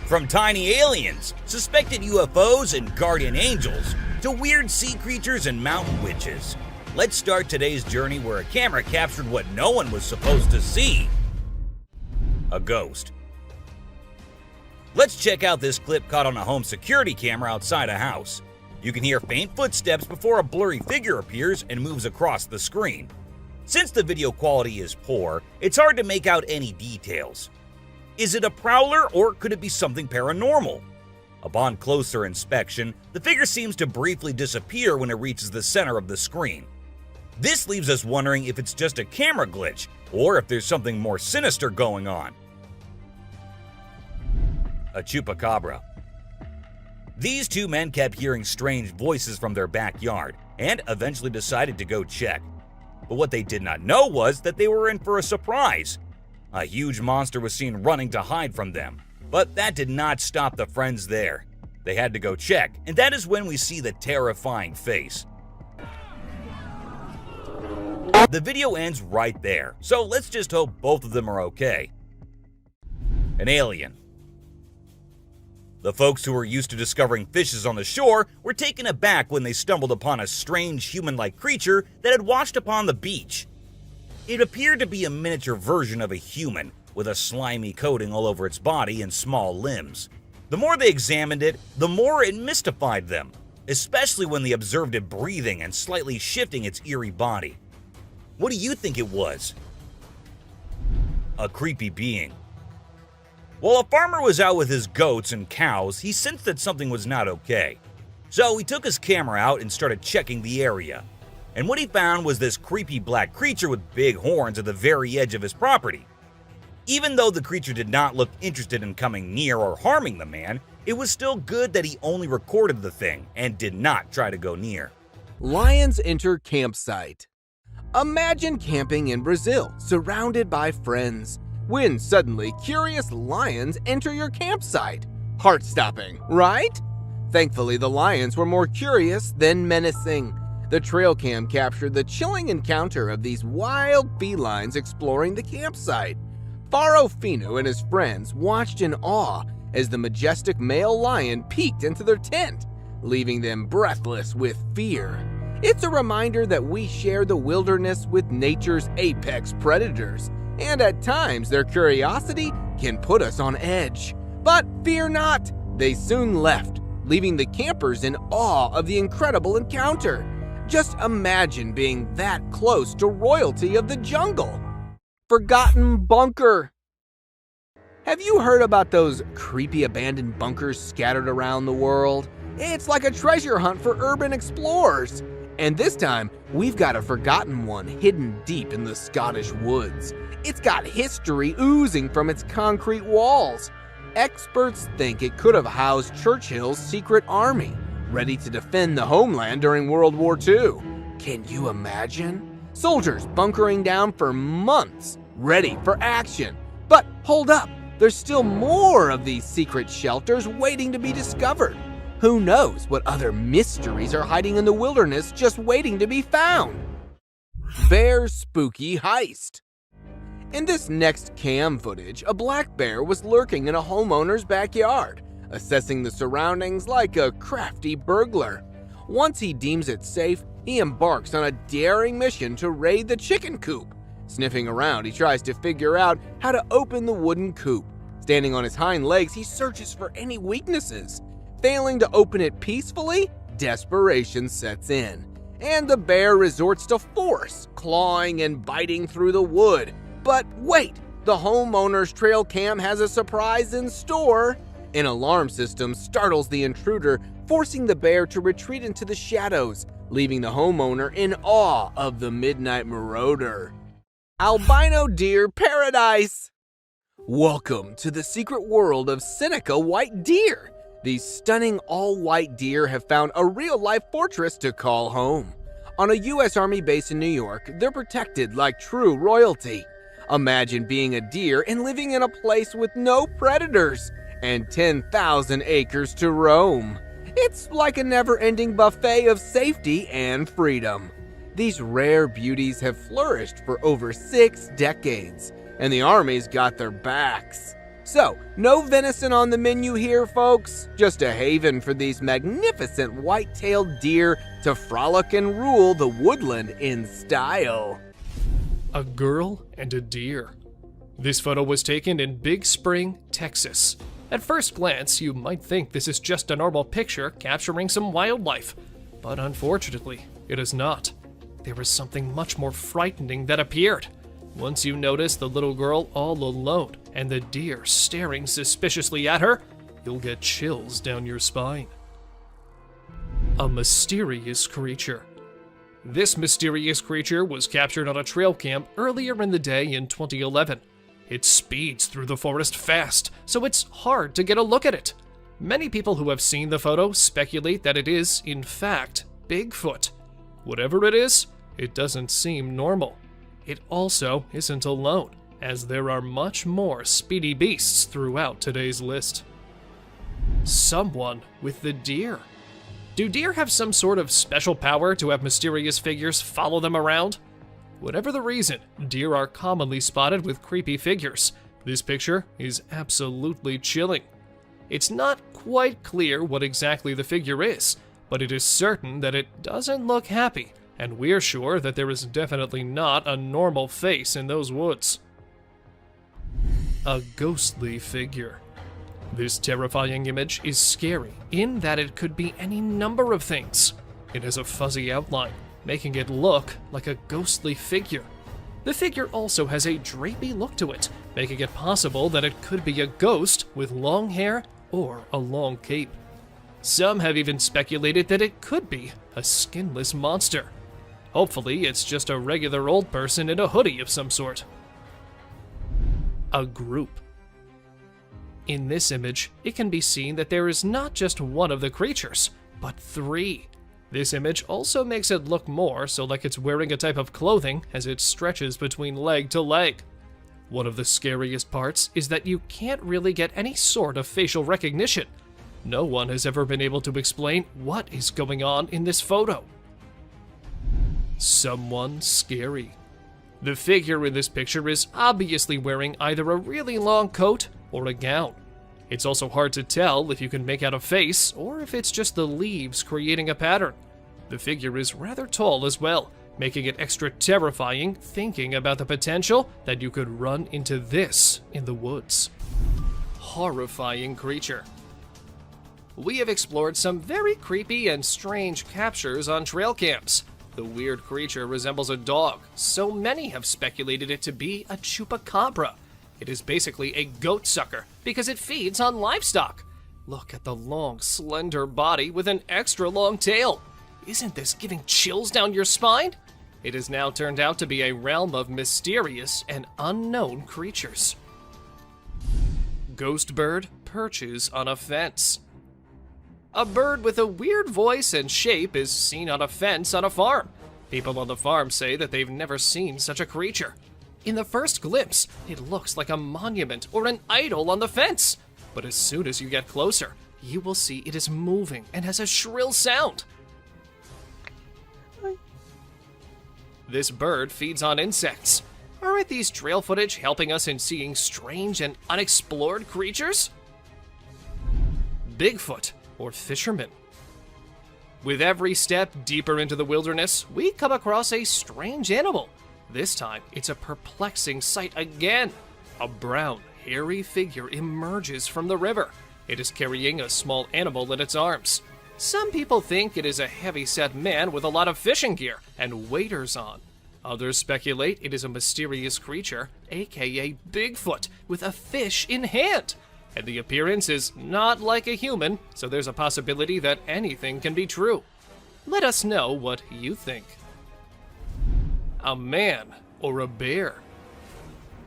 From tiny aliens, suspected UFOs and guardian angels, to weird sea creatures and mountain witches. Let's start today's journey where a camera captured what no one was supposed to see: a ghost. Let's check out this clip caught on a home security camera outside a house. You can hear faint footsteps before a blurry figure appears and moves across the screen. Since the video quality is poor, it's hard to make out any details. Is it a prowler or could it be something paranormal? Upon closer inspection, the figure seems to briefly disappear when it reaches the center of the screen. This leaves us wondering if it's just a camera glitch or if there's something more sinister going on. A chupacabra. These two men kept hearing strange voices from their backyard and eventually decided to go check. But what they did not know was that they were in for a surprise. A huge monster was seen running to hide from them, but that did not stop the friends there. They had to go check, and that is when we see the terrifying face. The video ends right there, so let's just hope both of them are okay. An alien. The folks who were used to discovering fishes on the shore were taken aback when they stumbled upon a strange human-like creature that had washed upon the beach. It appeared to be a miniature version of a human, with a slimy coating all over its body and small limbs. The more they examined it, the more it mystified them, especially when they observed it breathing and slightly shifting its eerie body. What do you think it was? A creepy being. While a farmer was out with his goats and cows, he sensed that something was not okay. So he took his camera out and started checking the area. And what he found was this creepy black creature with big horns at the very edge of his property. Even though the creature did not look interested in coming near or harming the man, it was still good that he only recorded the thing and did not try to go near. Lions enter campsite. Imagine camping in Brazil, surrounded by friends, when suddenly curious lions enter your campsite. Heart-stopping, right? Thankfully, the lions were more curious than menacing. The trail cam captured the chilling encounter of these wild felines exploring the campsite. Faro Fino and his friends watched in awe as the majestic male lion peeked into their tent, leaving them breathless with fear. It's a reminder that we share the wilderness with nature's apex predators, and at times their curiosity can put us on edge. But fear not, they soon left, leaving the campers in awe of the incredible encounter. Just imagine being that close to royalty of the jungle. Forgotten bunker. Have you heard about those creepy abandoned bunkers scattered around the world? It's like a treasure hunt for urban explorers. And this time, we've got a forgotten one hidden deep in the Scottish woods. It's got history oozing from its concrete walls. Experts think it could have housed Churchill's secret army, ready to defend the homeland during World War II. Can you imagine? Soldiers bunkering down for months, ready for action. But hold up, there's still more of these secret shelters waiting to be discovered. Who knows what other mysteries are hiding in the wilderness just waiting to be found? Bear's spooky heist. In this next cam footage, a black bear was lurking in a homeowner's backyard, assessing the surroundings like a crafty burglar. Once he deems it safe, he embarks on a daring mission to raid the chicken coop. Sniffing around, he tries to figure out how to open the wooden coop. Standing on his hind legs, he searches for any weaknesses. Failing to open it peacefully, desperation sets in, and the bear resorts to force, clawing and biting through the wood. But wait, the homeowner's trail cam has a surprise in store. An alarm system startles the intruder, forcing the bear to retreat into the shadows, leaving the homeowner in awe of the midnight marauder. Albino deer paradise! Welcome to the secret world of Seneca white deer. These stunning all-white deer have found a real-life fortress to call home. On a U.S. Army base in New York, they're protected like true royalty. Imagine being a deer and living in a place with no predators and 10,000 acres to roam. It's like a never-ending buffet of safety and freedom. These rare beauties have flourished for over 6 decades, and the army's got their backs. So, no venison on the menu here, folks. Just a haven for these magnificent white-tailed deer to frolic and rule the woodland in style. A girl and a deer. This photo was taken in Big Spring, Texas. At first glance, you might think this is just a normal picture capturing some wildlife, but unfortunately, it is not. There is something much more frightening that appeared. Once you notice the little girl all alone and the deer staring suspiciously at her, you'll get chills down your spine. A mysterious creature. This mysterious creature was captured on a trail cam earlier in the day in 2011. It speeds through the forest fast, so it's hard to get a look at it. Many people who have seen the photo speculate that it is, in fact, Bigfoot. Whatever it is, it doesn't seem normal. It also isn't alone, as there are much more speedy beasts throughout today's list. Someone with the deer. Do deer have some sort of special power to have mysterious figures follow them around? Whatever the reason, deer are commonly spotted with creepy figures. This picture is absolutely chilling. It's not quite clear what exactly the figure is, but it is certain that it doesn't look happy, and we're sure that there is definitely not a normal face in those woods. A ghostly figure. This terrifying image is scary in that it could be any number of things. It has a fuzzy outline, making it look like a ghostly figure. The figure also has a drapey look to it, making it possible that it could be a ghost with long hair or a long cape. Some have even speculated that it could be a skinless monster. Hopefully, it's just a regular old person in a hoodie of some sort. A group. In this image, it can be seen that there is not just one of the creatures, but 3. This image also makes it look more so like it's wearing a type of clothing as it stretches between leg to leg. One of the scariest parts is that you can't really get any sort of facial recognition. No one has ever been able to explain what is going on in this photo. Someone scary. The figure in this picture is obviously wearing either a really long coat or a gown. It's also hard to tell if you can make out a face or if it's just the leaves creating a pattern. The figure is rather tall as well, making it extra terrifying thinking about the potential that you could run into this in the woods. Horrifying creature. We have explored some very creepy and strange captures on trail cams. The weird creature resembles a dog, so many have speculated it to be a chupacabra. It is basically a goat sucker because it feeds on livestock. Look at the long, slender body with an extra long tail. Isn't this giving chills down your spine? It has now turned out to be a realm of mysterious and unknown creatures. Ghost bird perches on a fence. A bird with a weird voice and shape is seen on a fence on a farm. People on the farm say that they've never seen such a creature. In the first glimpse, it looks like a monument or an idol on the fence. But as soon as you get closer, you will see it is moving and has a shrill sound. This bird feeds on insects. Aren't these trail footage helping us in seeing strange and unexplored creatures? Bigfoot, or fisherman. With every step deeper into the wilderness, we come across a strange animal. This time, it's a perplexing sight again. A brown, hairy figure emerges from the river. It is carrying a small animal in its arms. Some people think it is a heavy-set man with a lot of fishing gear and waders on. Others speculate it is a mysterious creature, aka Bigfoot, with a fish in hand. And the appearance is not like a human, so there's a possibility that anything can be true. Let us know what you think. A man or a bear?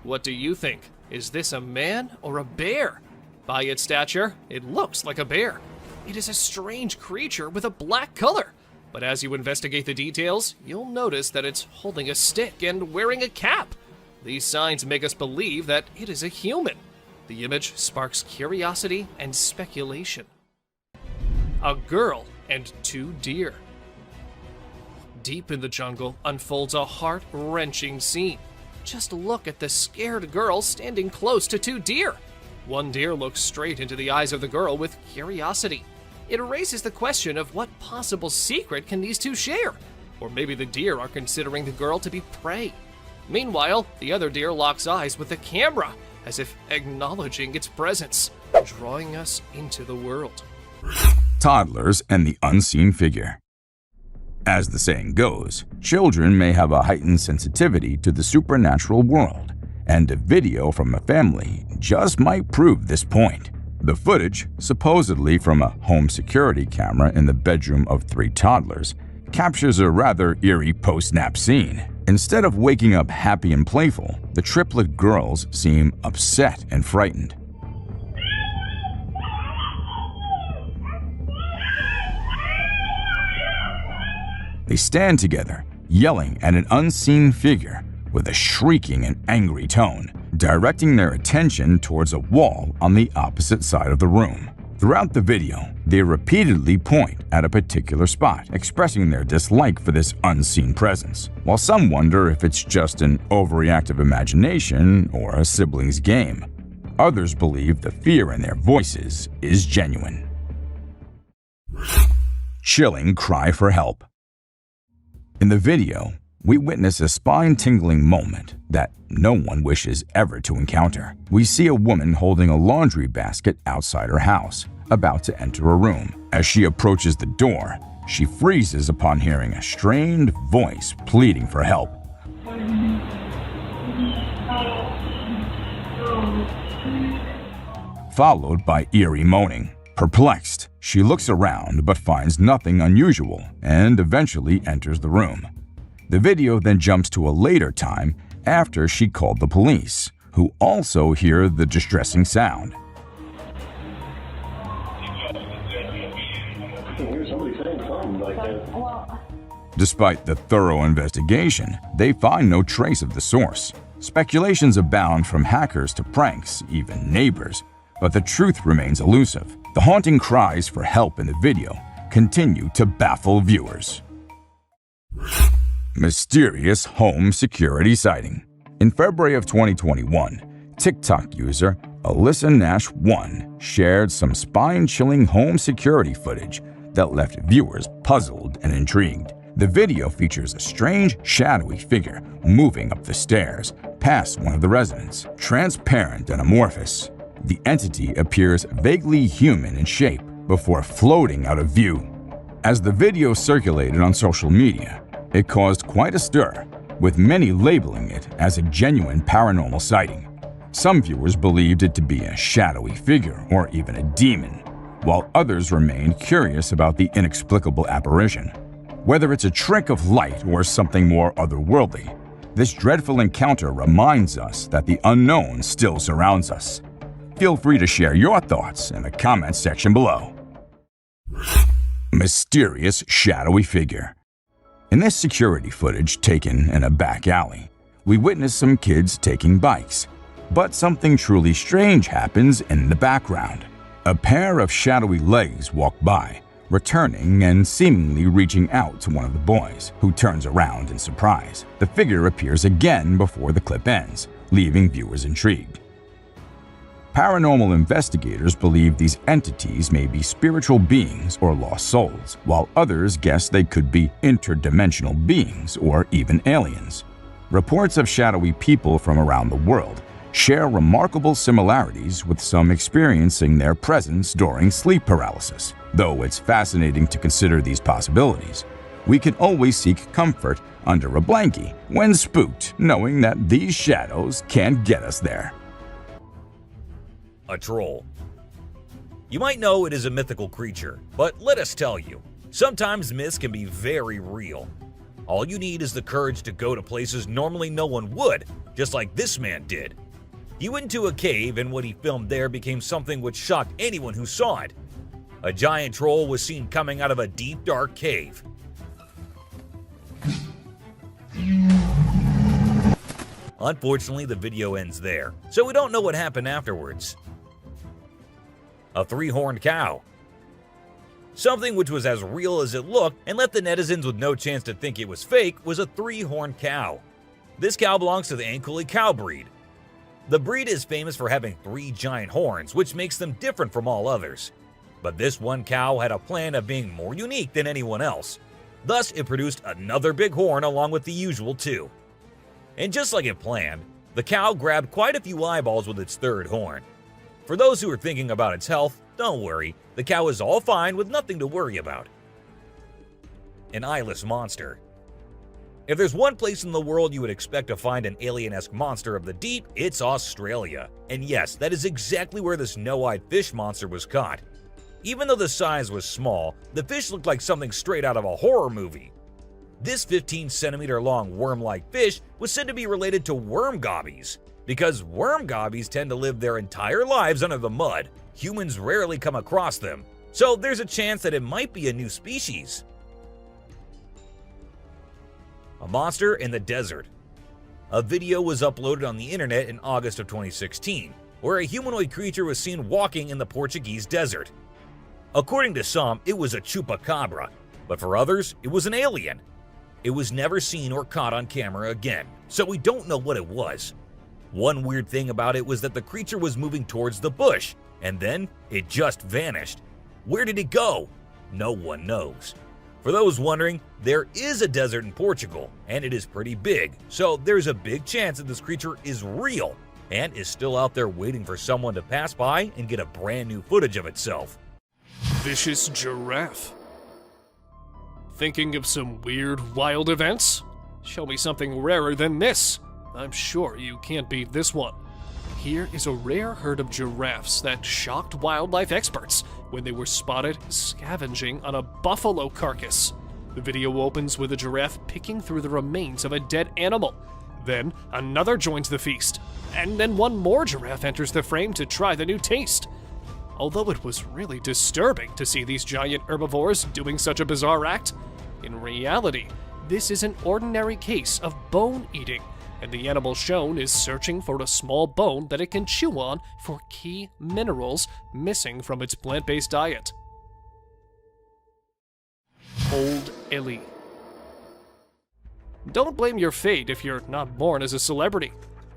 What do you think? Is this a man or a bear? By its stature, it looks like a bear. It is a strange creature with a black color. But as you investigate the details, you'll notice that it's holding a stick and wearing a cap. These signs make us believe that it is a human. The image sparks curiosity and speculation. A girl and 2 deer. Deep in the jungle unfolds a heart-wrenching scene. Just look at the scared girl standing close to two deer. One deer looks straight into the eyes of the girl with curiosity. It raises the question of what possible secret can these two share? Or maybe the deer are considering the girl to be prey. Meanwhile, the other deer locks eyes with the camera, as if acknowledging its presence, drawing us into the world. Toddlers and the unseen figure. As the saying goes, children may have a heightened sensitivity to the supernatural world, and a video from a family just might prove this point. The footage, supposedly from a home security camera in the bedroom of three toddlers, captures a rather eerie post-nap scene. Instead of waking up happy and playful, the triplet girls seem upset and frightened. They stand together, yelling at an unseen figure with a shrieking and angry tone, directing their attention towards a wall on the opposite side of the room. Throughout the video, they repeatedly point at a particular spot, expressing their dislike for this unseen presence, while some wonder if it's just an overreactive imagination or a sibling's game. Others believe the fear in their voices is genuine. Chilling cry for help. In the video, we witness a spine-tingling moment that no one wishes ever to encounter. We see a woman holding a laundry basket outside her house, about to enter a room. As she approaches the door, she freezes upon hearing a strained voice pleading for help. Followed by eerie moaning. Perplexed, she looks around but finds nothing unusual and eventually enters the room. The video then jumps to a later time after she called the police, who also hear the distressing sound. Despite the thorough investigation, they find no trace of the source. Speculations abound from hackers to pranks, even neighbors, but the truth remains elusive. The haunting cries for help in the video continue to baffle viewers. Mysterious home security sighting. In February of 2021, TikTok user Alyssa Nash 1 shared some spine-chilling home security footage that left viewers puzzled and intrigued. The video features a strange, shadowy figure moving up the stairs past one of the residents. Transparent and amorphous, the entity appears vaguely human in shape before floating out of view. As the video circulated on social media, it caused quite a stir, with many labeling it as a genuine paranormal sighting. Some viewers believed it to be a shadowy figure or even a demon, while others remained curious about the inexplicable apparition. Whether it's a trick of light or something more otherworldly, this dreadful encounter reminds us that the unknown still surrounds us. Feel free to share your thoughts in the comments section below. Mysterious shadowy figure. In this security footage taken in a back alley, we witness some kids taking bikes. But something truly strange happens in the background. A pair of shadowy legs walk by, returning and seemingly reaching out to one of the boys, who turns around in surprise. The figure appears again before the clip ends, leaving viewers intrigued. Paranormal investigators believe these entities may be spiritual beings or lost souls, while others guess they could be interdimensional beings or even aliens. Reports of shadowy people from around the world share remarkable similarities, with some experiencing their presence during sleep paralysis. Though it's fascinating to consider these possibilities, we can always seek comfort under a blankie when spooked, knowing that these shadows can't get us there. A troll. You might know it is a mythical creature, but let us tell you, sometimes myths can be very real. All you need is the courage to go to places normally no one would, just like this man did. He went into a cave, and what he filmed there became something which shocked anyone who saw it. A giant troll was seen coming out of a deep, dark cave. Unfortunately, the video ends there, so we don't know what happened afterwards. A three-horned cow. Something which was as real as it looked and left the netizens with no chance to think it was fake was a 3-horned cow. This cow belongs to the Ankuli cow breed. The breed is famous for having 3 giant horns, which makes them different from all others. But this one cow had a plan of being more unique than anyone else. Thus, it produced another big horn along with the usual 2. And just like it planned, the cow grabbed quite a few eyeballs with its 3rd horn. For those who are thinking about its health, don't worry, the cow is all fine with nothing to worry about. An eyeless monster. If there's one place in the world you would expect to find an alien-esque monster of the deep, it's Australia. And yes, that is exactly where this no-eyed fish monster was caught. Even though the size was small, the fish looked like something straight out of a horror movie. This 15-centimeter long worm-like fish was said to be related to worm gobbies. Because worm gobbies tend to live their entire lives under the mud, humans rarely come across them, so there's a chance that it might be a new species. A monster in the desert. A video was uploaded on the internet in August of 2016, where a humanoid creature was seen walking in the Portuguese desert. According to some, it was a chupacabra, but for others, it was an alien. It was never seen or caught on camera again, so we don't know what it was. One weird thing about it was that the creature was moving towards the bush, and then it just vanished. Where did it go? No one knows. For those wondering, there is a desert in Portugal, and it is pretty big, so there's a big chance that this creature is real and is still out there waiting for someone to pass by and get a brand new footage of itself. Vicious giraffe. Thinking of some weird, wild events? Show me something rarer than this. I'm sure you can't beat this one. Here is a rare herd of giraffes that shocked wildlife experts when they were spotted scavenging on a buffalo carcass. The video opens with a giraffe picking through the remains of a dead animal. Then another joins the feast, and then one more giraffe enters the frame to try the new taste. Although it was really disturbing to see these giant herbivores doing such a bizarre act, in reality, this is an ordinary case of bone eating, and the animal shown is searching for a small bone that it can chew on for key minerals missing from its plant-based diet. Old Ellie. Don't blame your fate if you're not born as a celebrity.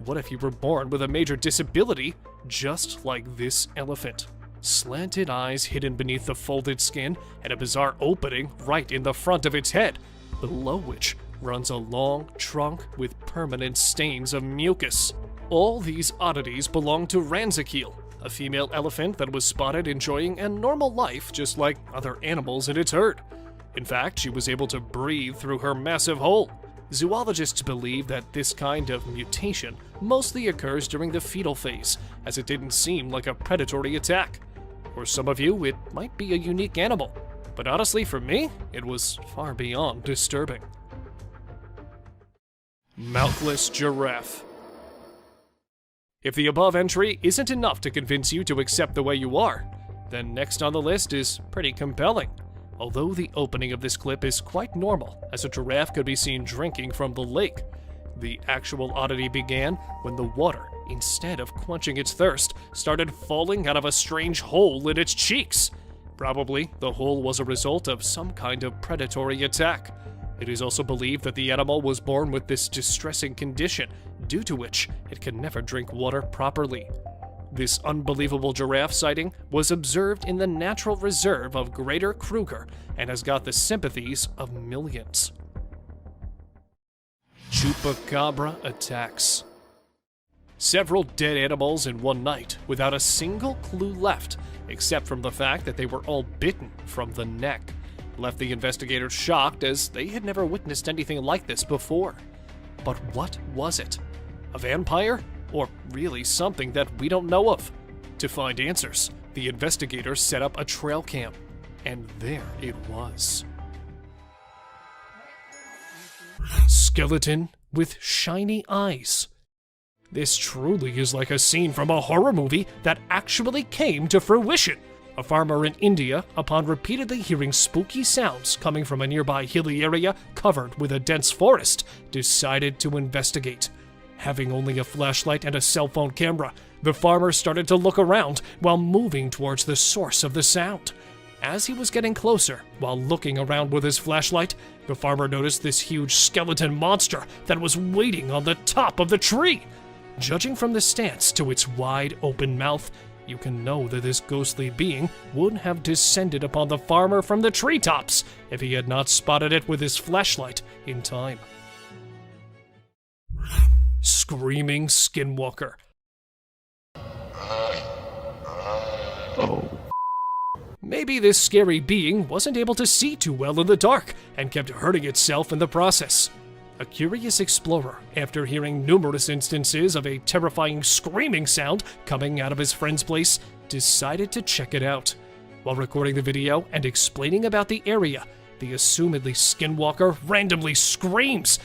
What if you were born with a major disability, just like this elephant? Slanted eyes hidden beneath the folded skin, and a bizarre opening right in the front of its head, below which runs a long trunk with permanent stains of mucus. All these oddities belong to Ranzakeel, a female elephant that was spotted enjoying a normal life just like other animals in its herd. In fact, she was able to breathe through her massive hole. Zoologists believe that this kind of mutation mostly occurs during the fetal phase, as it didn't seem like a predatory attack. For some of you, it might be a unique animal, but honestly for me, it was far beyond disturbing. Mouthless giraffe. If the above entry isn't enough to convince you to accept the way you are, then next on the list is pretty compelling. Although the opening of this clip is quite normal, as a giraffe could be seen drinking from the lake, the actual oddity began when the water, instead of quenching its thirst, started falling out of a strange hole in its cheeks. Probably, the hole was a result of some kind of predatory attack. It is also believed that the animal was born with this distressing condition, due to which it can never drink water properly. This unbelievable giraffe sighting was observed in the natural reserve of Greater Kruger and has got the sympathies of millions. Chupacabra attacks. Several dead animals in one night without a single clue left, except from the fact that they were all bitten from the neck, left the investigators shocked as they had never witnessed anything like this before. But what was it? A vampire? Or really something that we don't know of? To find answers, the investigators set up a trail cam, and there it was. Skeleton with shiny eyes. This truly is like a scene from a horror movie that actually came to fruition. A farmer in India, upon repeatedly hearing spooky sounds coming from a nearby hilly area covered with a dense forest, decided to investigate. Having only a flashlight and a cell phone camera, the farmer started to look around while moving towards the source of the sound. As he was getting closer, while looking around with his flashlight, the farmer noticed this huge skeleton monster that was waiting on the top of the tree. Judging from the stance to its wide open mouth, you can know that this ghostly being would have descended upon the farmer from the treetops if he had not spotted it with his flashlight in time. Screaming Skinwalker. Maybe this scary being wasn't able to see too well in the dark and kept hurting itself in the process. A curious explorer, after hearing numerous instances of a terrifying screaming sound coming out of his friend's place, decided to check it out. While recording the video and explaining about the area, the assumedly Skinwalker randomly screams,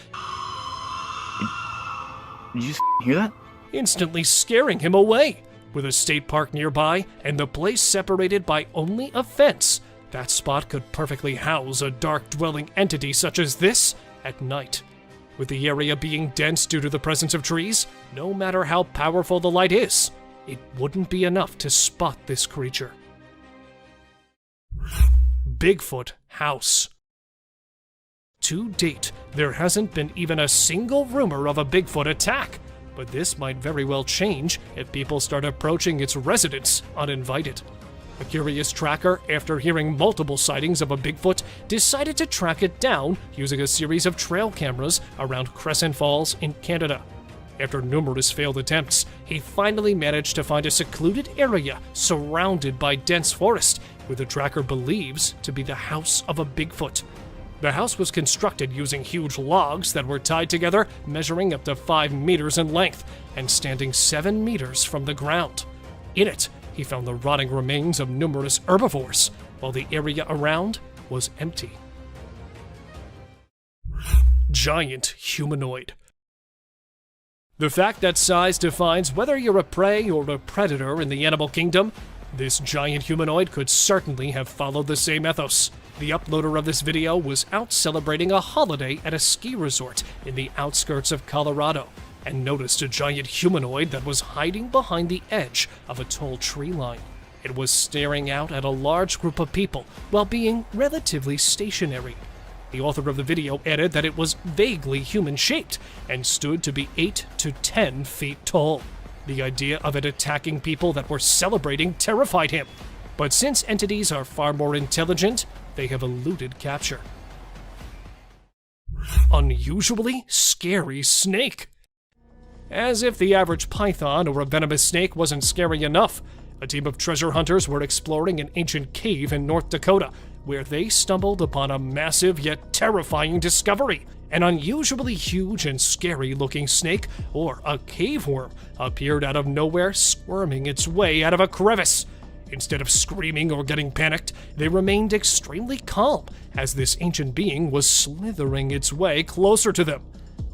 Did you hear that? instantly scaring him away. With a state park nearby and the place separated by only a fence, that spot could perfectly house a dark-dwelling entity such as this at night. With the area being dense due to the presence of trees, no matter how powerful the light is, it wouldn't be enough to spot this creature. Bigfoot House. To date, there hasn't been even a single rumor of a Bigfoot attack, but this might very well change if people start approaching its residence uninvited. A curious tracker, after hearing multiple sightings of a Bigfoot, decided to track it down using a series of trail cameras around Crescent Falls in Canada. After numerous failed attempts, he finally managed to find a secluded area surrounded by dense forest, where the tracker believes to be the house of a Bigfoot. The house was constructed using huge logs that were tied together, measuring up to 5 meters in length and standing 7 meters from the ground. In it, he found the rotting remains of numerous herbivores, while the area around was empty. Giant humanoid. The fact that size defines whether you're a prey or a predator in the animal kingdom, this giant humanoid could certainly have followed the same ethos. The uploader of this video was out celebrating a holiday at a ski resort in the outskirts of Colorado, and noticed a giant humanoid that was hiding behind the edge of a tall tree line. It was staring out at a large group of people while being relatively stationary. The author of the video added that it was vaguely human-shaped and stood to be 8 to 10 feet tall. The idea of it attacking people that were celebrating terrified him, but since entities are far more intelligent, they have eluded capture. Unusually scary snake. As if the average python or a venomous snake wasn't scary enough, a team of treasure hunters were exploring an ancient cave in North Dakota, where they stumbled upon a massive yet terrifying discovery. An unusually huge and scary-looking snake, or a cave worm, appeared out of nowhere, squirming its way out of a crevice. Instead of screaming or getting panicked, they remained extremely calm as this ancient being was slithering its way closer to them.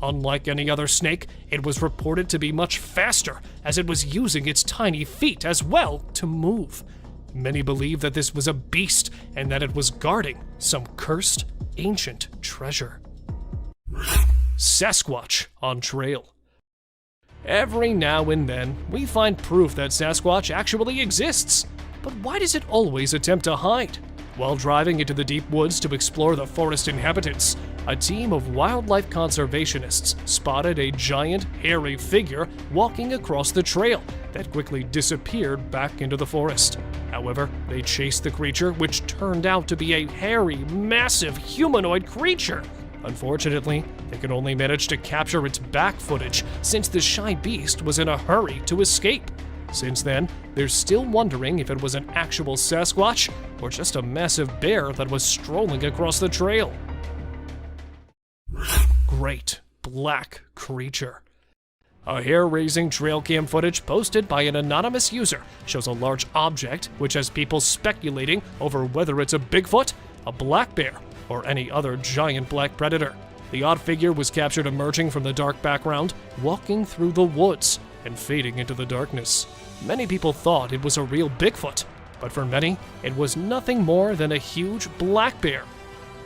Unlike any other snake, it was reported to be much faster, as it was using its tiny feet as well to move. Many believe that this was a beast and that it was guarding some cursed ancient treasure. Sasquatch on trail. Every now and then, we find proof that Sasquatch actually exists. But why does it always attempt to hide? While driving into the deep woods to explore the forest inhabitants, a team of wildlife conservationists spotted a giant, hairy figure walking across the trail that quickly disappeared back into the forest. However, they chased the creature, which turned out to be a hairy, massive humanoid creature. Unfortunately, they could only manage to capture its back footage since the shy beast was in a hurry to escape. Since then, they're still wondering if it was an actual Sasquatch or just a massive bear that was strolling across the trail. Great black creature. A hair-raising trail cam footage posted by an anonymous user shows a large object which has people speculating over whether it's a Bigfoot, a black bear, or any other giant black predator. The odd figure was captured emerging from the dark background, walking through the woods and fading into the darkness. Many people thought it was a real Bigfoot, but for many, it was nothing more than a huge black bear.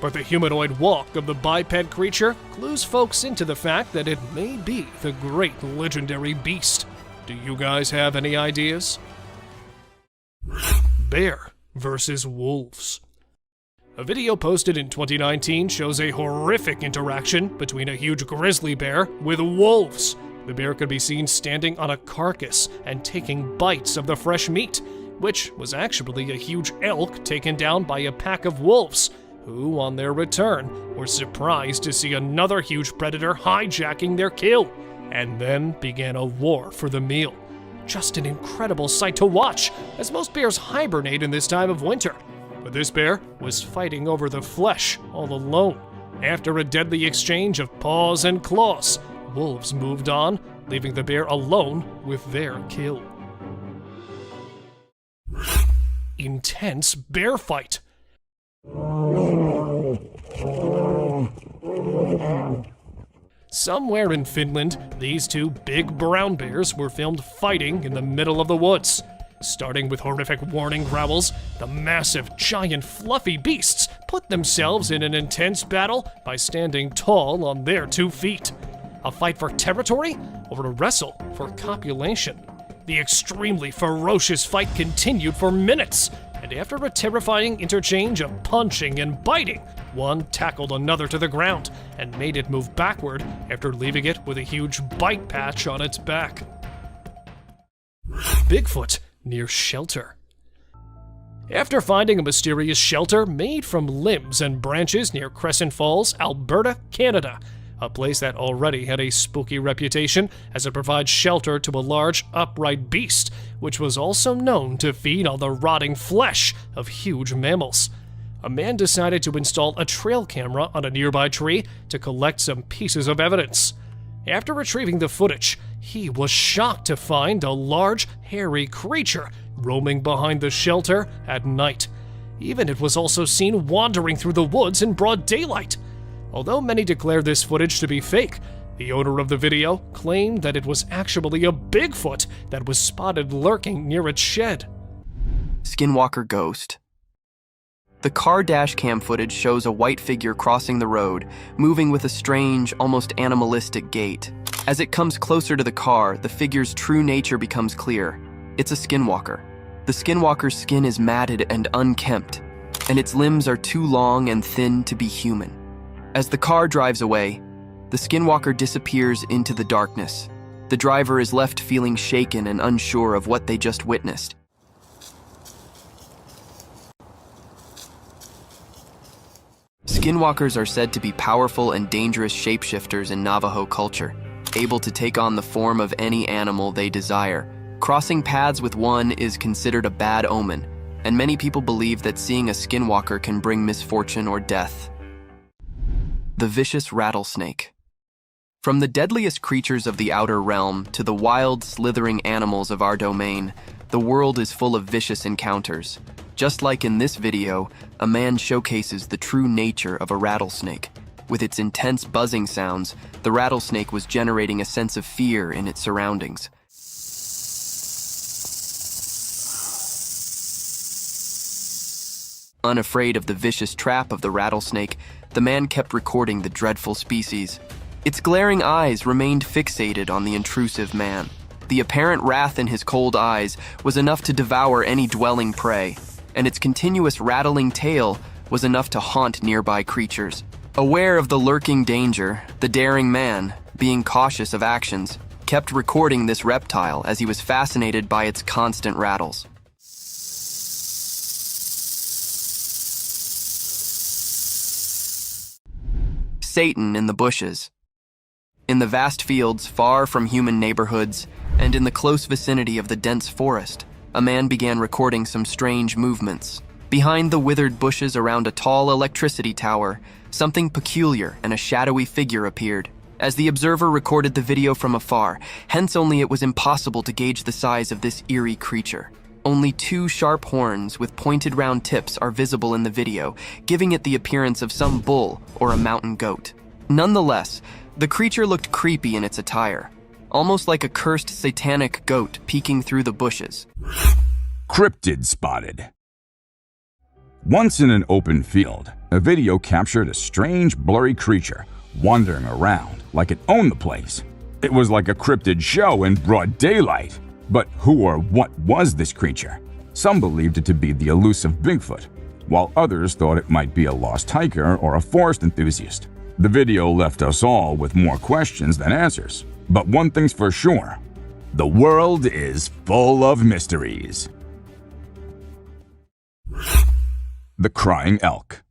But the humanoid walk of the biped creature clues folks into the fact that it may be the great legendary beast. Do you guys have any ideas? Bear versus wolves. A video posted in 2019 shows a horrific interaction between a huge grizzly bear with wolves. The bear could be seen standing on a carcass and taking bites of the fresh meat, which was actually a huge elk taken down by a pack of wolves, who, on their return, were surprised to see another huge predator hijacking their kill, and then began a war for the meal. Just an incredible sight to watch, as most bears hibernate in this time of winter. But this bear was fighting over the flesh all alone. After a deadly exchange of paws and claws, wolves moved on, leaving the bear alone with their kill. Intense bear fight. Somewhere in Finland, these two big brown bears were filmed fighting in the middle of the woods. Starting with horrific warning growls, the massive, giant, fluffy beasts put themselves in an intense battle by standing tall on their 2 feet. A fight for territory or a wrestle for copulation? The extremely ferocious fight continued for minutes, and after a terrifying interchange of punching and biting, one tackled another to the ground and made it move backward after leaving it with a huge bite patch on its back. Bigfoot near shelter. After finding a mysterious shelter made from limbs and branches near Crescent Falls, Alberta, Canada, a place that already had a spooky reputation as it provides shelter to a large, upright beast, which was also known to feed on the rotting flesh of huge mammals. A man decided to install a trail camera on a nearby tree to collect some pieces of evidence. After retrieving the footage, he was shocked to find a large, hairy creature roaming behind the shelter at night. Even it was also seen wandering through the woods in broad daylight. Although many declare this footage to be fake, the owner of the video claimed that it was actually a Bigfoot that was spotted lurking near its shed. Skinwalker Ghost. The car dash cam footage shows a white figure crossing the road, moving with a strange, almost animalistic gait. As it comes closer to the car, the figure's true nature becomes clear. It's a skinwalker. The skinwalker's skin is matted and unkempt, and its limbs are too long and thin to be human. As the car drives away, the skinwalker disappears into the darkness. The driver is left feeling shaken and unsure of what they just witnessed. Skinwalkers are said to be powerful and dangerous shapeshifters in Navajo culture, able to take on the form of any animal they desire. Crossing paths with one is considered a bad omen, and many people believe that seeing a skinwalker can bring misfortune or death. The vicious rattlesnake. From the deadliest creatures of the outer realm to the wild, slithering animals of our domain, the world is full of vicious encounters. Just like in this video, a man showcases the true nature of a rattlesnake. With its intense buzzing sounds, the rattlesnake was generating a sense of fear in its surroundings. Unafraid of the vicious trap of the rattlesnake, the man kept recording the dreadful species. Its glaring eyes remained fixated on the intrusive man. The apparent wrath in his cold eyes was enough to devour any dwelling prey, and its continuous rattling tail was enough to haunt nearby creatures. Aware of the lurking danger, the daring man, being cautious of actions, kept recording this reptile as he was fascinated by its constant rattles. Satan in the bushes. In the vast fields far from human neighborhoods, and in the close vicinity of the dense forest, a man began recording some strange movements. Behind the withered bushes around a tall electricity tower, something peculiar and a shadowy figure appeared. As the observer recorded the video from afar, hence only it was impossible to gauge the size of this eerie creature. Only 2 sharp horns with pointed round tips are visible in the video, giving it the appearance of some bull or a mountain goat. Nonetheless, the creature looked creepy in its attire, almost like a cursed satanic goat peeking through the bushes. Cryptid spotted. Once in an open field, a video captured a strange, blurry creature wandering around like it owned the place. It was like a cryptid show in broad daylight. But who or what was this creature? Some believed it to be the elusive Bigfoot, while others thought it might be a lost hiker or a forest enthusiast. The video left us all with more questions than answers. But one thing's for sure, the world is full of mysteries. The Crying Elk.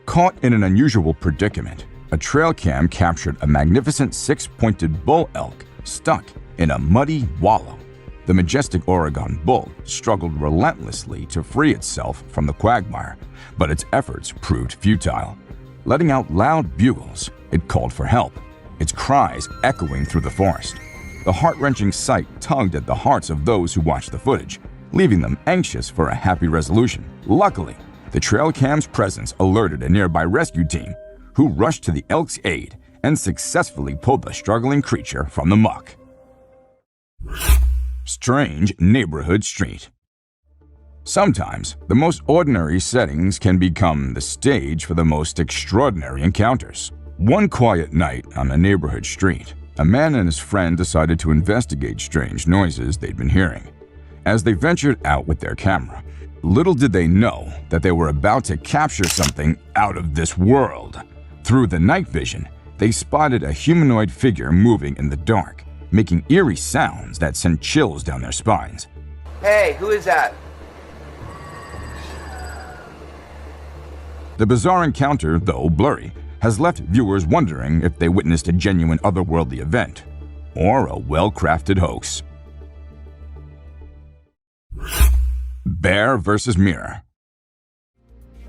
Caught in an unusual predicament, a trail cam captured a magnificent six-pointed bull elk stuck in a muddy wallow. The majestic Oregon bull struggled relentlessly to free itself from the quagmire, but its efforts proved futile. Letting out loud bugles, it called for help, its cries echoing through the forest. The heart-wrenching sight tugged at the hearts of those who watched the footage, leaving them anxious for a happy resolution. Luckily, the trail cam's presence alerted a nearby rescue team, who rushed to the elk's aid and successfully pulled the struggling creature from the muck. Strange Neighborhood Street. Sometimes, the most ordinary settings can become the stage for the most extraordinary encounters. One quiet night on a neighborhood street, a man and his friend decided to investigate strange noises they'd been hearing. As they ventured out with their camera, little did they know that they were about to capture something out of this world. Through the night vision, they spotted a humanoid figure moving in the dark, making eerie sounds that sent chills down their spines. Hey, who is that? The bizarre encounter, though blurry, has left viewers wondering if they witnessed a genuine otherworldly event or a well-crafted hoax. Bear vs. Mirror.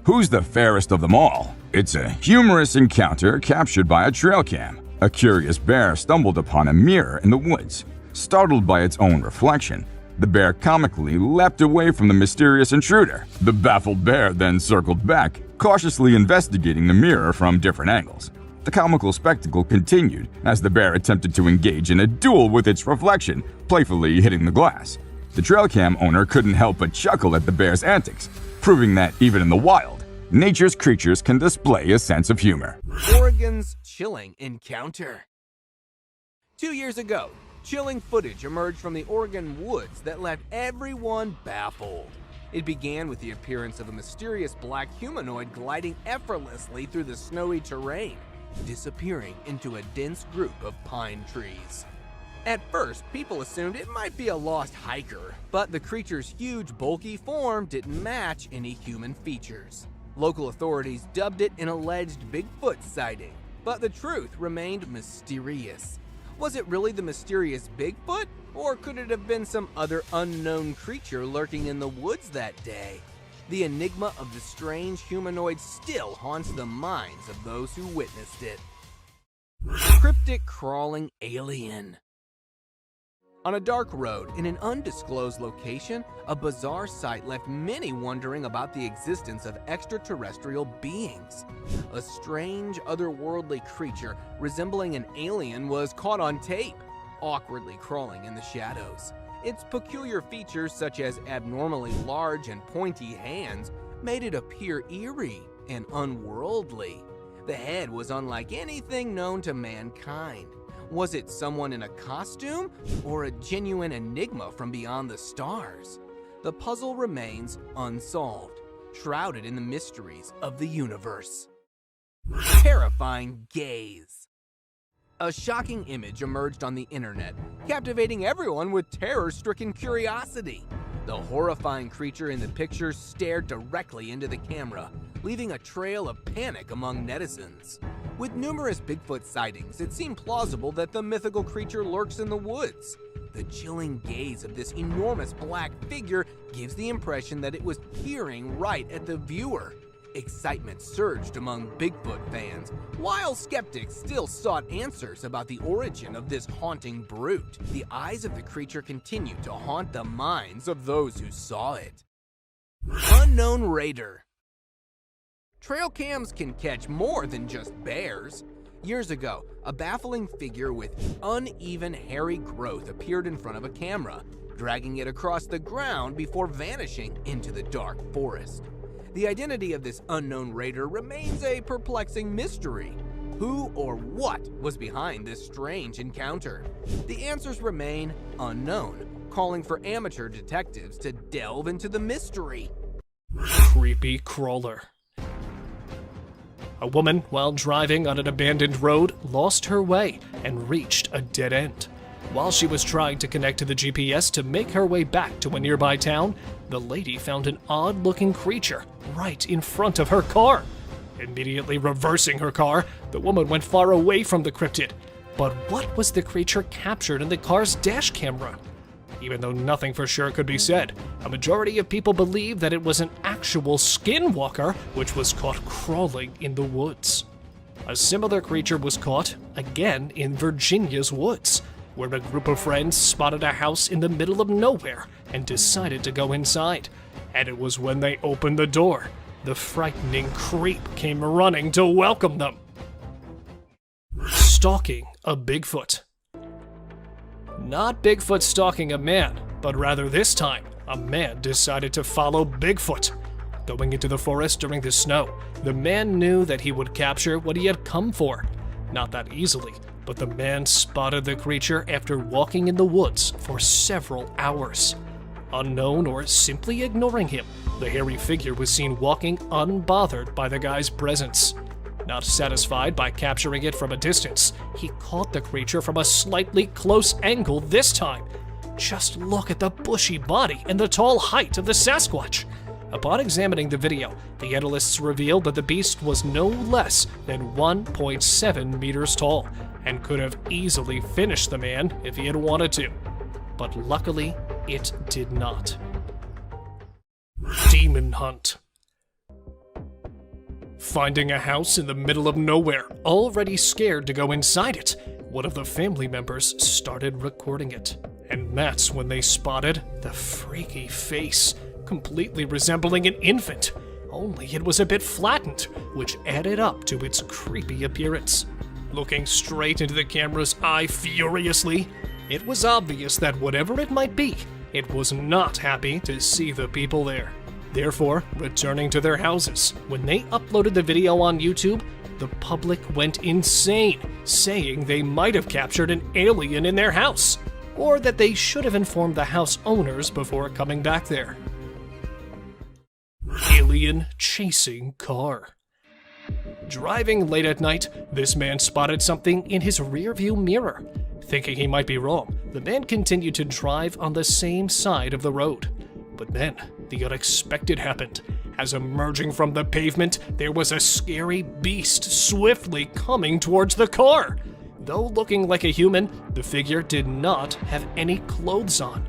Who's the fairest of them all? It's a humorous encounter captured by a trail cam. A curious bear stumbled upon a mirror in the woods. Startled by its own reflection, the bear comically leapt away from the mysterious intruder. The baffled bear then circled back, cautiously investigating the mirror from different angles. The comical spectacle continued as the bear attempted to engage in a duel with its reflection, playfully hitting the glass. The trail cam owner couldn't help but chuckle at the bear's antics, proving that even in the wild, nature's creatures can display a sense of humor. Oregon's chilling encounter. 2 years ago, chilling footage emerged from the Oregon woods that left everyone baffled. It began with the appearance of a mysterious black humanoid gliding effortlessly through the snowy terrain, disappearing into a dense group of pine trees. At first, people assumed it might be a lost hiker, but the creature's huge, bulky form didn't match any human features. Local authorities dubbed it an alleged Bigfoot sighting, but the truth remained mysterious. Was it really the mysterious Bigfoot, or could it have been some other unknown creature lurking in the woods that day? The enigma of the strange humanoid still haunts the minds of those who witnessed it. Cryptic crawling alien. On a dark road in an undisclosed location, a bizarre sight left many wondering about the existence of extraterrestrial beings. A strange, otherworldly creature resembling an alien was caught on tape, awkwardly crawling in the shadows. Its peculiar features, such as abnormally large and pointy hands, made it appear eerie and unworldly. The head was unlike anything known to mankind. Was it someone in a costume, or a genuine enigma from beyond the stars? The puzzle remains unsolved, shrouded in the mysteries of the universe. Terrifying gaze. A shocking image emerged on the internet, captivating everyone with terror-stricken curiosity. The horrifying creature in the picture stared directly into the camera, leaving a trail of panic among netizens. With numerous Bigfoot sightings, it seemed plausible that the mythical creature lurks in the woods. The chilling gaze of this enormous black figure gives the impression that it was peering right at the viewer. Excitement surged among Bigfoot fans, while skeptics still sought answers about the origin of this haunting brute. The eyes of the creature continued to haunt the minds of those who saw it. Unknown Raider. Trail cams can catch more than just bears. Years ago, a baffling figure with uneven hairy growth appeared in front of a camera, dragging it across the ground before vanishing into the dark forest. The identity of this unknown raider remains a perplexing mystery. Who or what was behind this strange encounter? The answers remain unknown, calling for amateur detectives to delve into the mystery. Creepy crawler. A woman, while driving on an abandoned road, lost her way and reached a dead end. While she was trying to connect to the GPS to make her way back to a nearby town, the lady found an odd-looking creature right in front of her car. Immediately reversing her car, the woman went far away from the cryptid. But what was the creature captured in the car's dash camera? Even though nothing for sure could be said, a majority of people believe that it was an actual skinwalker which was caught crawling in the woods. A similar creature was caught, again, in Virginia's woods, where a group of friends spotted a house in the middle of nowhere and decided to go inside. And it was when they opened the door, the frightening creep came running to welcome them. Stalking a Bigfoot. Not Bigfoot stalking a man, but rather this time, a man decided to follow Bigfoot. Going into the forest during the snow, the man knew that he would capture what he had come for. Not that easily, but the man spotted the creature after walking in the woods for several hours. Unknown or simply ignoring him, the hairy figure was seen walking unbothered by the guy's presence. Not satisfied by capturing it from a distance, he caught the creature from a slightly close angle this time. Just look at the bushy body and the tall height of the Sasquatch. Upon examining the video, the analysts revealed that the beast was no less than 1.7 meters tall and could have easily finished the man if he had wanted to. But luckily, it did not. Demon Hunt. Finding a house in the middle of nowhere, already scared to go inside it, one of the family members started recording it. And that's when they spotted the freaky face, completely resembling an infant, only it was a bit flattened, which added up to its creepy appearance. Looking straight into the camera's eye furiously, it was obvious that whatever it might be, it was not happy to see the people there. Therefore, returning to their houses, when they uploaded the video on YouTube, the public went insane, saying they might have captured an alien in their house, or that they should have informed the house owners before coming back there. Alien chasing car. Driving late at night, this man spotted something in his rearview mirror. Thinking he might be wrong, the man continued to drive on the same side of the road. But then, the unexpected happened. As emerging from the pavement, there was a scary beast swiftly coming towards the car. Though looking like a human, the figure did not have any clothes on.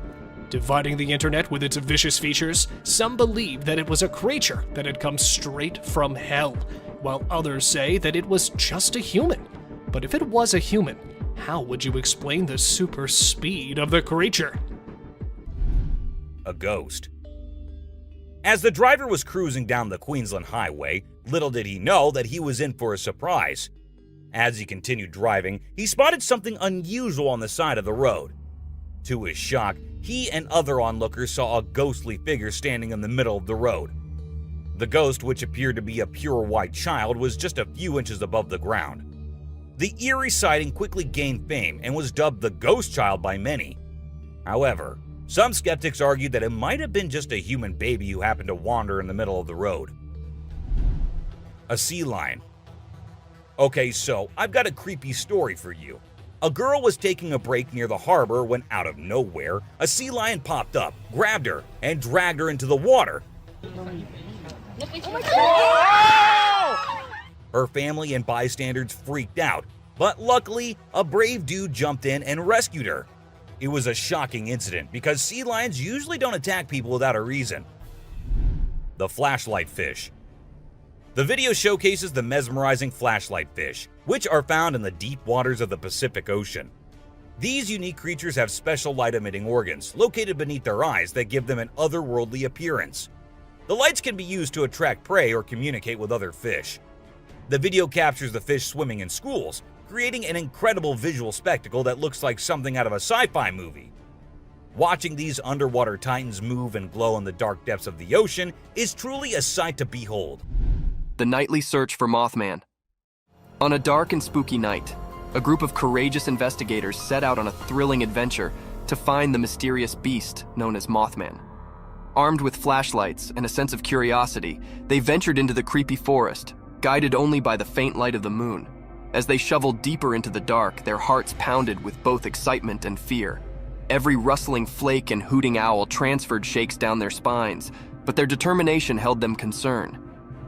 Dividing the internet with its vicious features, some believe that it was a creature that had come straight from hell, while others say that it was just a human. But if it was a human, how would you explain the super speed of the creature? A ghost. As the driver was cruising down the Queensland Highway, little did he know that he was in for a surprise. As he continued driving, he spotted something unusual on the side of the road. To his shock, he and other onlookers saw a ghostly figure standing in the middle of the road. The ghost, which appeared to be a pure white child, was just a few inches above the ground. The eerie sighting quickly gained fame and was dubbed the Ghost Child by many. However, some skeptics argued that it might have been just a human baby who happened to wander in the middle of the road. A sea lion. Okay, so I've got a creepy story for you. A girl was taking a break near the harbor when, out of nowhere, a sea lion popped up, grabbed her, and dragged her into the water. Her family and bystanders freaked out, but luckily, a brave dude jumped in and rescued her. It was a shocking incident because sea lions usually don't attack people without a reason. The flashlight fish. The video showcases the mesmerizing flashlight fish, which are found in the deep waters of the Pacific Ocean. These unique creatures have special light-emitting organs located beneath their eyes that give them an otherworldly appearance. The lights can be used to attract prey or communicate with other fish. The video captures the fish swimming in schools, creating an incredible visual spectacle that looks like something out of a sci-fi movie. Watching these underwater titans move and glow in the dark depths of the ocean is truly a sight to behold. The nightly search for Mothman. On a dark and spooky night, a group of courageous investigators set out on a thrilling adventure to find the mysterious beast known as Mothman. Armed with flashlights and a sense of curiosity, they ventured into the creepy forest, guided only by the faint light of the moon. As they shoveled deeper into the dark, their hearts pounded with both excitement and fear. Every rustling flake and hooting owl transferred shakes down their spines, but their determination held them concerned.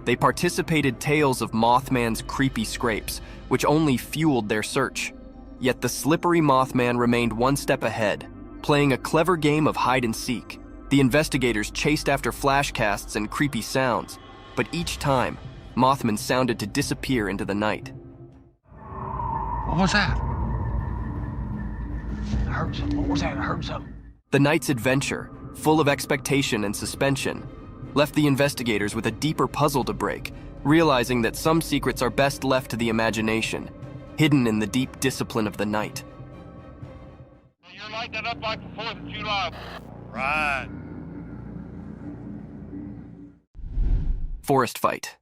They participated tales of Mothman's creepy scrapes, which only fueled their search. Yet the slippery Mothman remained one step ahead, playing a clever game of hide and seek. The investigators chased after flashcasts and creepy sounds, but each time, Mothman sounded to disappear into the night. What was that? I heard something. What was that? I heard something. The night's adventure, full of expectation and suspension, left the investigators with a deeper puzzle to break, realizing that some secrets are best left to the imagination, hidden in the deep discipline of the night. You're lighting it up like the 4th of July. Right. Forest fight.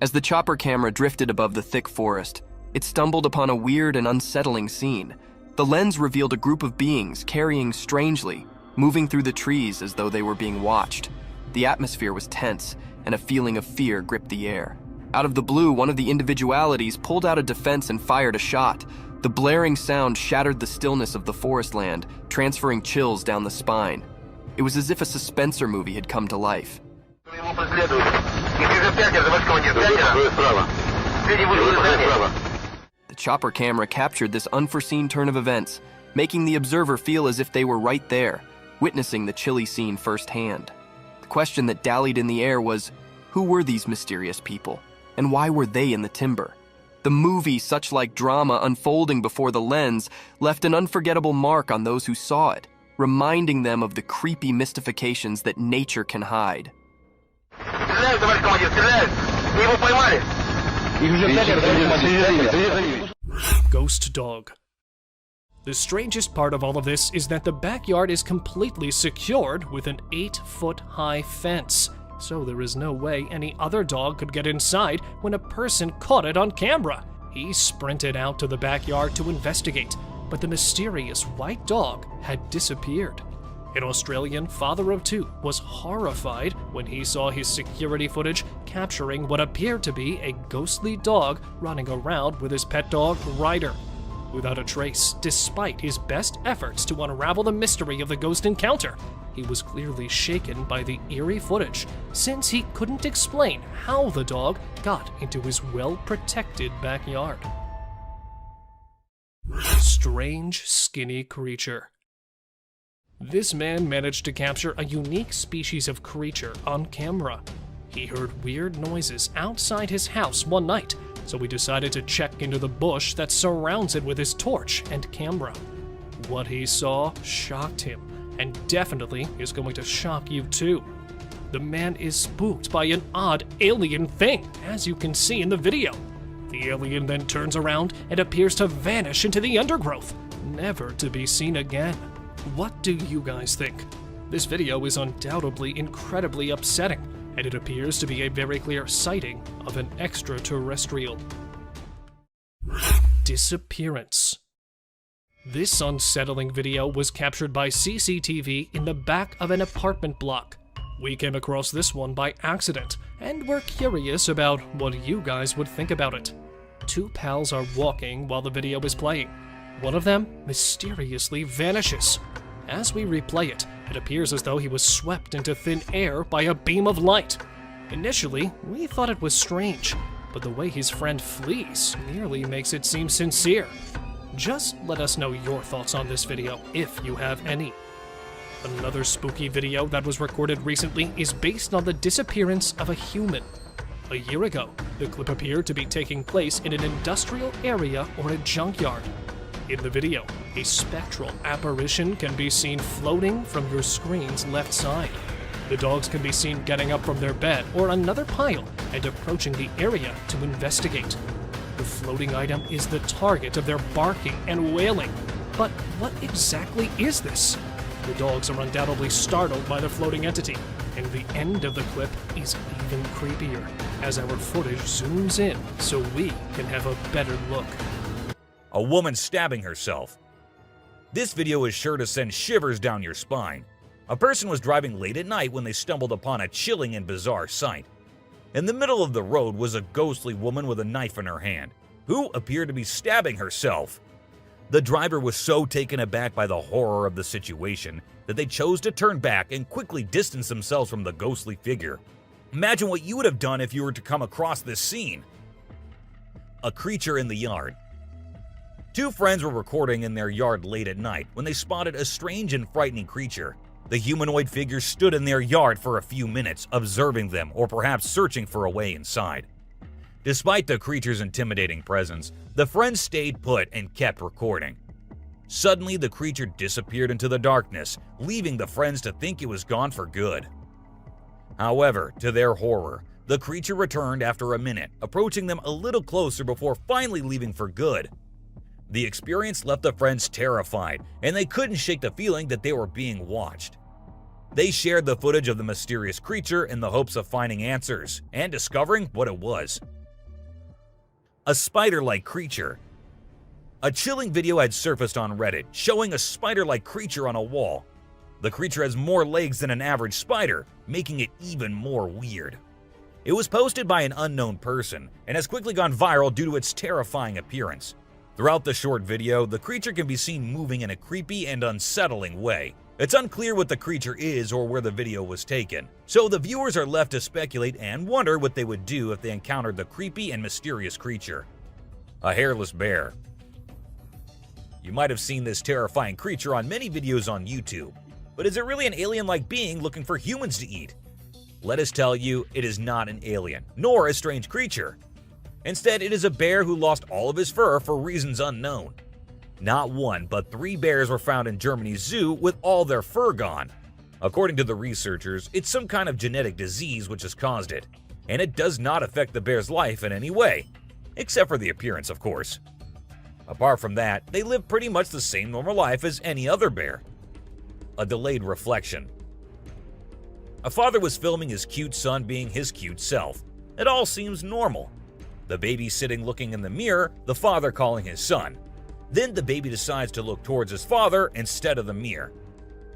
As the chopper camera drifted above the thick forest, it stumbled upon a weird and unsettling scene. The lens revealed a group of beings carrying strangely, moving through the trees as though they were being watched. The atmosphere was tense, and a feeling of fear gripped the air. Out of the blue, one of the individualities pulled out a defense and fired a shot. The blaring sound shattered the stillness of the forest land, transferring chills down the spine. It was as if a suspenser movie had come to life. The chopper camera captured this unforeseen turn of events, making the observer feel as if they were right there, witnessing the chilly scene firsthand. The question that dallied in the air was, who were these mysterious people, and why were they in the timber? The movie, such like drama unfolding before the lens, left an unforgettable mark on those who saw it, reminding them of the creepy mystifications that nature can hide. Ghost dog. The strangest part of all of this is that the backyard is completely secured with an 8-foot-high fence, so there is no way any other dog could get inside when a person caught it on camera. He sprinted out to the backyard to investigate, but the mysterious white dog had disappeared. An Australian father of 2 was horrified when he saw his security footage capturing what appeared to be a ghostly dog running around with his pet dog, Ryder. Without a trace, despite his best efforts to unravel the mystery of the ghost encounter, he was clearly shaken by the eerie footage, since he couldn't explain how the dog got into his well-protected backyard. Strange, skinny creature. This man managed to capture a unique species of creature on camera. He heard weird noises outside his house one night, so he decided to check into the bush that surrounds it with his torch and camera. What he saw shocked him, and definitely is going to shock you too. The man is spooked by an odd alien thing, as you can see in the video. The alien then turns around and appears to vanish into the undergrowth, never to be seen again. What do you guys think? This video is undoubtedly incredibly upsetting, and it appears to be a very clear sighting of an extraterrestrial. Disappearance. This unsettling video was captured by CCTV in the back of an apartment block. We came across this one by accident, and we're curious about what you guys would think about it. 2 pals are walking while the video is playing. One of them mysteriously vanishes. As we replay it, it appears as though he was swept into thin air by a beam of light. Initially, we thought it was strange, but the way his friend flees nearly makes it seem sincere. Just let us know your thoughts on this video, if you have any. Another spooky video that was recorded recently is based on the disappearance of a human. A year ago, the clip appeared to be taking place in an industrial area or a junkyard. In the video, a spectral apparition can be seen floating from your screen's left side. The dogs can be seen getting up from their bed or another pile and approaching the area to investigate. The floating item is the target of their barking and wailing. But what exactly is this? The dogs are undoubtedly startled by the floating entity, and the end of the clip is even creepier as our footage zooms in so we can have a better look. A woman stabbing herself. This video is sure to send shivers down your spine. A person was driving late at night when they stumbled upon a chilling and bizarre sight. In the middle of the road was a ghostly woman with a knife in her hand, who appeared to be stabbing herself. The driver was so taken aback by the horror of the situation that they chose to turn back and quickly distance themselves from the ghostly figure. Imagine what you would have done if you were to come across this scene. A creature in the yard. Two friends were recording in their yard late at night when they spotted a strange and frightening creature. The humanoid figure stood in their yard for a few minutes, observing them or perhaps searching for a way inside. Despite the creature's intimidating presence, the friends stayed put and kept recording. Suddenly, the creature disappeared into the darkness, leaving the friends to think it was gone for good. However, to their horror, the creature returned after a minute, approaching them a little closer before finally leaving for good. The experience left the friends terrified, and they couldn't shake the feeling that they were being watched. They shared the footage of the mysterious creature in the hopes of finding answers and discovering what it was. A spider-like creature. A chilling video had surfaced on Reddit showing a spider-like creature on a wall. The creature has more legs than an average spider, making it even more weird. It was posted by an unknown person and has quickly gone viral due to its terrifying appearance. Throughout the short video, the creature can be seen moving in a creepy and unsettling way. It's unclear what the creature is or where the video was taken, so the viewers are left to speculate and wonder what they would do if they encountered the creepy and mysterious creature. A hairless bear. You might have seen this terrifying creature on many videos on YouTube, but is it really an alien-like being looking for humans to eat? Let us tell you, it is not an alien, nor a strange creature. Instead, it is a bear who lost all of his fur for reasons unknown. Not one, but 3 bears were found in Germany's zoo with all their fur gone. According to the researchers, it's some kind of genetic disease which has caused it, and it does not affect the bear's life in any way, except for the appearance, of course. Apart from that, they live pretty much the same normal life as any other bear. A delayed reflection. A father was filming his cute son being his cute self. It all seems normal. The baby sitting looking in the mirror, the father calling his son. Then the baby decides to look towards his father instead of the mirror.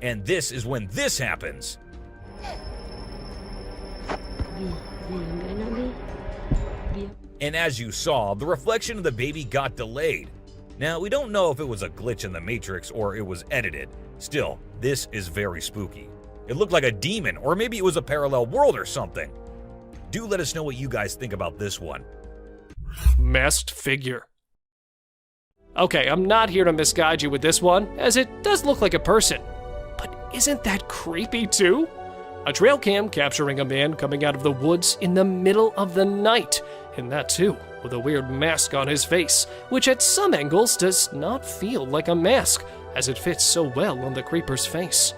And this is when this happens. And as you saw, the reflection of the baby got delayed. Now, we don't know if it was a glitch in the Matrix or it was edited. Still, this is very spooky. It looked like a demon, or maybe it was a parallel world or something. Do let us know what you guys think about this one. Masked figure. Okay, I'm not here to misguide you with this one, as it does look like a person. But isn't that creepy too? A trail cam capturing a man coming out of the woods in the middle of the night, and that too with a weird mask on his face, which at some angles does not feel like a mask, as it fits so well on the creeper's face.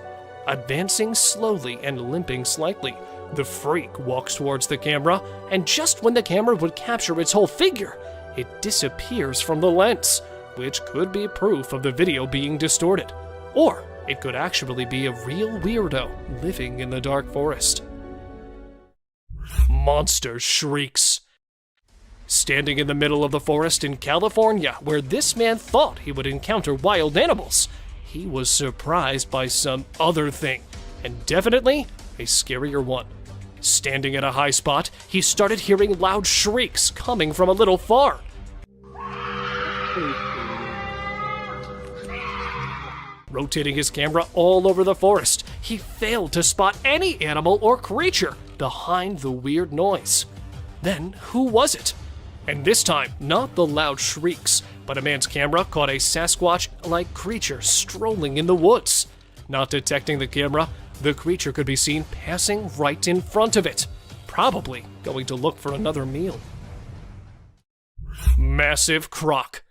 Advancing slowly and limping slightly, the freak walks towards the camera, and just when the camera would capture its whole figure, it disappears from the lens, which could be proof of the video being distorted. Or it could actually be a real weirdo living in the dark forest. Monster shrieks. Standing in the middle of the forest in California, where this man thought he would encounter wild animals, he was surprised by some other thing, and definitely a scarier one. Standing at a high spot, he started hearing loud shrieks coming from a little far. Rotating his camera all over the forest, he failed to spot any animal or creature behind the weird noise. Then, who was it? And this time, not the loud shrieks, but a man's camera caught a Sasquatch-like creature strolling in the woods. Not detecting the camera, the creature could be seen passing right in front of it, probably going to look for another meal. Massive croc.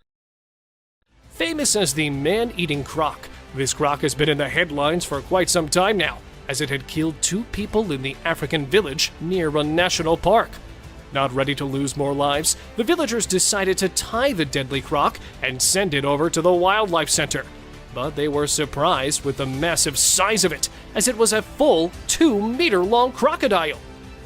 Famous as the man-eating croc, this croc has been in the headlines for quite some time now, as it had killed 2 people in the African village near a national park. Not ready to lose more lives, the villagers decided to tie the deadly croc and send it over to the wildlife center. but they were surprised with the massive size of it, as it was a full 2-meter-long crocodile.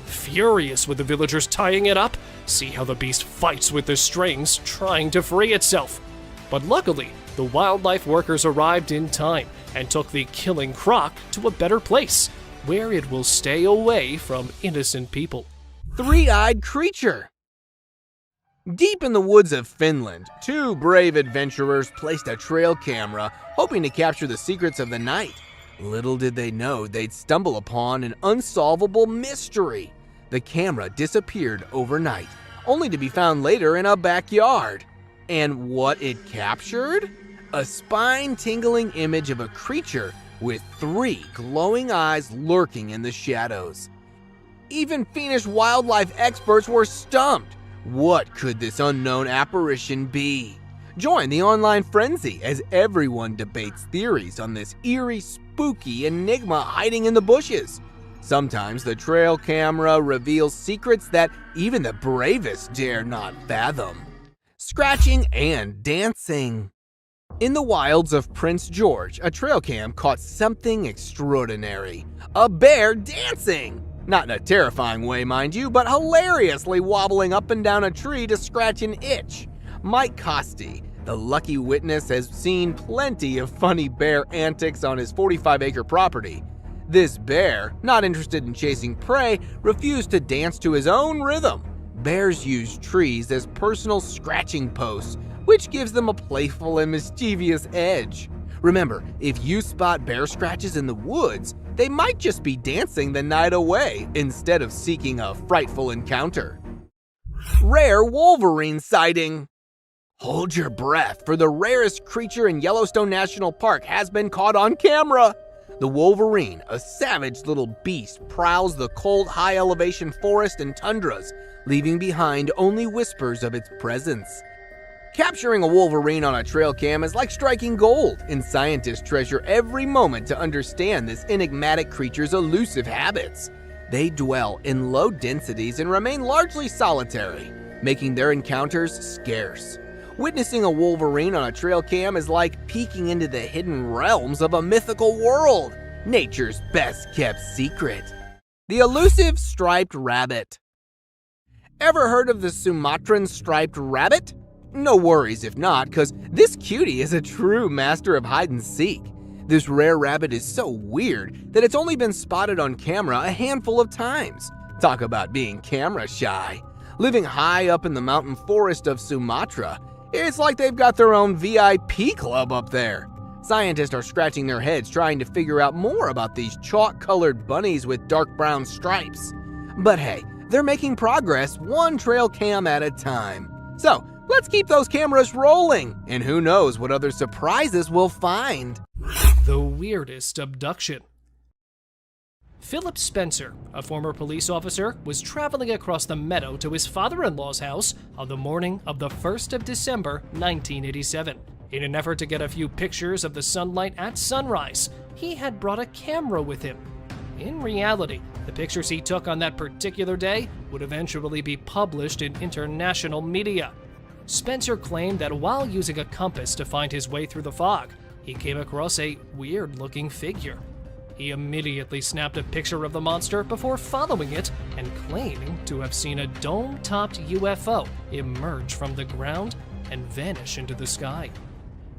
Furious with the villagers tying it up, see how the beast fights with the strings, trying to free itself. But luckily, the wildlife workers arrived in time and took the killing croc to a better place, where it will stay away from innocent people. Three-eyed creature. Deep in the woods of Finland, two brave adventurers placed a trail camera, hoping to capture the secrets of the night. Little did they know they'd stumble upon an unsolvable mystery. The camera disappeared overnight, only to be found later in a backyard. And what it captured? A spine-tingling image of a creature with 3 glowing eyes lurking in the shadows. Even Finnish wildlife experts were stumped. What could this unknown apparition be? Join the online frenzy as everyone debates theories on this eerie, spooky enigma hiding in the bushes. Sometimes the trail camera reveals secrets that even the bravest dare not fathom. Scratching and dancing. In the wilds of Prince George, a trail cam caught something extraordinary. A bear dancing! Not in a terrifying way, mind you, but hilariously wobbling up and down a tree to scratch an itch. Mike Costi, the lucky witness, has seen plenty of funny bear antics on his 45-acre property. This bear, not interested in chasing prey, refused to dance to his own rhythm. Bears use trees as personal scratching posts, which gives them a playful and mischievous edge. Remember, if you spot bear scratches in the woods, they might just be dancing the night away instead of seeking a frightful encounter. Rare Wolverine sighting. Hold your breath, for the rarest creature in Yellowstone National Park has been caught on camera. The wolverine, a savage little beast, prowls the cold, high-elevation forest and tundras, leaving behind only whispers of its presence. Capturing a wolverine on a trail cam is like striking gold, and scientists treasure every moment to understand this enigmatic creature's elusive habits. They dwell in low densities and remain largely solitary, making their encounters scarce. Witnessing a wolverine on a trail cam is like peeking into the hidden realms of a mythical world, nature's best-kept secret. The elusive striped rabbit. Ever heard of the Sumatran striped rabbit? No worries if not, because this cutie is a true master of hide-and-seek. This rare rabbit is so weird that it's only been spotted on camera a handful of times. Talk about being camera shy. Living high up in the mountain forest of Sumatra, it's like they've got their own VIP club up there. Scientists are scratching their heads trying to figure out more about these chalk-colored bunnies with dark brown stripes. But hey, they're making progress one trail cam at a time. So, let's keep those cameras rolling, and who knows what other surprises we'll find. The weirdest abduction. Philip Spencer, a former police officer, was traveling across the meadow to his father-in-law's house on the morning of the 1st of December, 1987. In an effort to get a few pictures of the sunlight at sunrise, he had brought a camera with him. In reality, the pictures he took on that particular day would eventually be published in international media. Spencer claimed that while using a compass to find his way through the fog, he came across a weird-looking figure. He immediately snapped a picture of the monster before following it and claiming to have seen a dome-topped UFO emerge from the ground and vanish into the sky.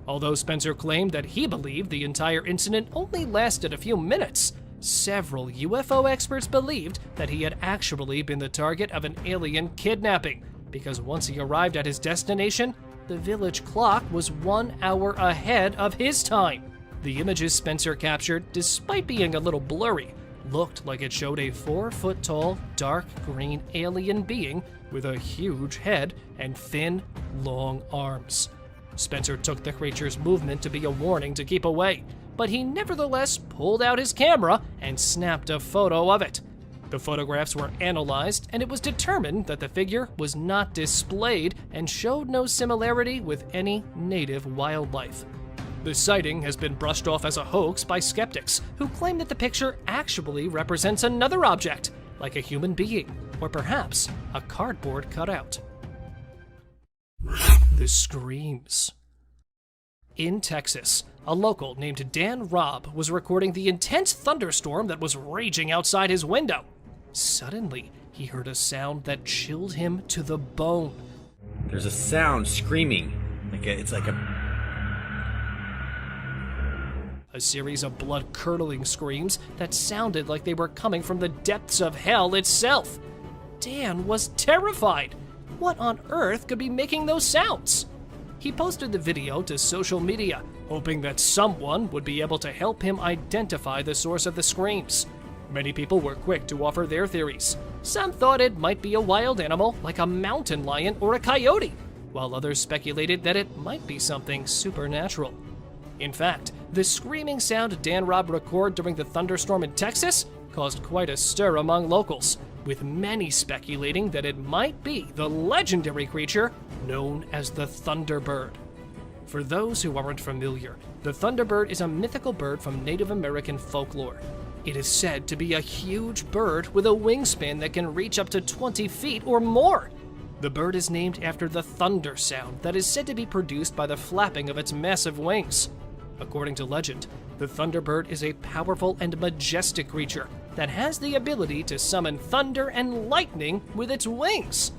Although Spencer claimed that he believed the entire incident only lasted a few minutes, several UFO experts believed that he had actually been the target of an alien kidnapping, because once he arrived at his destination, the village clock was 1 hour ahead of his time. The images Spencer captured, despite being a little blurry, looked like it showed a 4-foot-tall, dark green alien being with a huge head and thin, long arms. Spencer took the creature's movement to be a warning to keep away, but he nevertheless pulled out his camera and snapped a photo of it. The photographs were analyzed, and it was determined that the figure was not displayed and showed no similarity with any native wildlife. The sighting has been brushed off as a hoax by skeptics, who claim that the picture actually represents another object, like a human being, or perhaps a cardboard cutout. The screams. in Texas, a local named Dan Robb was recording the intense thunderstorm that was raging outside his window. Suddenly, he heard a sound that chilled him to the bone. There's a sound screaming. It's like A series of blood-curdling screams that sounded like they were coming from the depths of hell itself. Dan was terrified. What on earth could be making those sounds? He posted the video to social media, hoping that someone would be able to help him identify the source of the screams. Many people were quick to offer their theories. Some thought it might be a wild animal like a mountain lion or a coyote, while others speculated that it might be something supernatural. In fact, the screaming sound Dan Robb recorded during the thunderstorm in Texas caused quite a stir among locals, with many speculating that it might be the legendary creature known as the Thunderbird. For those who aren't familiar, the Thunderbird is a mythical bird from Native American folklore. It is said to be a huge bird with a wingspan that can reach up to 20 feet or more. The bird is named after the thunder sound that is said to be produced by the flapping of its massive wings. According to legend, the Thunderbird is a powerful and majestic creature that has the ability to summon thunder and lightning with its wings.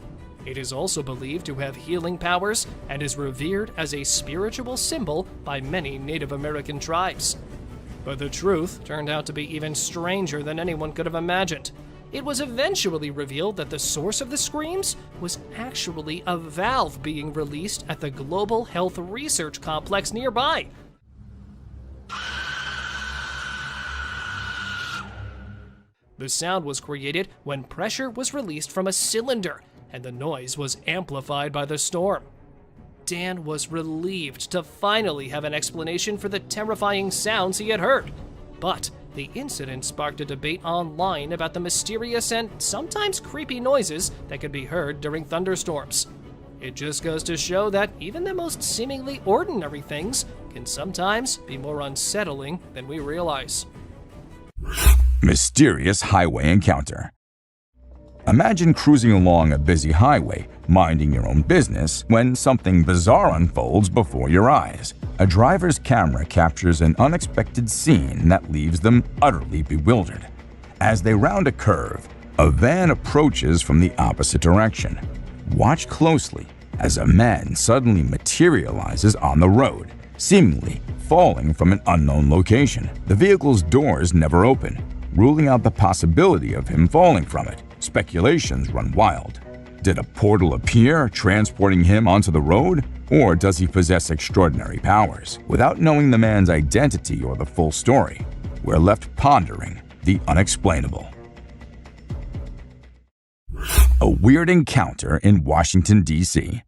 It is also believed to have healing powers and is revered as a spiritual symbol by many Native American tribes. But the truth turned out to be even stranger than anyone could have imagined. It was eventually revealed that the source of the screams was actually a valve being released at the Global Health Research Complex nearby. The sound was created when pressure was released from a cylinder, and the noise was amplified by the storm. Dan was relieved to finally have an explanation for the terrifying sounds he had heard. But the incident sparked a debate online about the mysterious and sometimes creepy noises that could be heard during thunderstorms. It just goes to show that even the most seemingly ordinary things can sometimes be more unsettling than we realize. Mysterious highway encounter. Imagine cruising along a busy highway, minding your own business, when something bizarre unfolds before your eyes. A driver's camera captures an unexpected scene that leaves them utterly bewildered. As they round a curve, a van approaches from the opposite direction. Watch closely as a man suddenly materializes on the road, seemingly falling from an unknown location. The vehicle's doors never open, ruling out the possibility of him falling from it. Speculations run wild. Did a portal appear, transporting him onto the road? Or does he possess extraordinary powers? Without knowing the man's identity or the full story, we're left pondering the unexplainable. A weird encounter in Washington, D.C.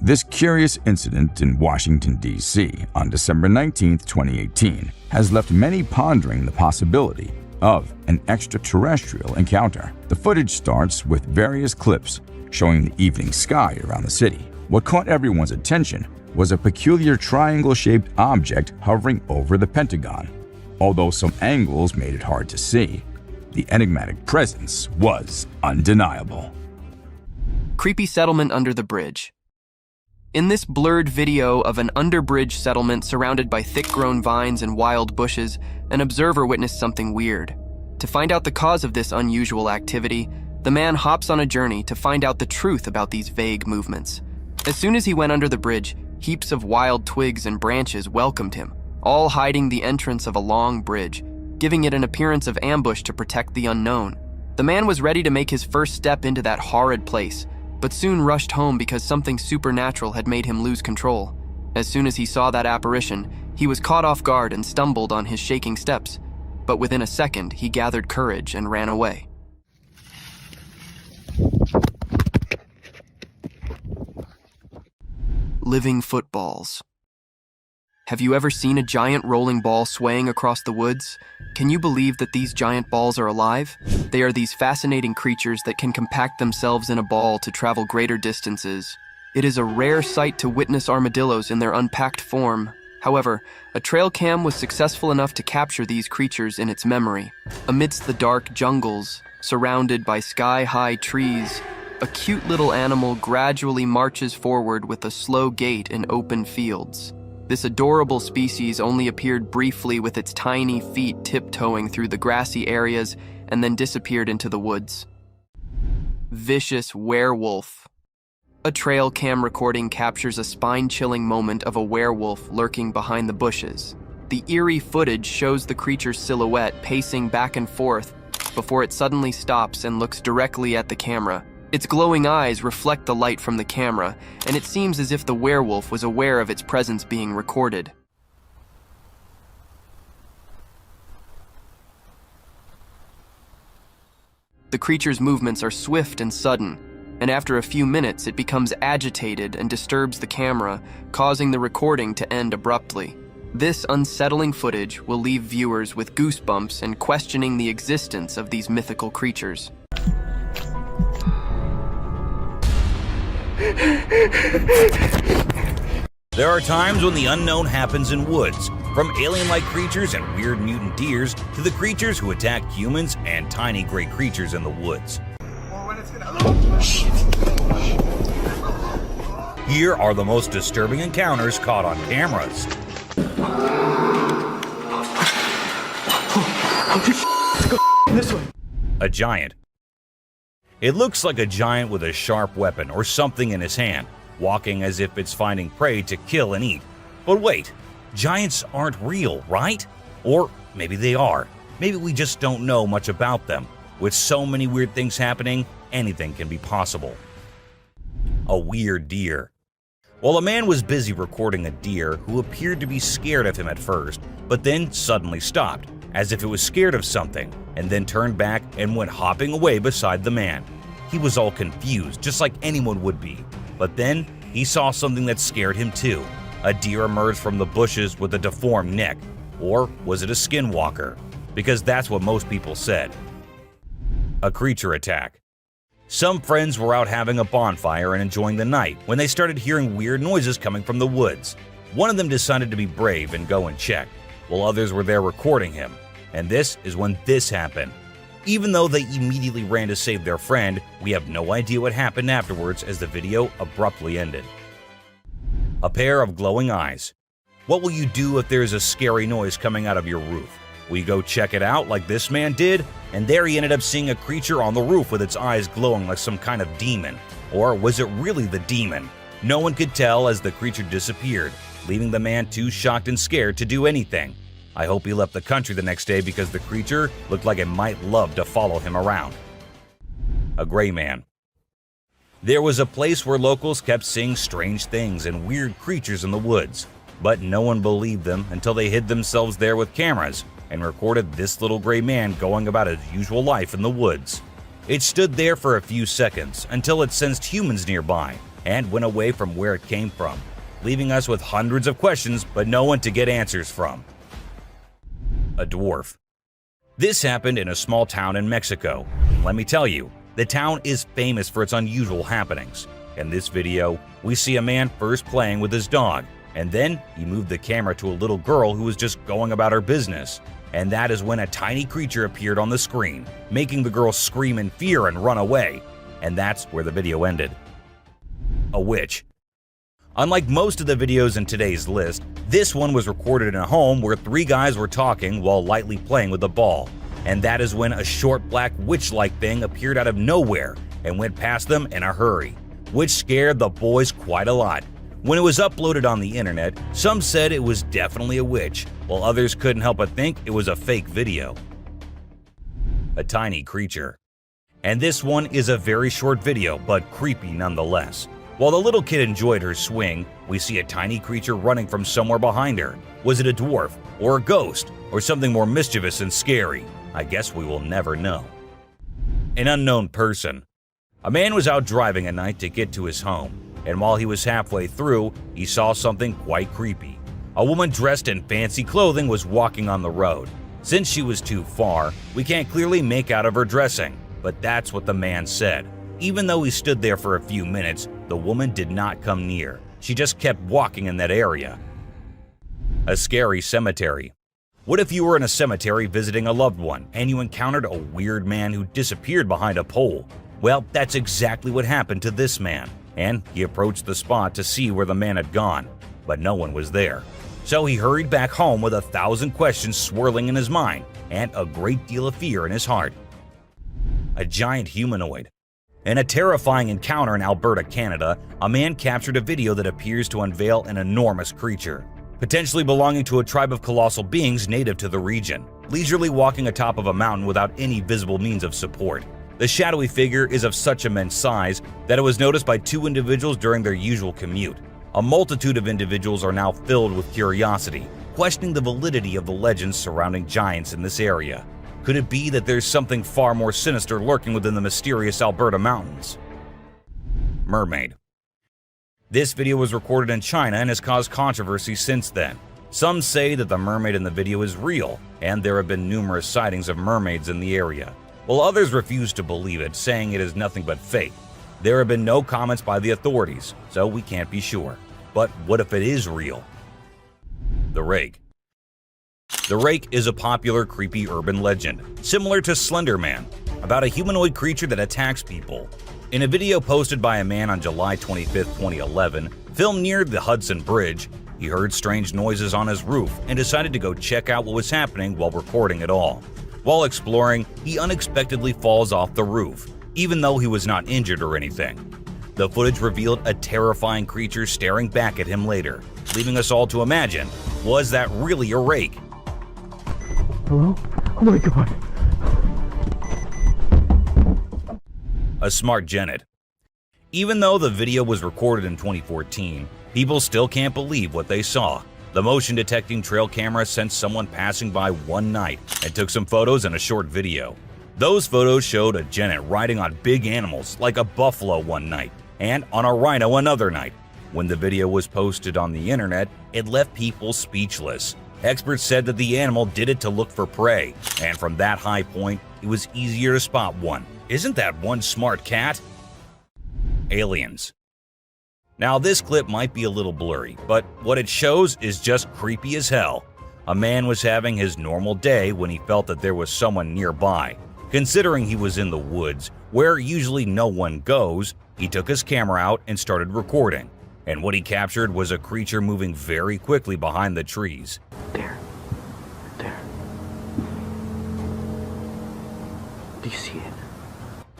This curious incident in Washington, D.C. on December 19, 2018 has left many pondering the possibility of an extraterrestrial encounter. The footage starts with various clips showing the evening sky around the city. What caught everyone's attention was a peculiar triangle-shaped object hovering over the Pentagon. Although some angles made it hard to see, the enigmatic presence was undeniable. Creepy settlement under the bridge. In this blurred video of an underbridge settlement surrounded by thick-grown vines and wild bushes, an observer witnessed something weird. To find out the cause of this unusual activity, the man hops on a journey to find out the truth about these vague movements. As soon as he went under the bridge, heaps of wild twigs and branches welcomed him, all hiding the entrance of a long bridge, giving it an appearance of ambush to protect the unknown. The man was ready to make his first step into that horrid place, but soon rushed home because something supernatural had made him lose control. As soon as he saw that apparition, he was caught off guard and stumbled on his shaking steps. But within a second, he gathered courage and ran away. Living footballs. Have you ever seen a giant rolling ball swaying across the woods? Can you believe that these giant balls are alive? They are these fascinating creatures that can compact themselves in a ball to travel greater distances. It is a rare sight to witness armadillos in their unpacked form. However, a trail cam was successful enough to capture these creatures in its memory. Amidst the dark jungles, surrounded by sky-high trees, a cute little animal gradually marches forward with a slow gait in open fields. This adorable species only appeared briefly with its tiny feet tiptoeing through the grassy areas and then disappeared into the woods. Vicious werewolf. A trail cam recording captures a spine-chilling moment of a werewolf lurking behind the bushes. The eerie footage shows the creature's silhouette pacing back and forth before it suddenly stops and looks directly at the camera. Its glowing eyes reflect the light from the camera, and it seems as if the werewolf was aware of its presence being recorded. The creature's movements are swift and sudden, and after a few minutes it becomes agitated and disturbs the camera, causing the recording to end abruptly. This unsettling footage will leave viewers with goosebumps and questioning the existence of these mythical creatures. There are times when the unknown happens in woods, from alien-like creatures and weird mutant deers to the creatures who attack humans and tiny gray creatures in the woods. Here are the most disturbing encounters caught on cameras. A giant. It looks like a giant with a sharp weapon or something in his hand, walking as if it's finding prey to kill and eat. But wait, giants aren't real, right? Or maybe they are. Maybe we just don't know much about them. With so many weird things happening, anything can be possible. A weird deer. Well, a man was busy recording a deer who appeared to be scared of him at first, but then suddenly stopped, as if it was scared of something, and then turned back and went hopping away beside the man. He was all confused, just like anyone would be. But then he saw something that scared him too. A deer emerged from the bushes with a deformed neck. Or was it a skinwalker? Because that's what most people said. A creature attack. Some friends were out having a bonfire and enjoying the night when they started hearing weird noises coming from the woods. One of them decided to be brave and go and check, while others were there recording him. And this is when this happened. Even though they immediately ran to save their friend, we have no idea what happened afterwards as the video abruptly ended. A pair of glowing eyes. What will you do if there is a scary noise coming out of your roof? Will you go check it out like this man did? And there he ended up seeing a creature on the roof with its eyes glowing like some kind of demon. Or was it really the demon? No one could tell as the creature disappeared, leaving the man too shocked and scared to do anything. I hope he left the country the next day because the creature looked like it might love to follow him around. A gray man. There was a place where locals kept seeing strange things and weird creatures in the woods, but no one believed them until they hid themselves there with cameras and recorded this little gray man going about his usual life in the woods. It stood there for a few seconds until it sensed humans nearby and went away from where it came from, leaving us with hundreds of questions but no one to get answers from. A dwarf. This happened in a small town in Mexico. Let me tell you, the town is famous for its unusual happenings. In this video, we see a man first playing with his dog, and then he moved the camera to a little girl who was just going about her business. And that is when a tiny creature appeared on the screen, making the girl scream in fear and run away. And that's where the video ended. A witch. Unlike most of the videos in today's list, this one was recorded in a home where three guys were talking while lightly playing with a ball. And that is when a short black witch-like thing appeared out of nowhere and went past them in a hurry, which scared the boys quite a lot. When it was uploaded on the internet, some said it was definitely a witch, while others couldn't help but think it was a fake video. A tiny creature. And this one is a very short video, but creepy nonetheless. While the little kid enjoyed her swing, we see a tiny creature running from somewhere behind her. Was it a dwarf, or a ghost, or something more mischievous and scary? I guess we will never know. An unknown person. A man was out driving at night to get to his home, and while he was halfway through, he saw something quite creepy. A woman dressed in fancy clothing was walking on the road. Since she was too far, we can't clearly make out of her dressing, but that's what the man said. Even though he stood there for a few minutes, the woman did not come near. She just kept walking in that area. A scary cemetery. What if you were in a cemetery visiting a loved one and you encountered a weird man who disappeared behind a pole? Well, that's exactly what happened to this man, and he approached the spot to see where the man had gone. but no one was there. So he hurried back home with 1,000 questions swirling in his mind and a great deal of fear in his heart. A giant humanoid. In a terrifying encounter in Alberta, Canada, a man captured a video that appears to unveil an enormous creature, potentially belonging to a tribe of colossal beings native to the region, leisurely walking atop of a mountain without any visible means of support. The shadowy figure is of such immense size that it was noticed by 2 individuals during their usual commute. A multitude of individuals are now filled with curiosity, questioning the validity of the legends surrounding giants in this area. Could it be that there's something far more sinister lurking within the mysterious Alberta mountains? Mermaid. This video was recorded in China and has caused controversy since then. Some say that the mermaid in the video is real, and there have been numerous sightings of mermaids in the area, while others refuse to believe it, saying it is nothing but fake. There have been no comments by the authorities, so we can't be sure. But what if it is real? The Rake. The Rake is a popular creepy urban legend, similar to Slender Man, about a humanoid creature that attacks people. In a video posted by a man on July 25, 2011, filmed near the Hudson Bridge, he heard strange noises on his roof and decided to go check out what was happening while recording it all. While exploring, he unexpectedly falls off the roof, even though he was not injured or anything. The footage revealed a terrifying creature staring back at him later, leaving us all to imagine, was that really a rake? Hello? Oh my god. A smart genet. Even though the video was recorded in 2014, people still can't believe what they saw. The motion detecting trail camera sensed someone passing by one night and took some photos and a short video. Those photos showed a genet riding on big animals like a buffalo one night and on a rhino another night. When the video was posted on the internet, it left people speechless. Experts said that the animal did it to look for prey, and from that high point, it was easier to spot one. Isn't that one smart cat? Aliens. Now this clip might be a little blurry, but what it shows is just creepy as hell. A man was having his normal day when he felt that there was someone nearby. Considering he was in the woods, where usually no one goes, he took his camera out and started recording. And what he captured was a creature moving very quickly behind the trees. There. Do you see it?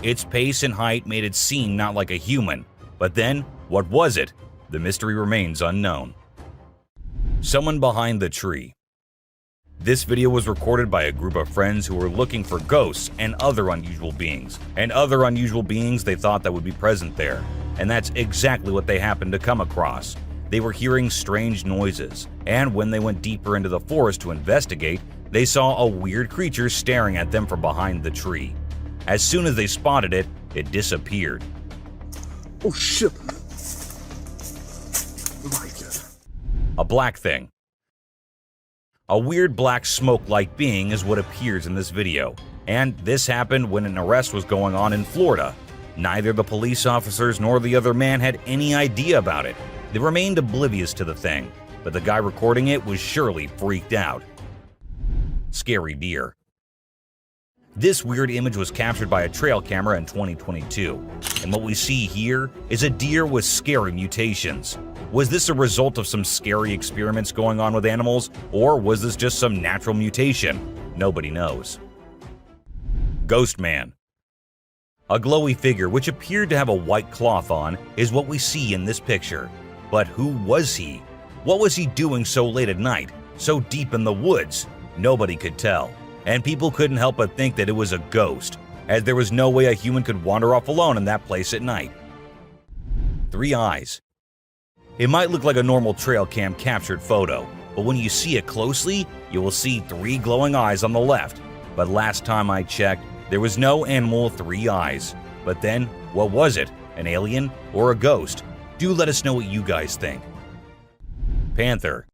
Its pace and height made it seem not like a human. But then, what was it? The mystery remains unknown. Someone behind the tree. This video was recorded by a group of friends who were looking for ghosts and other unusual beings. They thought that would be present there. And that's exactly what they happened to come across. They were hearing strange noises, and when they went deeper into the forest to investigate, they saw a weird creature staring at them from behind the tree. As soon as they spotted it, it disappeared. Oh shit! A black thing. A weird black smoke-like being is what appears in this video, and this happened when an arrest was going on in Florida. Neither the police officers nor the other man had any idea about it. They remained oblivious to the thing, but the guy recording it was surely freaked out. Scary deer. This weird image was captured by a trail camera in 2022, and what we see here is a deer with scary mutations. Was this a result of some scary experiments going on with animals, or was this just some natural mutation? Nobody knows. Ghost Man. A glowy figure which appeared to have a white cloth on is what we see in this picture. But who was he? What was he doing so late at night, so deep in the woods? Nobody could tell, and people couldn't help but think that it was a ghost, as there was no way a human could wander off alone in that place at night. 3 eyes. It might look like a normal trail cam captured photo, but when you see it closely, you will see 3 glowing eyes on the left. But last time I checked, there was no animal with 3 eyes. But then, what was it? An alien or a ghost? Do let us know what you guys think. Panther.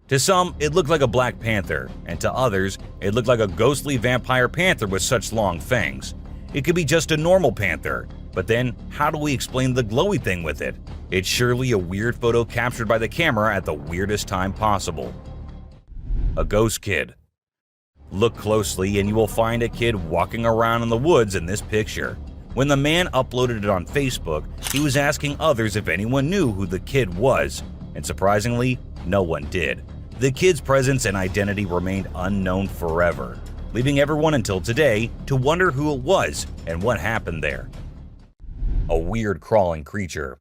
To some, it looked like a black panther, and to others, it looked like a ghostly vampire panther with such long fangs. It could be just a normal panther, but then how do we explain the glowy thing with it? It's surely a weird photo captured by the camera at the weirdest time possible. A ghost kid. Look closely and you will find a kid walking around in the woods in this picture. When the man uploaded it on Facebook, he was asking others if anyone knew who the kid was. And surprisingly, no one did. The kid's presence and identity remained unknown forever, leaving everyone until today to wonder who it was and what happened there. A weird crawling creature.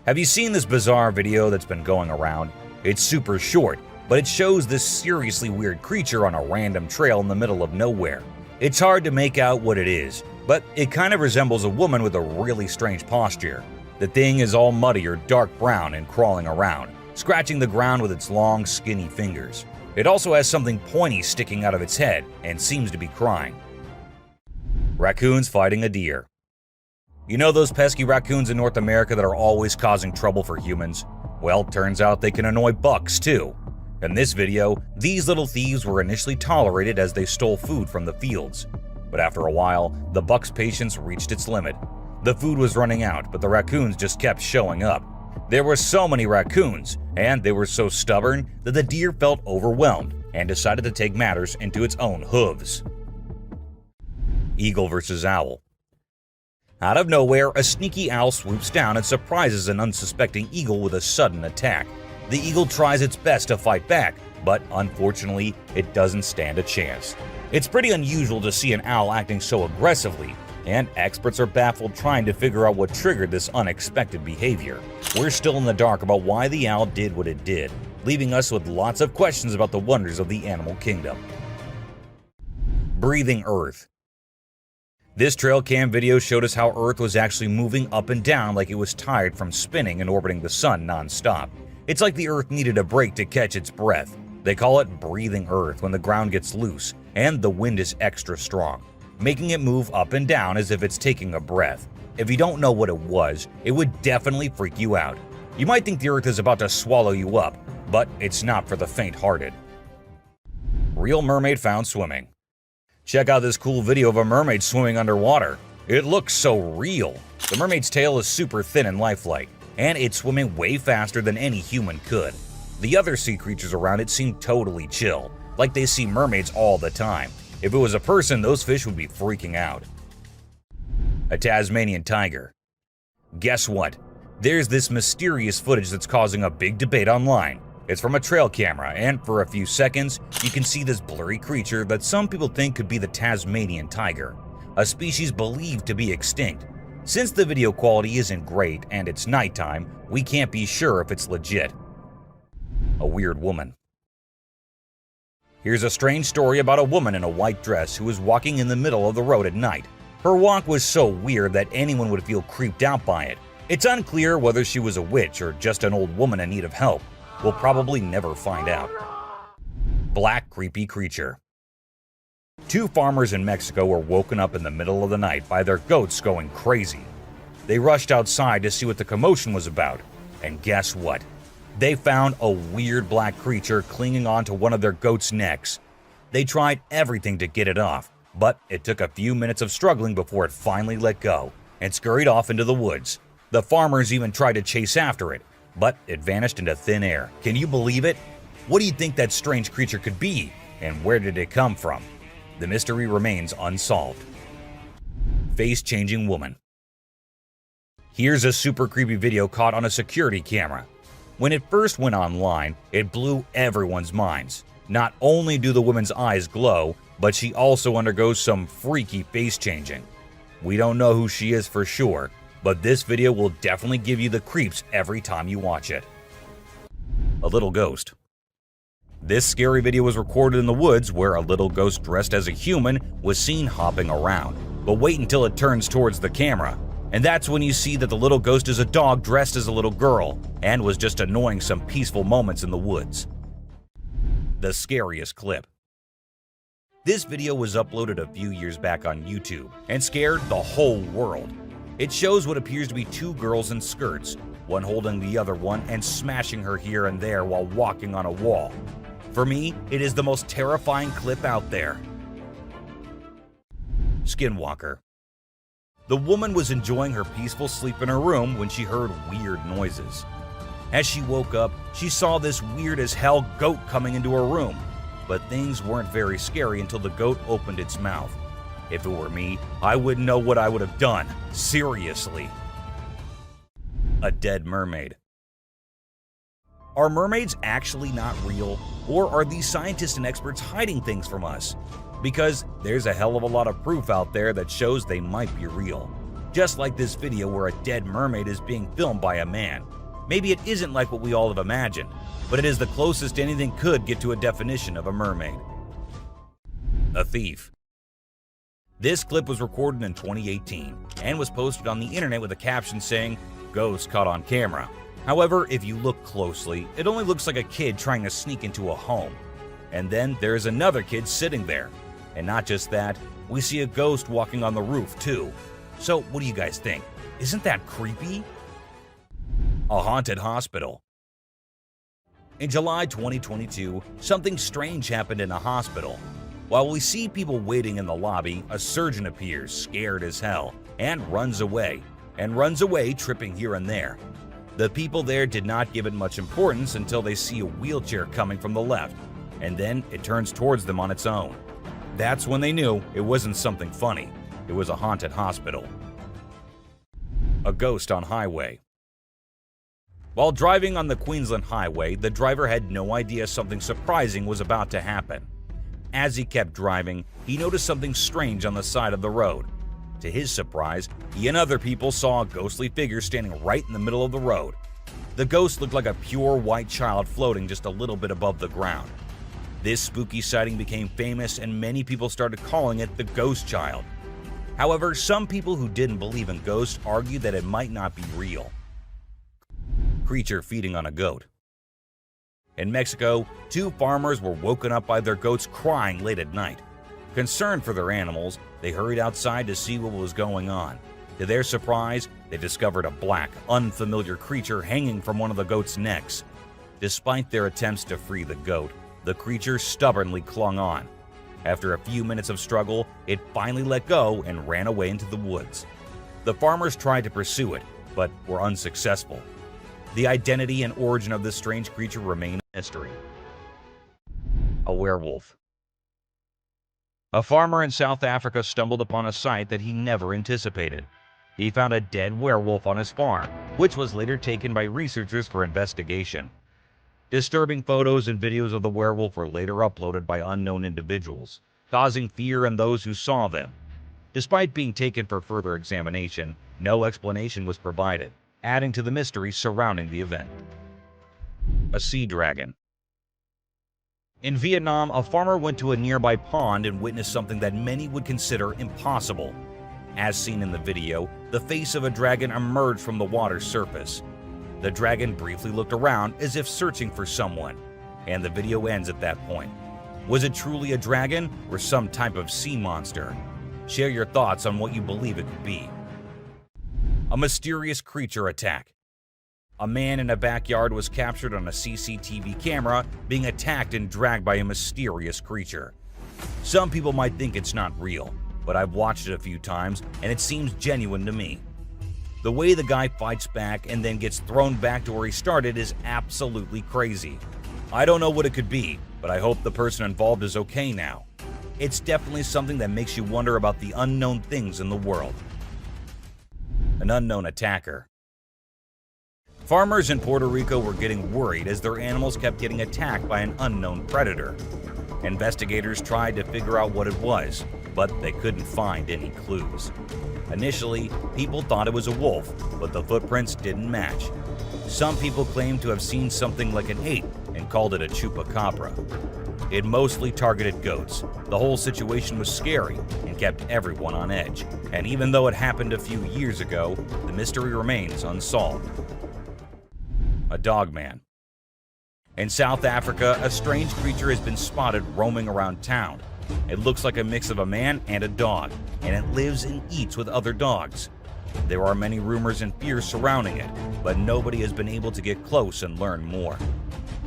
Have you seen this bizarre video that's been going around? It's super short, but it shows this seriously weird creature on a random trail in the middle of nowhere. It's hard to make out what it is, but it kind of resembles a woman with a really strange posture. The thing is all muddy or dark brown and crawling around, scratching the ground with its long, skinny fingers. It also has something pointy sticking out of its head and seems to be crying. Raccoons fighting a deer. You know those pesky raccoons in North America that are always causing trouble for humans? Well, turns out they can annoy bucks too. In this video, these little thieves were initially tolerated as they stole food from the fields. But after a while, the buck's patience reached its limit. The food was running out, but the raccoons just kept showing up. There were so many raccoons, and they were so stubborn that the deer felt overwhelmed and decided to take matters into its own hooves. Eagle versus owl. Out of nowhere, a sneaky owl swoops down and surprises an unsuspecting eagle with a sudden attack. The eagle tries its best to fight back, but unfortunately, it doesn't stand a chance. It's pretty unusual to see an owl acting so aggressively, and experts are baffled trying to figure out what triggered this unexpected behavior. We're still in the dark about why the owl did what it did, leaving us with lots of questions about the wonders of the animal kingdom. Breathing Earth. This trail cam video showed us how Earth was actually moving up and down like it was tired from spinning and orbiting the sun non-stop. It's like the Earth needed a break to catch its breath. They call it breathing Earth when the ground gets loose and the wind is extra strong, making it move up and down as if it's taking a breath. If you don't know what it was, it would definitely freak you out. You might think the Earth is about to swallow you up, but it's not for the faint-hearted. Real mermaid found swimming. Check out this cool video of a mermaid swimming underwater. It looks so real. The mermaid's tail is super thin and lifelike, and it's swimming way faster than any human could. The other sea creatures around it seem totally chill, like they see mermaids all the time. If it was a person, those fish would be freaking out. A Tasmanian tiger. Guess what? There's this mysterious footage that's causing a big debate online. It's from a trail camera, and for a few seconds, you can see this blurry creature that some people think could be the Tasmanian tiger, a species believed to be extinct. Since the video quality isn't great and it's nighttime, we can't be sure if it's legit. A weird woman. Here's a strange story about a woman in a white dress who was walking in the middle of the road at night. Her walk was so weird that anyone would feel creeped out by it. It's unclear whether she was a witch or just an old woman in need of help. We'll probably never find out. Black creepy creature. Two farmers in Mexico were woken up in the middle of the night by their goats going crazy. They rushed outside to see what the commotion was about, and guess what? They found a weird black creature clinging onto one of their goats' necks. They tried everything to get it off, but it took a few minutes of struggling before it finally let go and scurried off into the woods. The farmers even tried to chase after it, but it vanished into thin air. Can you believe it? What do you think that strange creature could be, and where did it come from? The mystery remains unsolved. Face-changing woman. Here's a super creepy video caught on a security camera. When it first went online, it blew everyone's minds. Not only do the woman's eyes glow, but she also undergoes some freaky face changing. We don't know who she is for sure, but this video will definitely give you the creeps every time you watch it. A little ghost. This scary video was recorded in the woods where a little ghost dressed as a human was seen hopping around. But wait until it turns towards the camera, and that's when you see that the little ghost is a dog dressed as a little girl and was just annoying some peaceful moments in the woods. The scariest clip. This video was uploaded a few years back on YouTube and scared the whole world. It shows what appears to be two girls in skirts, one holding the other one and smashing her here and there while walking on a wall. For me, it is the most terrifying clip out there. Skinwalker. The woman was enjoying her peaceful sleep in her room when she heard weird noises. As she woke up, she saw this weird as hell goat coming into her room, but things weren't very scary until the goat opened its mouth. If it were me, I wouldn't know what I would have done. Seriously. A dead mermaid. Are mermaids actually not real, or are these scientists and experts hiding things from us? Because there's a hell of a lot of proof out there that shows they might be real. Just like this video where a dead mermaid is being filmed by a man. Maybe it isn't like what we all have imagined, but it is the closest anything could get to a definition of a mermaid. A thief. This clip was recorded in 2018 and was posted on the internet with a caption saying, "Ghost caught on camera." However, if you look closely, it only looks like a kid trying to sneak into a home. And then there's another kid sitting there. And not just that, we see a ghost walking on the roof too. So what do you guys think? Isn't that creepy? A haunted hospital. In July 2022, something strange happened in a hospital. While we see people waiting in the lobby, a surgeon appears, scared as hell, and runs away tripping here and there. The people there did not give it much importance until they see a wheelchair coming from the left, and then it turns towards them on its own. That's when they knew it wasn't something funny. It was a haunted hospital. A ghost on highway. While driving on the Queensland Highway, the driver had no idea something surprising was about to happen. As he kept driving, he noticed something strange on the side of the road. To his surprise, he and other people saw a ghostly figure standing right in the middle of the road. The ghost looked like a pure white child floating just a little bit above the ground. This spooky sighting became famous and many people started calling it the Ghost Child. However, some people who didn't believe in ghosts argued that it might not be real. Creature feeding on a goat. In Mexico, 2 farmers were woken up by their goats crying late at night. Concerned for their animals, they hurried outside to see what was going on. To their surprise, they discovered a black, unfamiliar creature hanging from one of the goat's necks. Despite their attempts to free the goat, the creature stubbornly clung on. After a few minutes of struggle, it finally let go and ran away into the woods. The farmers tried to pursue it, but were unsuccessful. The identity and origin of this strange creature remain a mystery. A werewolf. A farmer in South Africa stumbled upon a sight that he never anticipated. He found a dead werewolf on his farm, which was later taken by researchers for investigation. Disturbing photos and videos of the werewolf were later uploaded by unknown individuals, causing fear in those who saw them. Despite being taken for further examination, no explanation was provided, adding to the mystery surrounding the event. A sea dragon. In Vietnam, a farmer went to a nearby pond and witnessed something that many would consider impossible. As seen in the video, the face of a dragon emerged from the water's surface. The dragon briefly looked around as if searching for someone, and the video ends at that point. Was it truly a dragon or some type of sea monster? Share your thoughts on what you believe it could be. A mysterious creature attack. A man in a backyard was captured on a CCTV camera being attacked and dragged by a mysterious creature. Some people might think it's not real, but I've watched it a few times and it seems genuine to me. The way the guy fights back and then gets thrown back to where he started is absolutely crazy. I don't know what it could be, but I hope the person involved is okay now. It's definitely something that makes you wonder about the unknown things in the world. An unknown attacker. Farmers in Puerto Rico were getting worried as their animals kept getting attacked by an unknown predator. Investigators tried to figure out what it was, but they couldn't find any clues. Initially, people thought it was a wolf, but the footprints didn't match. Some people claimed to have seen something like an ape and called it a chupacabra. It mostly targeted goats. The whole situation was scary and kept everyone on edge. And even though it happened a few years ago, the mystery remains unsolved. A dogman. In South Africa, a strange creature has been spotted roaming around town. It looks like a mix of a man and a dog, and it lives and eats with other dogs. There are many rumors and fears surrounding it, but nobody has been able to get close and learn more.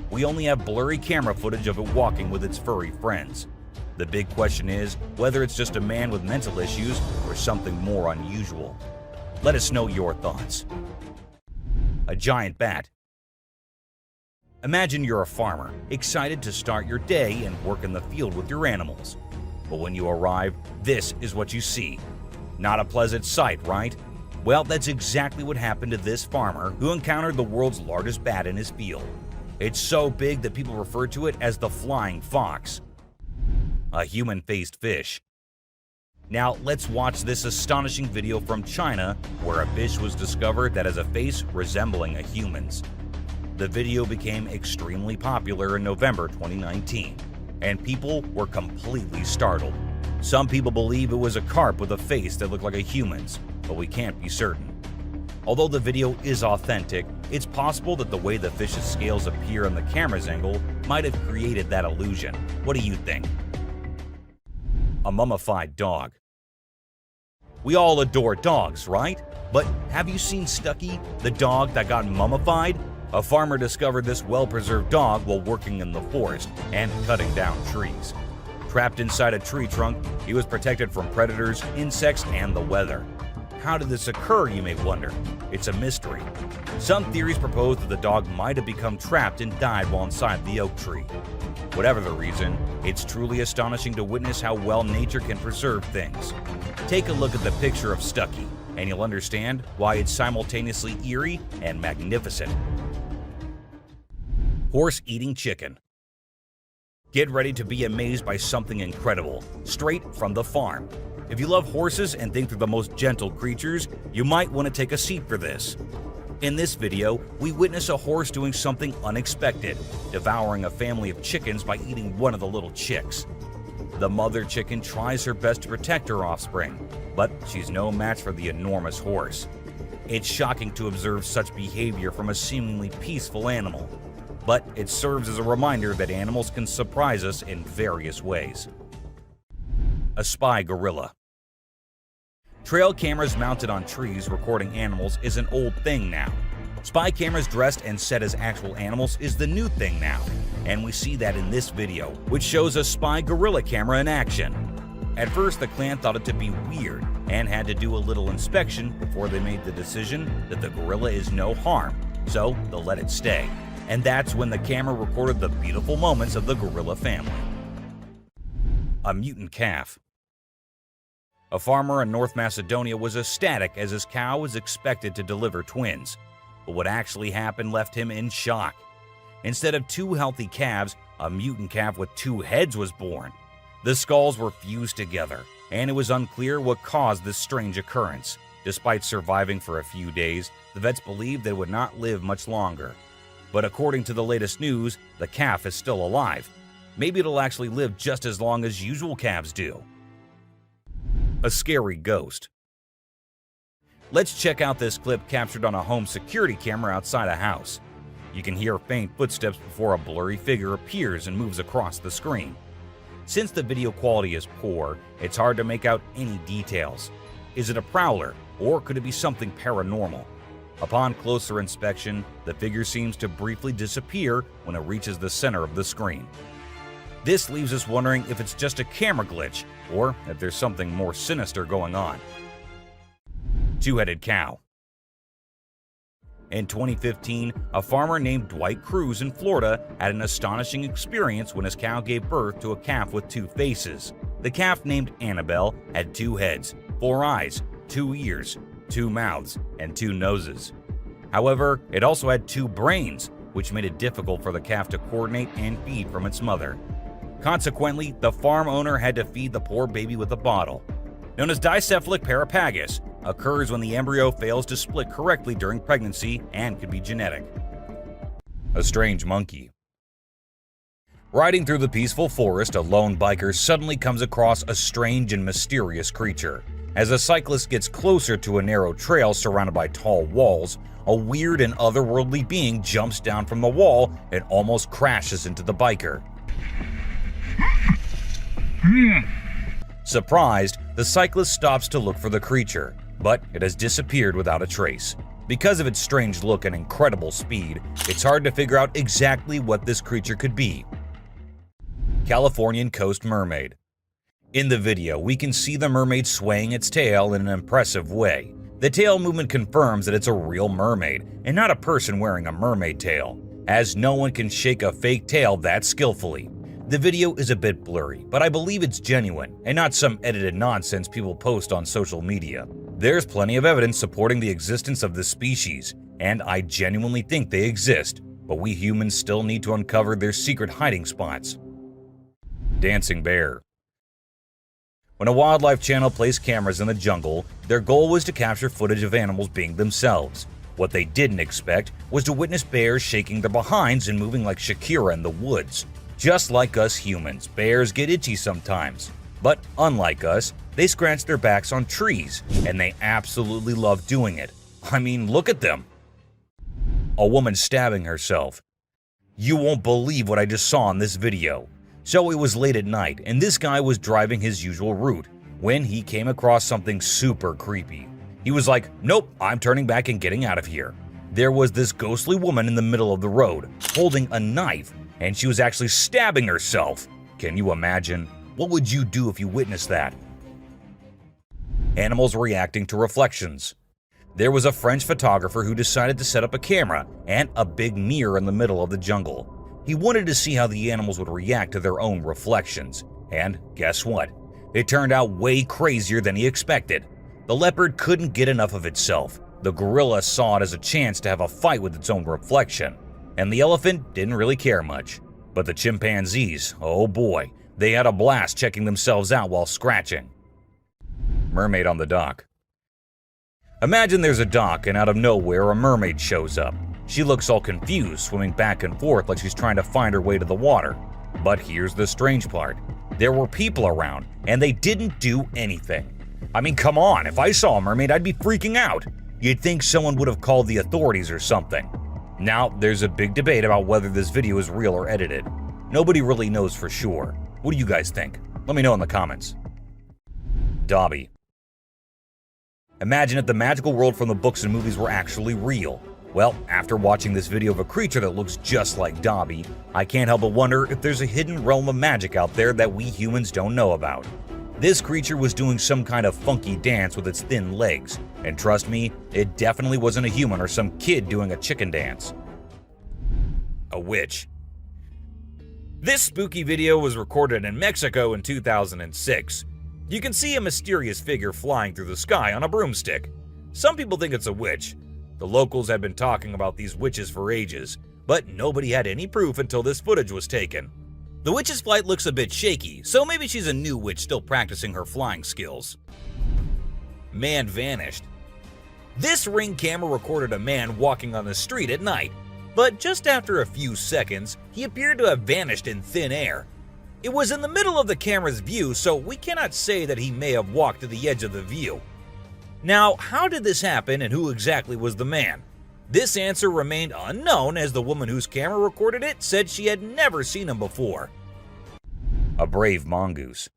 We only have blurry camera footage of it walking with its furry friends. The big question is whether it's just a man with mental issues or something more unusual. Let us know your thoughts. A giant bat. Imagine you're a farmer, excited to start your day and work in the field with your animals. But when you arrive, this is what you see. Not a pleasant sight, right? Well, that's exactly what happened to this farmer who encountered the world's largest bat in his field. It's so big that people refer to it as the flying fox, a human-faced fish. Now let's watch this astonishing video from China where a fish was discovered that has a face resembling a human's. The video became extremely popular in November 2019, and people were completely startled. Some people believe it was a carp with a face that looked like a human's, but we can't be certain. Although the video is authentic, it's possible that the way the fish's scales appear on the camera's angle might have created that illusion. What do you think? A mummified dog. We all adore dogs, right? But have you seen Stucky, the dog that got mummified? A farmer discovered this well-preserved dog while working in the forest and cutting down trees. Trapped inside a tree trunk, he was protected from predators, insects, and the weather. How did this occur, you may wonder? It's a mystery. Some theories propose that the dog might have become trapped and died while inside the oak tree. Whatever the reason, it's truly astonishing to witness how well nature can preserve things. Take a look at the picture of Stucky, and you'll understand why it's simultaneously eerie and magnificent. Horse eating chicken. Get ready to be amazed by something incredible, straight from the farm. If you love horses and think they're the most gentle creatures, you might want to take a seat for this. In this video, we witness a horse doing something unexpected, devouring a family of chickens by eating one of the little chicks. The mother chicken tries her best to protect her offspring, but she's no match for the enormous horse. It's shocking to observe such behavior from a seemingly peaceful animal, but it serves as a reminder that animals can surprise us in various ways. A spy gorilla. Trail cameras mounted on trees recording animals is an old thing now. Spy cameras dressed and set as actual animals is the new thing now, and we see that in this video, which shows a spy gorilla camera in action. At first, the clan thought it to be weird and had to do a little inspection before they made the decision that the gorilla is no harm, so they'll let it stay. And that's when the camera recorded the beautiful moments of the gorilla family. A mutant calf. A farmer in North Macedonia was ecstatic as his cow was expected to deliver twins. But what actually happened left him in shock. Instead of two healthy calves, a mutant calf with two heads was born. The skulls were fused together, and it was unclear what caused this strange occurrence. Despite surviving for a few days, the vets believed that it would not live much longer. But according to the latest news, the calf is still alive. Maybe it'll actually live just as long as usual calves do. A scary ghost. Let's check out this clip captured on a home security camera outside a house. You can hear faint footsteps before a blurry figure appears and moves across the screen. Since the video quality is poor, it's hard to make out any details. Is it a prowler, or could it be something paranormal? Upon closer inspection, the figure seems to briefly disappear when it reaches the center of the screen. This leaves us wondering if it's just a camera glitch, or if there's something more sinister going on. Two-headed cow. In 2015, a farmer named Dwight Cruz in Florida had an astonishing experience when his cow gave birth to a calf with two faces. The calf, named Annabelle, had two heads, 4 eyes, 2 ears, 2 mouths, and 2 noses. However, it also had 2 brains, which made it difficult for the calf to coordinate and feed from its mother. Consequently, the farm owner had to feed the poor baby with a bottle. Known as dicephalic parapagus, occurs when the embryo fails to split correctly during pregnancy and could be genetic. A strange monkey. Riding through the peaceful forest, a lone biker suddenly comes across a strange and mysterious creature. As a cyclist gets closer to a narrow trail surrounded by tall walls, a weird and otherworldly being jumps down from the wall and almost crashes into the biker. Surprised, the cyclist stops to look for the creature, but it has disappeared without a trace. Because of its strange look and incredible speed, it's hard to figure out exactly what this creature could be. Californian coast mermaid. In the video, we can see the mermaid swaying its tail in an impressive way. The tail movement confirms that it's a real mermaid, and not a person wearing a mermaid tail, as no one can shake a fake tail that skillfully. The video is a bit blurry, but I believe it's genuine, and not some edited nonsense people post on social media. There's plenty of evidence supporting the existence of this species, and I genuinely think they exist. but we humans still need to uncover their secret hiding spots. Dancing bear. When a wildlife channel placed cameras in the jungle, their goal was to capture footage of animals being themselves. What they didn't expect was to witness bears shaking their behinds and moving like Shakira in the woods. Just like us humans, bears get itchy sometimes. But unlike us, they scratch their backs on trees, and they absolutely love doing it. I mean, look at them. A woman stabbing herself. You won't believe what I just saw in this video. So it was late at night, and this guy was driving his usual route when he came across something super creepy. He was like, nope, I'm turning back and getting out of here. There was this ghostly woman in the middle of the road, holding a knife, and she was actually stabbing herself. Can you imagine? What would you do if you witnessed that? Animals reacting to reflections. There was a French photographer who decided to set up a camera and a big mirror in the middle of the jungle. He wanted to see how the animals would react to their own reflections. And guess what? It turned out way crazier than he expected. The leopard couldn't get enough of itself. The gorilla saw it as a chance to have a fight with its own reflection. And the elephant didn't really care much. But the chimpanzees, oh boy, they had a blast checking themselves out while scratching. Mermaid on the dock. Imagine there's a dock and out of nowhere a mermaid shows up. She looks all confused, swimming back and forth like she's trying to find her way to the water. But here's the strange part. There were people around, and they didn't do anything. I mean, come on, if I saw a mermaid, I'd be freaking out. You'd think someone would have called the authorities or something. Now, there's a big debate about whether this video is real or edited. Nobody really knows for sure. What do you guys think? Let me know in the comments. Dobby. Imagine if the magical world from the books and movies were actually real. Well, after watching this video of a creature that looks just like Dobby, I can't help but wonder if there's a hidden realm of magic out there that we humans don't know about. This creature was doing some kind of funky dance with its thin legs, and trust me, it definitely wasn't a human or some kid doing a chicken dance. A witch. This spooky video was recorded in Mexico in 2006. You can see a mysterious figure flying through the sky on a broomstick. Some people think it's a witch. The locals had been talking about these witches for ages, but nobody had any proof until this footage was taken. The witch's flight looks a bit shaky, so maybe she's a new witch still practicing her flying skills. Man vanished. This Ring camera recorded a man walking on the street at night, but just after a few seconds, he appeared to have vanished in thin air. It was in the middle of the camera's view, so we cannot say that he may have walked to the edge of the view. Now, how did this happen and who exactly was the man? This answer remained unknown as the woman whose camera recorded it said she had never seen him before. A brave mongoose.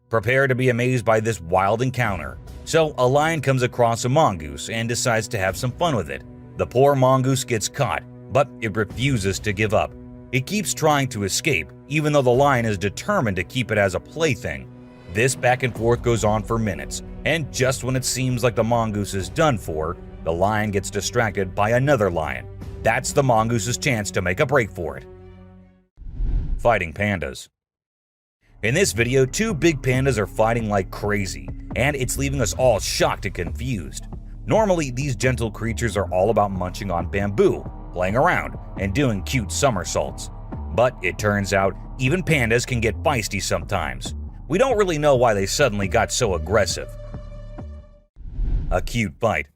Prepare to be amazed by this wild encounter. So, a lion comes across a mongoose and decides to have some fun with it. The poor mongoose gets caught, but it refuses to give up. It keeps trying to escape, even though the lion is determined to keep it as a plaything. This back and forth goes on for minutes, and just when it seems like the mongoose is done for, the lion gets distracted by another lion. That's the mongoose's chance to make a break for it. Fighting pandas. In this video, two big pandas are fighting like crazy, and it's leaving us all shocked and confused. Normally, these gentle creatures are all about munching on bamboo, playing around, and doing cute somersaults. But it turns out, even pandas can get feisty sometimes. We don't really know why they suddenly got so aggressive. A cute fight.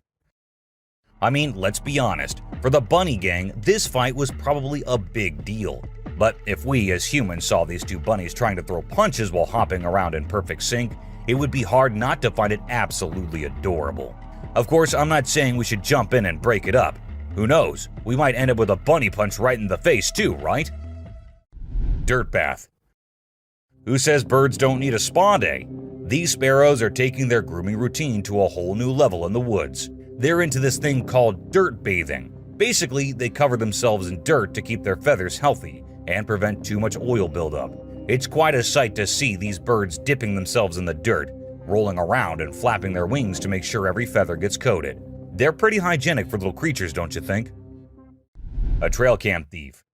I mean, let's be honest, for the bunny gang, this fight was probably a big deal. But if we as humans saw these two bunnies trying to throw punches while hopping around in perfect sync, it would be hard not to find it absolutely adorable. Of course, I'm not saying we should jump in and break it up. Who knows, we might end up with a bunny punch right in the face too, right? Dirt bath. Who says birds don't need a spa day? These sparrows are taking their grooming routine to a whole new level in the woods. They're into this thing called dirt bathing. Basically, they cover themselves in dirt to keep their feathers healthy and prevent too much oil buildup. It's quite a sight to see these birds dipping themselves in the dirt, rolling around and flapping their wings to make sure every feather gets coated. They're pretty hygienic for little creatures, don't you think? A trail cam thief.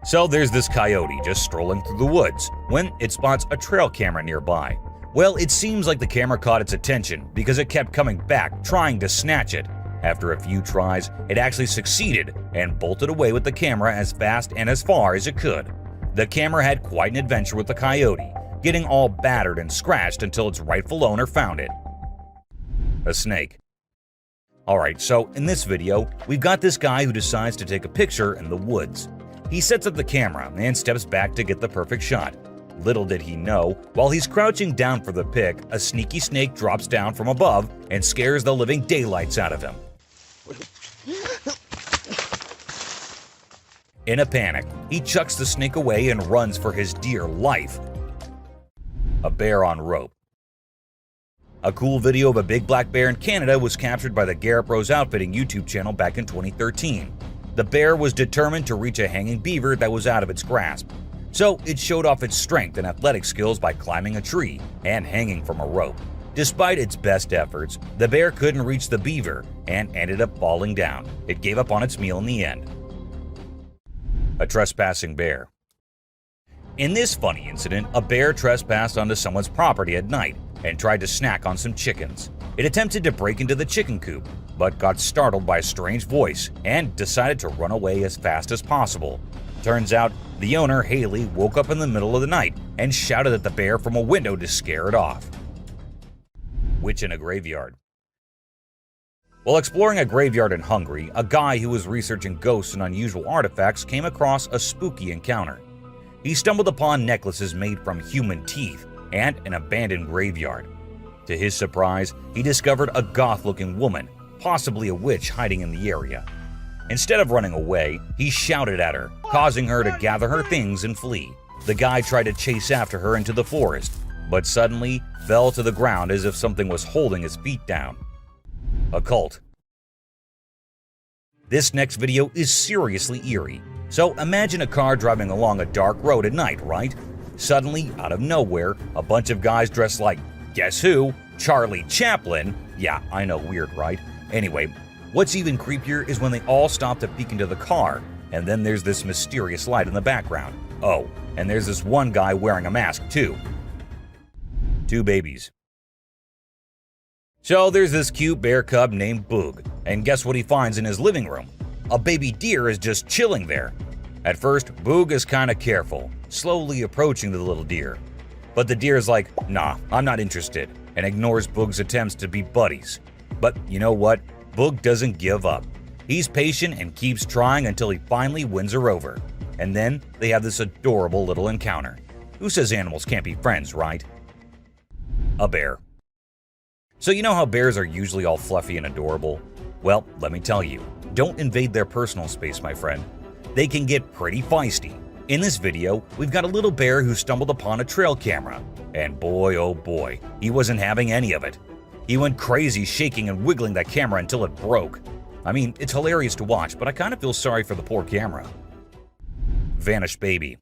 So there's this coyote just strolling through the woods when it spots a trail camera nearby. Well, it seems like the camera caught its attention because it kept coming back trying to snatch it, After a few tries, it actually succeeded and bolted away with the camera as fast and as far as it could. The camera had quite an adventure with the coyote, getting all battered and scratched until its rightful owner found it. A snake. Alright, so in this video, we've got this guy who decides to take a picture in the woods. He sets up the camera and steps back to get the perfect shot. Little did he know, while he's crouching down for the pic, a sneaky snake drops down from above and scares the living daylights out of him. In a panic, he chucks the snake away and runs for his dear life. A bear on rope. A cool video of a big black bear in Canada was captured by the Garrett Bros Outfitting YouTube channel back in 2013. The bear was determined to reach a hanging beaver that was out of its grasp. So it showed off its strength and athletic skills by climbing a tree and hanging from a rope. Despite its best efforts, the bear couldn't reach the beaver and ended up falling down. It gave up on its meal in the end. A trespassing bear. In this funny incident, a bear trespassed onto someone's property at night and tried to snack on some chickens. It attempted to break into the chicken coop, but got startled by a strange voice and decided to run away as fast as possible. Turns out, the owner, Haley, woke up in the middle of the night and shouted at the bear from a window to scare it off. Witch in a graveyard. While exploring a graveyard in Hungary, a guy who was researching ghosts and unusual artifacts came across a spooky encounter. He stumbled upon necklaces made from human teeth and an abandoned graveyard. To his surprise, he discovered a goth-looking woman, possibly a witch, hiding in the area. Instead of running away, he shouted at her, causing her to gather her things and flee. The guy tried to chase after her into the forest, but suddenly fell to the ground as if something was holding his feet down. A cult. This next video is seriously eerie. So imagine a car driving along a dark road at night, right? Suddenly, out of nowhere, a bunch of guys dressed like, guess who? Charlie Chaplin. Yeah, I know, weird, right? Anyway, what's even creepier is when they all stop to peek into the car, and then there's this mysterious light in the background. Oh, and there's this one guy wearing a mask too. Two babies. So there's this cute bear cub named Boog, and guess what he finds in his living room? A baby deer is just chilling there. At first, Boog is kinda careful, slowly approaching the little deer. But the deer is like, nah, I'm not interested, and ignores Boog's attempts to be buddies. But you know what? Boog doesn't give up. He's patient and keeps trying until he finally wins her over. And then they have this adorable little encounter. Who says animals can't be friends, right? A bear. So you know how bears are usually all fluffy and adorable? Well, let me tell you, don't invade their personal space, my friend. They can get pretty feisty. In this video, we've got a little bear who stumbled upon a trail camera. And boy, oh boy, he wasn't having any of it. He went crazy shaking and wiggling that camera until it broke. I mean, it's hilarious to watch, but I kind of feel sorry for the poor camera. Vanished baby.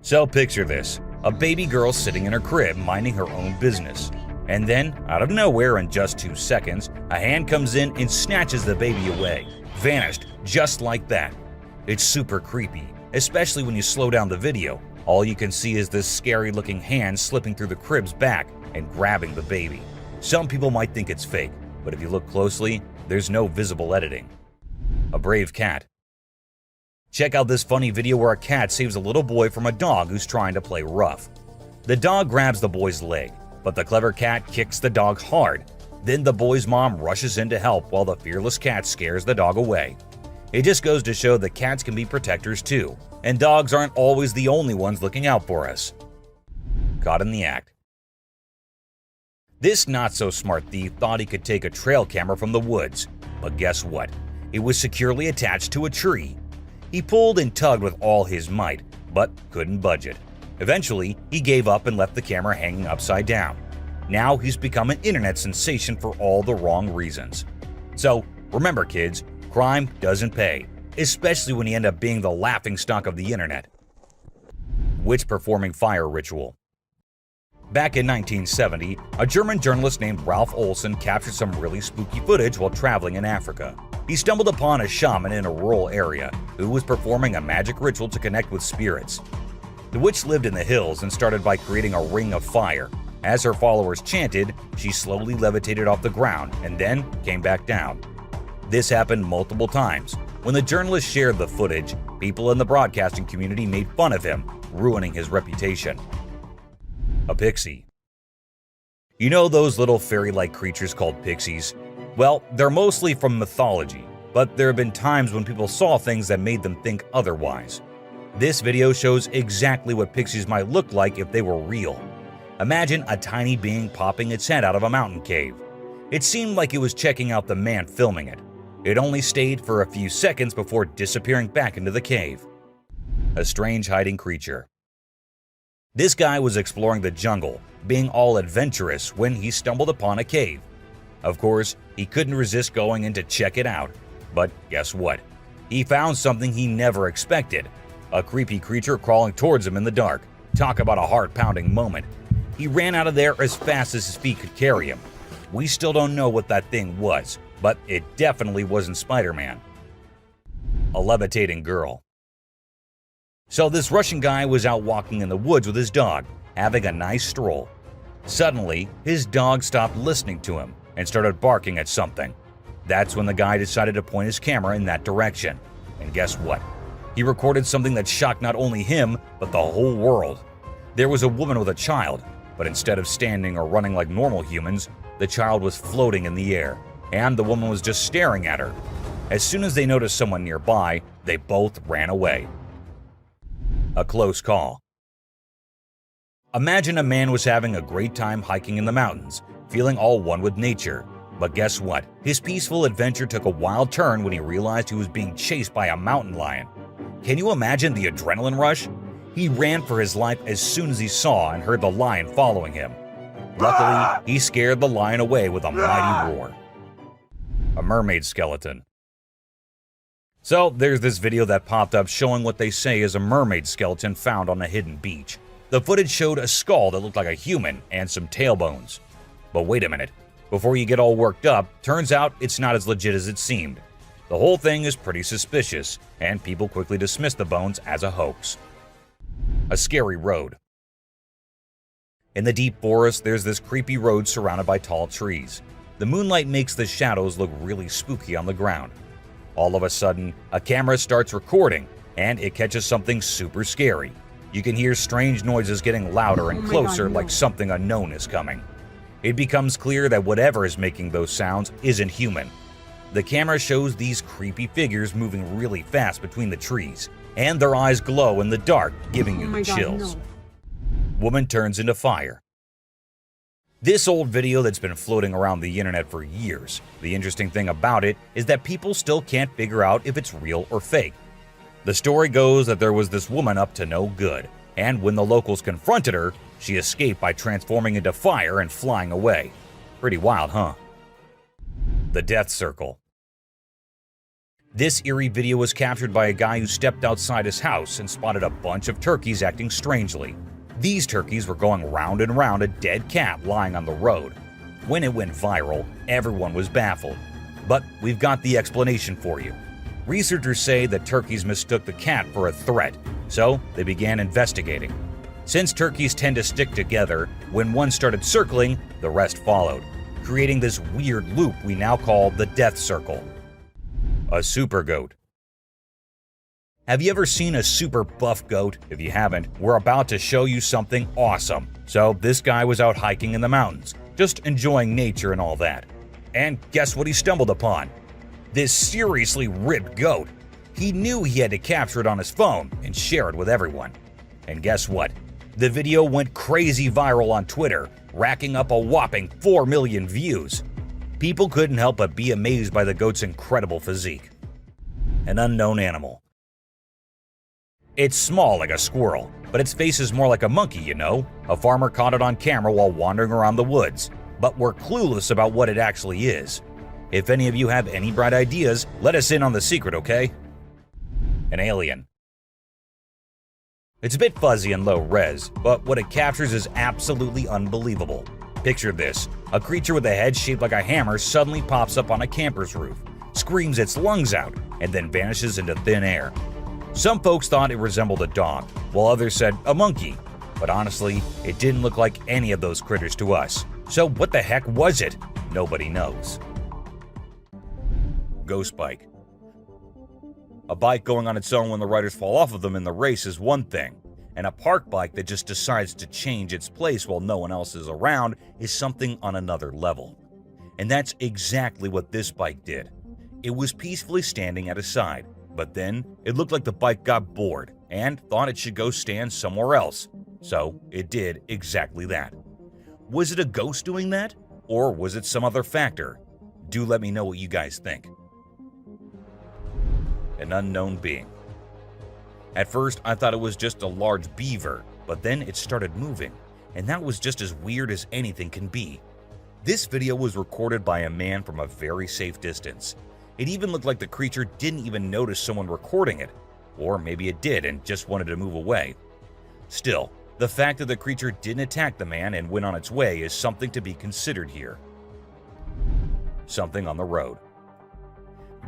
So picture this, a baby girl sitting in her crib minding her own business. And then, out of nowhere in just 2 seconds, a hand comes in and snatches the baby away. Vanished, just like that. It's super creepy, especially when you slow down the video. All you can see is this scary looking hand slipping through the crib's back and grabbing the baby. Some people might think it's fake, but if you look closely, there's no visible editing. A brave cat. Check out this funny video where a cat saves a little boy from a dog who's trying to play rough. The dog grabs the boy's leg, but the clever cat kicks the dog hard. Then the boy's mom rushes in to help while the fearless cat scares the dog away. It just goes to show that cats can be protectors too, and dogs aren't always the only ones looking out for us. Caught in the act. This not-so-smart thief thought he could take a trail camera from the woods, but guess what? It was securely attached to a tree. He pulled and tugged with all his might, but couldn't budge it. Eventually, he gave up and left the camera hanging upside down. Now he's become an internet sensation for all the wrong reasons. So, remember kids, crime doesn't pay, especially when you end up being the laughingstock of the internet. Witch performing fire ritual. Back in 1970, a German journalist named Ralph Olsen captured some really spooky footage while traveling in Africa. He stumbled upon a shaman in a rural area who was performing a magic ritual to connect with spirits. The witch lived in the hills and started by creating a ring of fire. As her followers chanted, she slowly levitated off the ground and then came back down. This happened multiple times. When the journalist shared the footage, people in the broadcasting community made fun of him, ruining his reputation. A pixie. You know those little fairy-like creatures called pixies? Well, they're mostly from mythology, but there have been times when people saw things that made them think otherwise. This video shows exactly what pixies might look like if they were real. Imagine a tiny being popping its head out of a mountain cave. It seemed like it was checking out the man filming it. It only stayed for a few seconds before disappearing back into the cave. A strange hiding creature. This guy was exploring the jungle, being all adventurous when he stumbled upon a cave. Of course, he couldn't resist going in to check it out. But guess what? He found something he never expected. A creepy creature crawling towards him in the dark. Talk about a heart-pounding moment. He ran out of there as fast as his feet could carry him. We still don't know what that thing was, but it definitely wasn't Spider-Man. A levitating girl. So this Russian guy was out walking in the woods with his dog, having a nice stroll. Suddenly, his dog stopped listening to him and started barking at something. That's when the guy decided to point his camera in that direction. And guess what? He recorded something that shocked not only him, but the whole world. There was a woman with a child, but instead of standing or running like normal humans, the child was floating in the air, and the woman was just staring at her. As soon as they noticed someone nearby, they both ran away. A close call. Imagine a man was having a great time hiking in the mountains, feeling all one with nature. But guess what? His peaceful adventure took a wild turn when he realized he was being chased by a mountain lion. Can you imagine the adrenaline rush? He ran for his life as soon as he saw and heard the lion following him. Luckily, he scared the lion away with a mighty roar. A mermaid skeleton. So there's this video that popped up showing what they say is a mermaid skeleton found on a hidden beach. The footage showed a skull that looked like a human and some tailbones. But wait a minute, before you get all worked up, turns out it's not as legit as it seemed. The whole thing is pretty suspicious, and people quickly dismiss the bones as a hoax. A scary road. In the deep forest, there's this creepy road surrounded by tall trees. The moonlight makes the shadows look really spooky on the ground. All of a sudden, a camera starts recording, and it catches something super scary. You can hear strange noises getting louder and closer, like something unknown is coming. It becomes clear that whatever is making those sounds isn't human. The camera shows these creepy figures moving really fast between the trees, and their eyes glow in the dark, giving you the chills. Woman turns into fire. This old video that's been floating around the internet for years. The interesting thing about it is that people still can't figure out if it's real or fake. The story goes that there was this woman up to no good, and when the locals confronted her, she escaped by transforming into fire and flying away. Pretty wild, huh? The Death Circle. This eerie video was captured by a guy who stepped outside his house and spotted a bunch of turkeys acting strangely. These turkeys were going round and round a dead cat lying on the road. When it went viral, everyone was baffled. But we've got the explanation for you. Researchers say that turkeys mistook the cat for a threat, so they began investigating. Since turkeys tend to stick together, when one started circling, the rest followed, creating this weird loop we now call the Death Circle. A super goat. Have you ever seen a super buff goat? If you haven't, we're about to show you something awesome. So this guy was out hiking in the mountains, just enjoying nature and all that. And guess what he stumbled upon? This seriously ripped goat. He knew he had to capture it on his phone and share it with everyone. And guess what? The video went crazy viral on Twitter, racking up a whopping 4 million views. People couldn't help but be amazed by the goat's incredible physique. An unknown animal. It's small like a squirrel, but its face is more like a monkey, you know? A farmer caught it on camera while wandering around the woods, but we're clueless about what it actually is. If any of you have any bright ideas, let us in on the secret, okay? An alien. It's a bit fuzzy and low res, but what it captures is absolutely unbelievable. Picture this, a creature with a head shaped like a hammer suddenly pops up on a camper's roof, screams its lungs out, and then vanishes into thin air. Some folks thought it resembled a dog, while others said a monkey. But honestly, it didn't look like any of those critters to us. So what the heck was it? Nobody knows. Ghost bike. A bike going on its own when the riders fall off of them in the race is one thing, and a park bike that just decides to change its place while no one else is around is something on another level. And that's exactly what this bike did. It was peacefully standing at a side, but then it looked like the bike got bored and thought it should go stand somewhere else. So it did exactly that. Was it a ghost doing that? Or was it some other factor? Do let me know what you guys think. An unknown being. At first, I thought it was just a large beaver, but then it started moving, and that was just as weird as anything can be. This video was recorded by a man from a very safe distance. It even looked like the creature didn't even notice someone recording it, or maybe it did and just wanted to move away. Still, the fact that the creature didn't attack the man and went on its way is something to be considered here. Something on the road.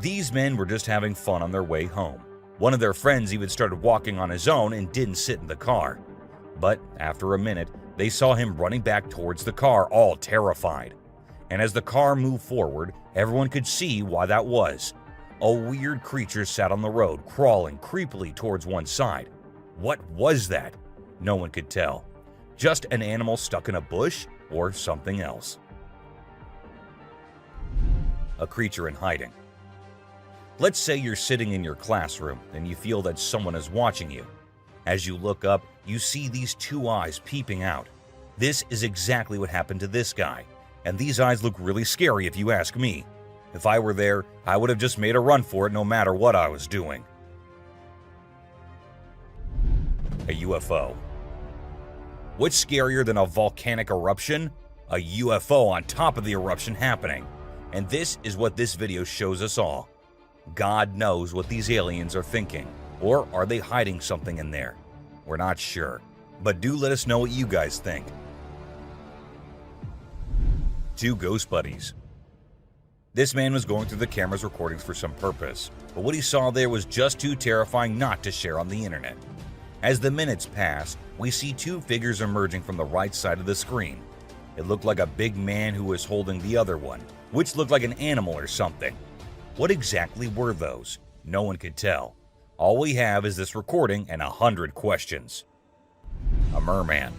These men were just having fun on their way home. One of their friends even started walking on his own and didn't sit in the car. But after a minute, they saw him running back towards the car, all terrified. And as the car moved forward, everyone could see why that was. A weird creature sat on the road, crawling creepily towards one side. What was that? No one could tell. Just an animal stuck in a bush or something else. A creature in hiding. Let's say you're sitting in your classroom and you feel that someone is watching you. As you look up, you see these two eyes peeping out. This is exactly what happened to this guy, and these eyes look really scary if you ask me. If I were there, I would have just made a run for it no matter what I was doing. A UFO. What's scarier than a volcanic eruption? A UFO on top of the eruption happening. And this is what this video shows us all. God knows what these aliens are thinking. Or are they hiding something in there? We're not sure. But do let us know what you guys think. Two ghost buddies. This man was going through the camera's recordings for some purpose, but what he saw there was just too terrifying not to share on the internet. As the minutes passed, we see two figures emerging from the right side of the screen. It looked like a big man who was holding the other one, which looked like an animal or something. What exactly were those? No one could tell. All we have is this recording and 100 questions. A merman.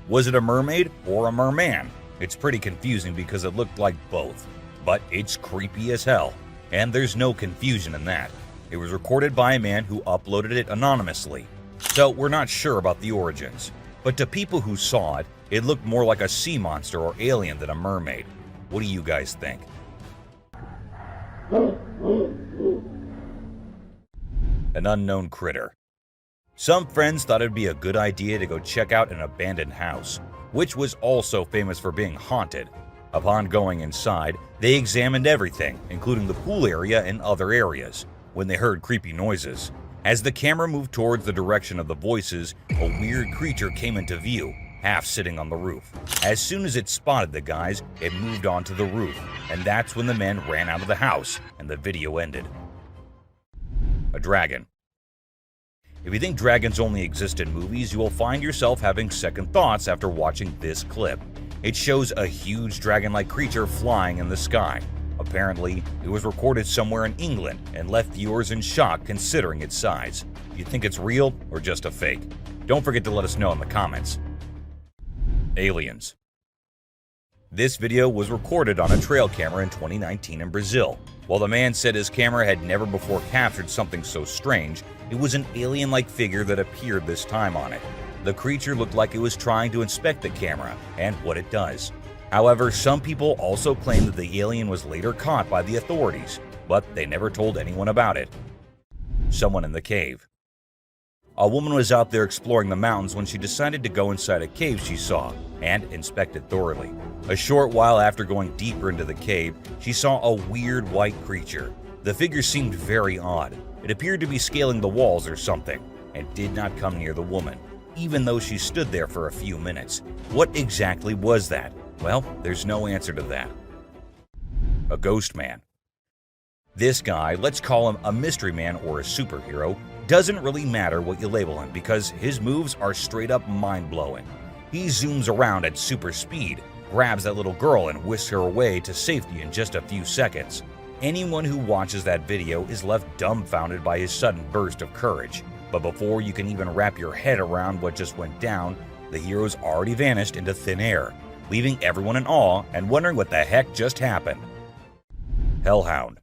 Was it a mermaid or a merman? It's pretty confusing because it looked like both, but it's creepy as hell, and there's no confusion in that. It was recorded by a man who uploaded it anonymously, so we're not sure about the origins. But to people who saw it, it looked more like a sea monster or alien than a mermaid. What do you guys think? An unknown critter. Some friends thought it'd be a good idea to go check out an abandoned house, which was also famous for being haunted. Upon going inside, they examined everything, including the pool area and other areas, when they heard creepy noises. As the camera moved towards the direction of the voices, a weird creature came into view, half sitting on the roof. As soon as it spotted the guys, it moved onto the roof, and that's when the men ran out of the house, and the video ended. A dragon. If you think dragons only exist in movies, you will find yourself having second thoughts after watching this clip. It shows a huge dragon-like creature flying in the sky. Apparently, it was recorded somewhere in England and left viewers in shock considering its size. Do you think it's real or just a fake? Don't forget to let us know in the comments. Aliens. This video was recorded on a trail camera in 2019 in Brazil. While the man said his camera had never before captured something so strange, it was an alien-like figure that appeared this time on it. The creature looked like it was trying to inspect the camera and what it does. However, some people also claim that the alien was later caught by the authorities, but they never told anyone about it. Someone in the cave. A woman was out there exploring the mountains when she decided to go inside a cave she saw and inspect it thoroughly. A short while after going deeper into the cave, she saw a weird white creature. The figure seemed very odd. It appeared to be scaling the walls or something and did not come near the woman, even though she stood there for a few minutes. What exactly was that? Well, there's no answer to that. A ghost man. This guy, let's call him a mystery man or a superhero, Doesn't really matter what you label him because his moves are straight up mind-blowing. He zooms around at super speed, grabs that little girl and whisks her away to safety in just a few seconds. Anyone who watches that video is left dumbfounded by his sudden burst of courage. But before you can even wrap your head around what just went down, the hero's already vanished into thin air, leaving everyone in awe and wondering what the heck just happened. Hellhound.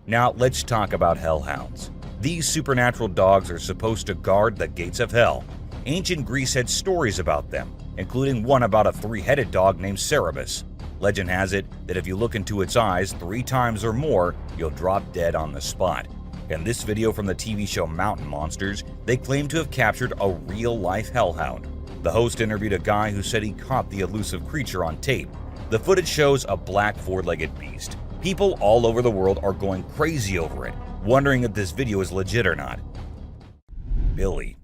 Now let's talk about hellhounds. These supernatural dogs are supposed to guard the gates of hell. Ancient Greece had stories about them, including one about a three-headed dog named Cerberus. Legend has it that if you look into its eyes 3 times or more, you'll drop dead on the spot. In this video from the TV show Mountain Monsters, they claim to have captured a real-life hellhound. The host interviewed a guy who said he caught the elusive creature on tape. The footage shows a black 4-legged beast. People all over the world are going crazy over it, wondering if this video is legit or not. Billy.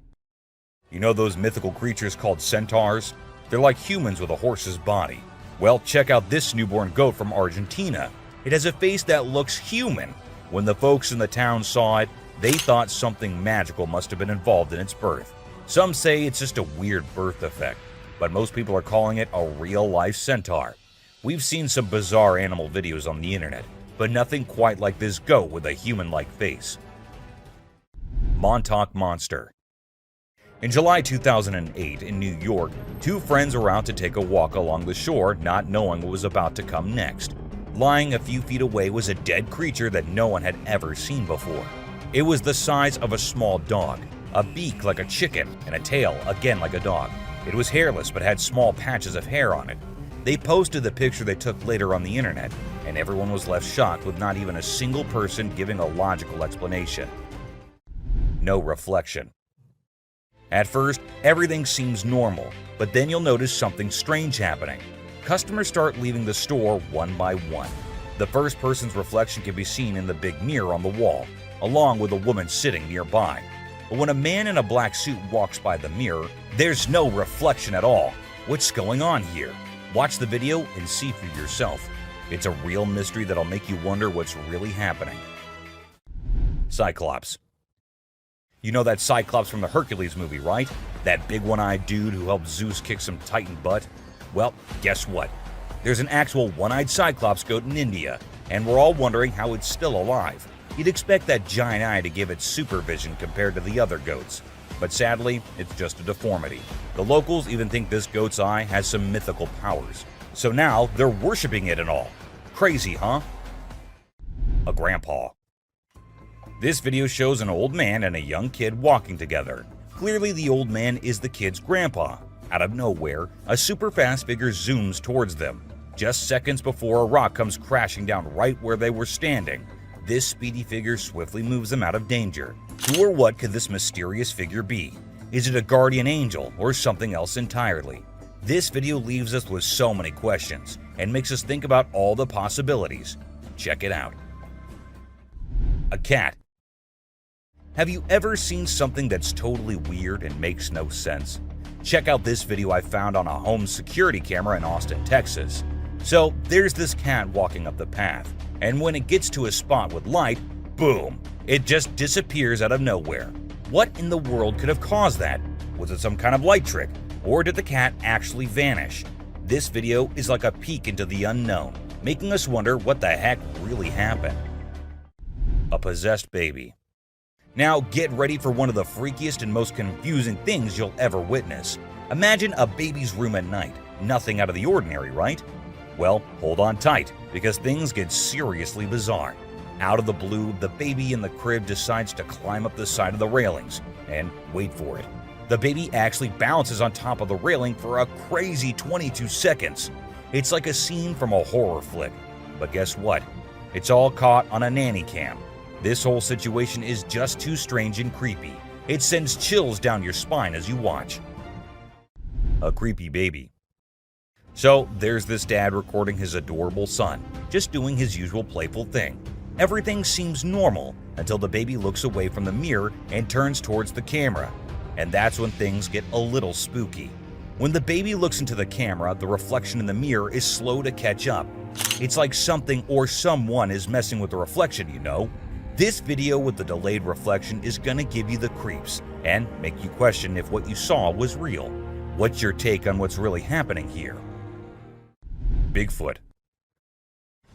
You know those mythical creatures called centaurs? They're like humans with a horse's body. Well, check out this newborn goat from Argentina. It has a face that looks human. When the folks in the town saw it, they thought something magical must have been involved in its birth. Some say it's just a weird birth defect, but most people are calling it a real-life centaur. We've seen some bizarre animal videos on the internet, but nothing quite like this goat with a human-like face. Montauk Monster. In July 2008 in New York, 2 friends were out to take a walk along the shore, not knowing what was about to come next. Lying a few feet away was a dead creature that no one had ever seen before. It was the size of a small dog, a beak like a chicken, and a tail again like a dog. It was hairless but had small patches of hair on it. They posted the picture they took later on the internet, and everyone was left shocked with not even a single person giving a logical explanation. No reflection. At first, everything seems normal, but then you'll notice something strange happening. Customers start leaving the store one by one. The first person's reflection can be seen in the big mirror on the wall, along with a woman sitting nearby. But when a man in a black suit walks by the mirror, there's no reflection at all. What's going on here? Watch the video and see for yourself. It's a real mystery that'll make you wonder what's really happening. Cyclops. You know that Cyclops from the Hercules movie, right? That big one-eyed dude who helped Zeus kick some Titan butt? Well, guess what? There's an actual one-eyed Cyclops goat in India, and we're all wondering how it's still alive. You'd expect that giant eye to give it supervision compared to the other goats. But sadly, it's just a deformity. The locals even think this goat's eye has some mythical powers. So now they're worshipping it and all. Crazy, huh? A grandpa. This video shows an old man and a young kid walking together. Clearly the old man is the kid's grandpa. Out of nowhere, a super fast figure zooms towards them, just seconds before a rock comes crashing down right where they were standing. This speedy figure swiftly moves them out of danger. Who or what could this mysterious figure be? Is it a guardian angel or something else entirely? This video leaves us with so many questions and makes us think about all the possibilities. Check it out. A cat. Have you ever seen something that's totally weird and makes no sense? Check out this video I found on a home security camera in Austin, Texas. So there's this cat walking up the path, and when it gets to a spot with light, boom, it just disappears out of nowhere. What in the world could have caused that? Was it some kind of light trick, or did the cat actually vanish? This video is like a peek into the unknown, making us wonder what the heck really happened. A possessed baby. Now get ready for one of the freakiest and most confusing things you'll ever witness. Imagine a baby's room at night. Nothing out of the ordinary, right? Well, hold on tight, because things get seriously bizarre. Out of the blue, the baby in the crib decides to climb up the side of the railings. And wait for it. The baby actually bounces on top of the railing for a crazy 22 seconds. It's like a scene from a horror flick. But guess what? It's all caught on a nanny cam. This whole situation is just too strange and creepy. It sends chills down your spine as you watch. A creepy baby. So there's this dad recording his adorable son, just doing his usual playful thing. Everything seems normal until the baby looks away from the mirror and turns towards the camera. And that's when things get a little spooky. When the baby looks into the camera, the reflection in the mirror is slow to catch up. It's like something or someone is messing with the reflection, you know. This video with the delayed reflection is gonna give you the creeps and make you question if what you saw was real. What's your take on what's really happening here? Bigfoot.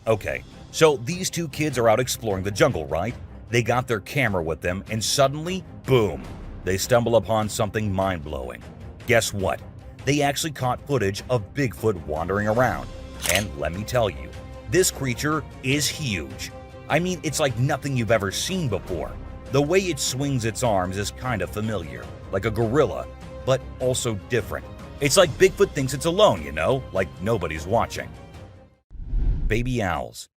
Okay, so these two kids are out exploring the jungle, right? They got their camera with them and suddenly, boom, they stumble upon something mind-blowing. Guess what? They actually caught footage of Bigfoot wandering around. And let me tell you, this creature is huge. I mean, it's like nothing you've ever seen before. The way it swings its arms is kind of familiar, like a gorilla, but also different. It's like Bigfoot thinks it's alone, you know, like nobody's watching. Baby owls.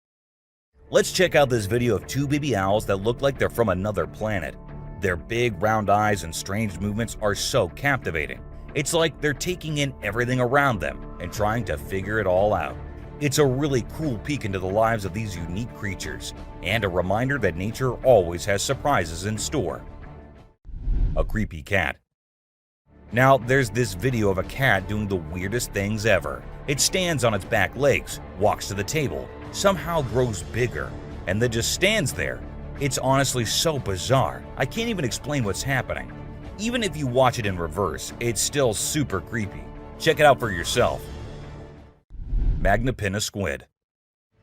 Let's check out this video of two baby owls that look like they're from another planet. Their big round eyes and strange movements are so captivating. It's like they're taking in everything around them and trying to figure it all out. It's a really cool peek into the lives of these unique creatures, and a reminder that nature always has surprises in store. A creepy cat. Now, there's this video of a cat doing the weirdest things ever. It stands on its back legs, walks to the table, somehow grows bigger, and then just stands there. It's honestly so bizarre, I can't even explain what's happening. Even if you watch it in reverse, it's still super creepy. Check it out for yourself. Magnapinna squid.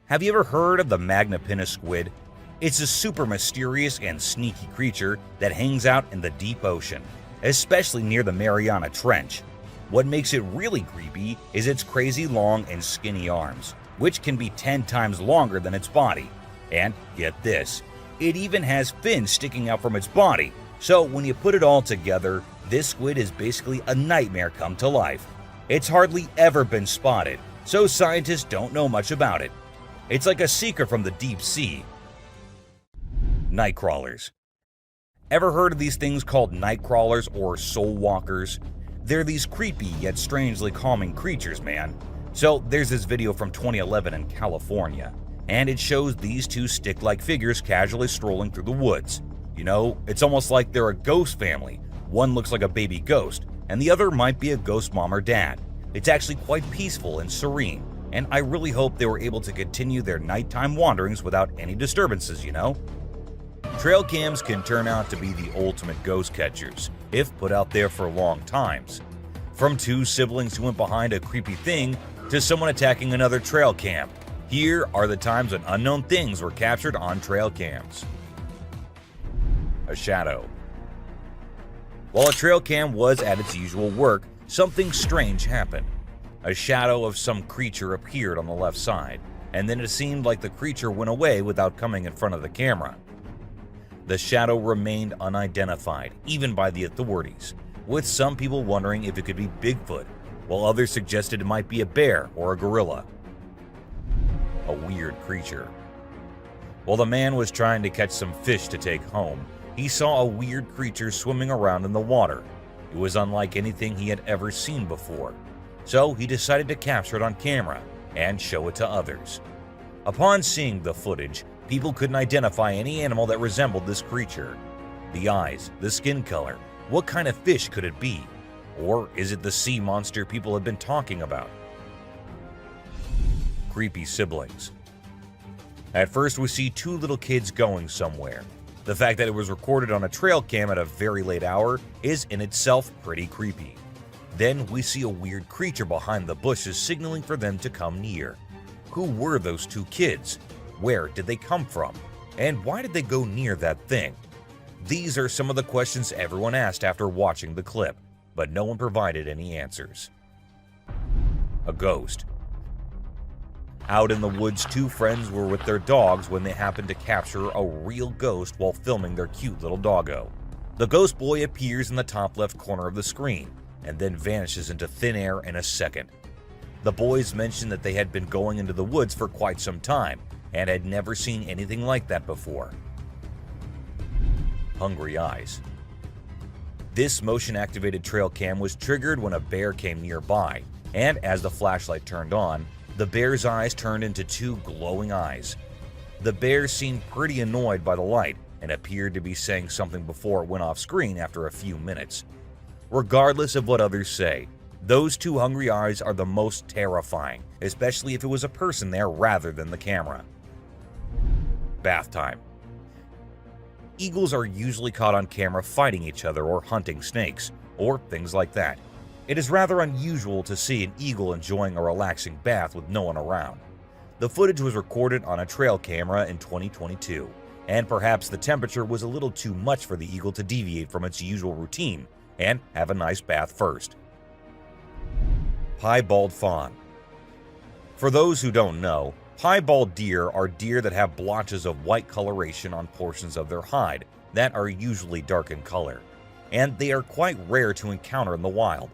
Have you ever heard of the Magnapinna squid? It's a super mysterious and sneaky creature that hangs out in the deep ocean, especially near the Mariana Trench. What makes it really creepy is its crazy long and skinny arms, which can be 10 times longer than its body. And get this, it even has fins sticking out from its body. So when you put it all together, this squid is basically a nightmare come to life. It's hardly ever been spotted, so scientists don't know much about it. It's like a secret from the deep sea. Night crawlers. Ever heard of these things called night crawlers or soul walkers? They're these creepy yet strangely calming creatures, man. So there's this video from 2011 in California, and it shows these two stick-like figures casually strolling through the woods. You know, it's almost like they're a ghost family. One looks like a baby ghost, and the other might be a ghost mom or dad. It's actually quite peaceful and serene, and I really hope they were able to continue their nighttime wanderings without any disturbances, you know? Trail cams can turn out to be the ultimate ghost catchers, if put out there for long times. From two siblings who went behind a creepy thing to someone attacking another trail cam, here are the times when unknown things were captured on trail cams. A shadow. While a trail cam was at its usual work, something strange happened. A shadow of some creature appeared on the left side, and then it seemed like the creature went away without coming in front of the camera. The shadow remained unidentified, even by the authorities, with some people wondering if it could be Bigfoot, while others suggested it might be a bear or a gorilla. A weird creature. While the man was trying to catch some fish to take home, he saw a weird creature swimming around in the water. It was unlike anything he had ever seen before, so he decided to capture it on camera and show it to others. Upon seeing the footage, people couldn't identify any animal that resembled this creature. The eyes, the skin color, what kind of fish could it be? Or is it the sea monster people have been talking about? Creepy siblings. At first we see two little kids going somewhere. The fact that it was recorded on a trail cam at a very late hour is in itself pretty creepy. Then we see a weird creature behind the bushes signaling for them to come near. Who were those two kids? Where did they come from? And why did they go near that thing? These are some of the questions everyone asked after watching the clip, but no one provided any answers. A ghost. Out in the woods, two friends were with their dogs when they happened to capture a real ghost while filming their cute little doggo. The ghost boy appears in the top left corner of the screen and then vanishes into thin air in a second. The boys mentioned that they had been going into the woods for quite some time and had never seen anything like that before. Hungry eyes. This motion-activated trail cam was triggered when a bear came nearby, and as the flashlight turned on, the bear's eyes turned into two glowing eyes. The bear seemed pretty annoyed by the light and appeared to be saying something before it went off screen after a few minutes. Regardless of what others say, those two hungry eyes are the most terrifying, especially if it was a person there rather than the camera. Bath time. eagles are usually caught on camera fighting each other or hunting snakes, or things like that. It is rather unusual to see an eagle enjoying a relaxing bath with no one around. The footage was recorded on a trail camera in 2022, and perhaps the temperature was a little too much for the eagle to deviate from its usual routine and have a nice bath first. Piebald fawn. For those who don't know, piebald deer are deer that have blotches of white coloration on portions of their hide that are usually dark in color, and they are quite rare to encounter in the wild.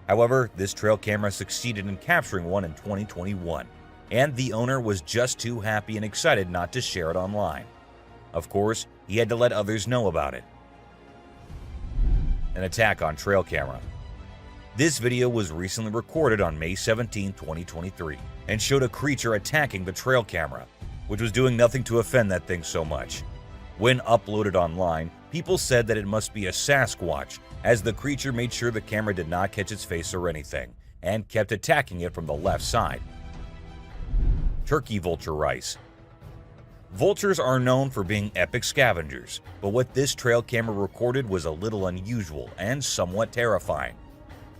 However, this trail camera succeeded in capturing one in 2021, and the owner was just too happy and excited not to share it online. Of course, he had to let others know about it. An attack on trail camera. This video was recently recorded on May 17, 2023, and showed a creature attacking the trail camera, which was doing nothing to offend that thing so much. When uploaded online, people said that it must be a Sasquatch, as the creature made sure the camera did not catch its face or anything, and kept attacking it from the left side. Turkey vulture rice. Vultures are known for being epic scavengers, but what this trail camera recorded was a little unusual and somewhat terrifying.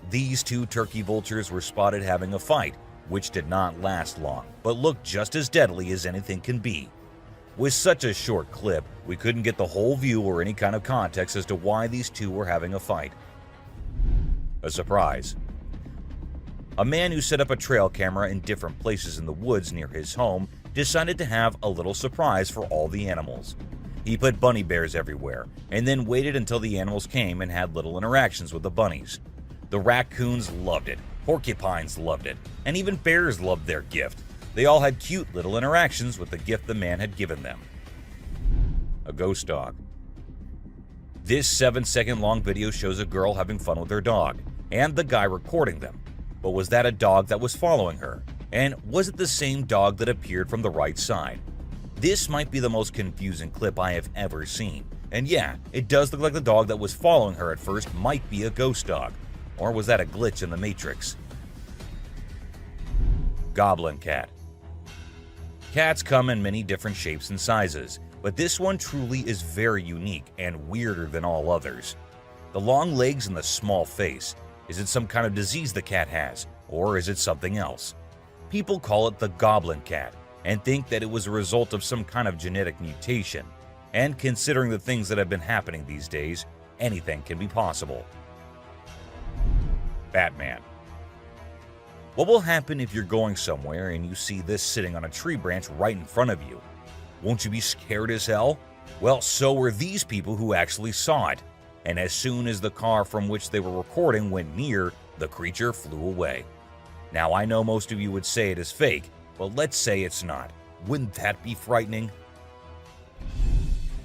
These two turkey vultures were spotted having a fight, which did not last long, but looked just as deadly as anything can be. With such a short clip, we couldn't get the whole view or any kind of context as to why these two were having a fight. A surprise. A man who set up a trail camera in different places in the woods near his home decided to have a little surprise for all the animals. He put bunny bears everywhere, and then waited until the animals came and had little interactions with the bunnies. The raccoons loved it, porcupines loved it, and even bears loved their gift. They all had cute little interactions with the gift the man had given them. A ghost dog. This 7-second long video shows a girl having fun with her dog, and the guy recording them. But was that a dog that was following her? And was it the same dog that appeared from the right side? This might be the most confusing clip I have ever seen. And yeah, it does look like the dog that was following her at first might be a ghost dog. Or was that a glitch in the Matrix? Goblin cat. Cats come in many different shapes and sizes, but this one truly is very unique and weirder than all others. The long legs and the small face. Is it some kind of disease the cat has, or is it something else? People call it the goblin cat and think that it was a result of some kind of genetic mutation. And considering the things that have been happening these days, anything can be possible. Batman. What will happen if you're going somewhere and you see this sitting on a tree branch right in front of you? Won't you be scared as hell? Well, so were these people who actually saw it. And as soon as the car from which they were recording went near, the creature flew away. Now, I know most of you would say it is fake, but let's say it's not. Wouldn't that be frightening?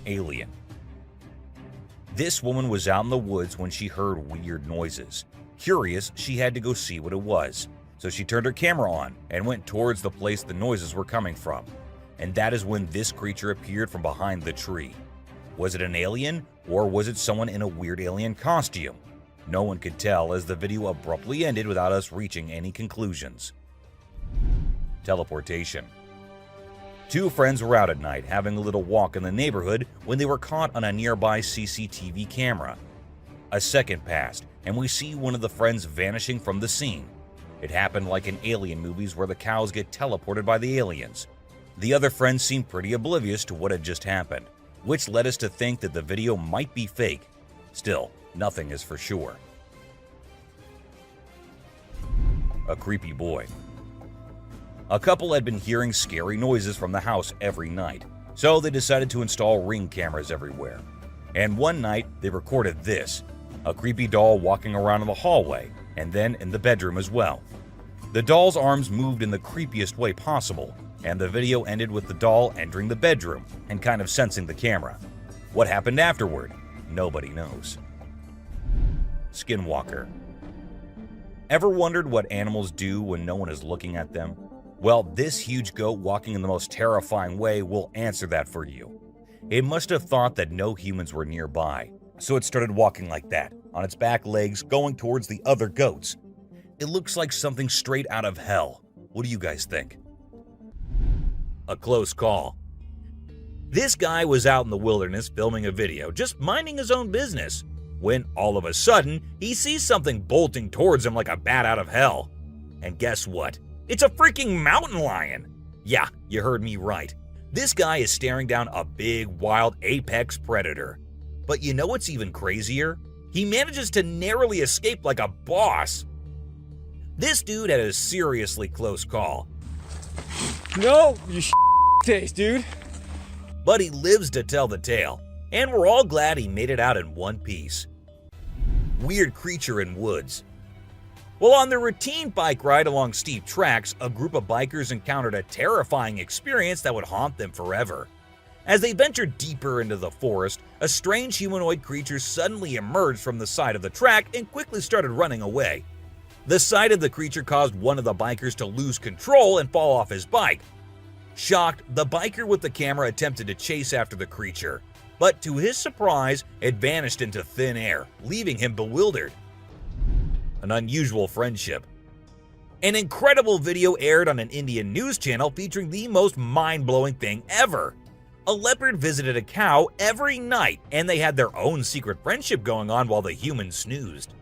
Alien. This woman was out in the woods when she heard weird noises. Curious, she had to go see what it was. So she turned her camera on and went towards the place the noises were coming from. And that is when this creature appeared from behind the tree. Was it an alien, or was it someone in a weird alien costume? No one could tell, as the video abruptly ended without us reaching any conclusions. Teleportation. Two friends were out at night having a little walk in the neighborhood when they were caught on a nearby CCTV camera. A second passed, and we see one of the friends vanishing from the scene. It happened like in alien movies where the cows get teleported by the aliens. The other friend seemed pretty oblivious to what had just happened, which led us to think that the video might be fake. Still, nothing is for sure. A creepy boy. A couple had been hearing scary noises from the house every night, so they decided to install Ring cameras everywhere. And one night, they recorded this, a creepy doll walking around in the hallway, and then in the bedroom as well. The doll's arms moved in the creepiest way possible, and the video ended with the doll entering the bedroom and kind of sensing the camera. What happened afterward? Nobody knows. Skinwalker. Ever wondered what animals do when no one is looking at them? Well, this huge goat walking in the most terrifying way will answer that for you. It must have thought that no humans were nearby, so it started walking like that, on its back legs, going towards the other goats. It looks like something straight out of hell. What do you guys think? A close call. This guy was out in the wilderness filming a video, just minding his own business, when all of a sudden, he sees something bolting towards him like a bat out of hell. And guess what? It's a freaking mountain lion! Yeah, you heard me right. This guy is staring down a big, wild apex predator. But you know what's even crazier? He manages to narrowly escape like a boss. This dude had a seriously close call. No, you taste, dude. But he lives to tell the tale, and we're all glad he made it out in one piece. Weird creature in woods. Well, on their routine bike ride along steep tracks, a group of bikers encountered a terrifying experience that would haunt them forever. As they ventured deeper into the forest, a strange humanoid creature suddenly emerged from the side of the track and quickly started running away. The sight of the creature caused one of the bikers to lose control and fall off his bike. Shocked, the biker with the camera attempted to chase after the creature, but to his surprise, it vanished into thin air, leaving him bewildered. An unusual friendship. An incredible video aired on an Indian news channel featuring the most mind-blowing thing ever. A leopard visited a cow every night, and they had their own secret friendship going on while the humans snoozed.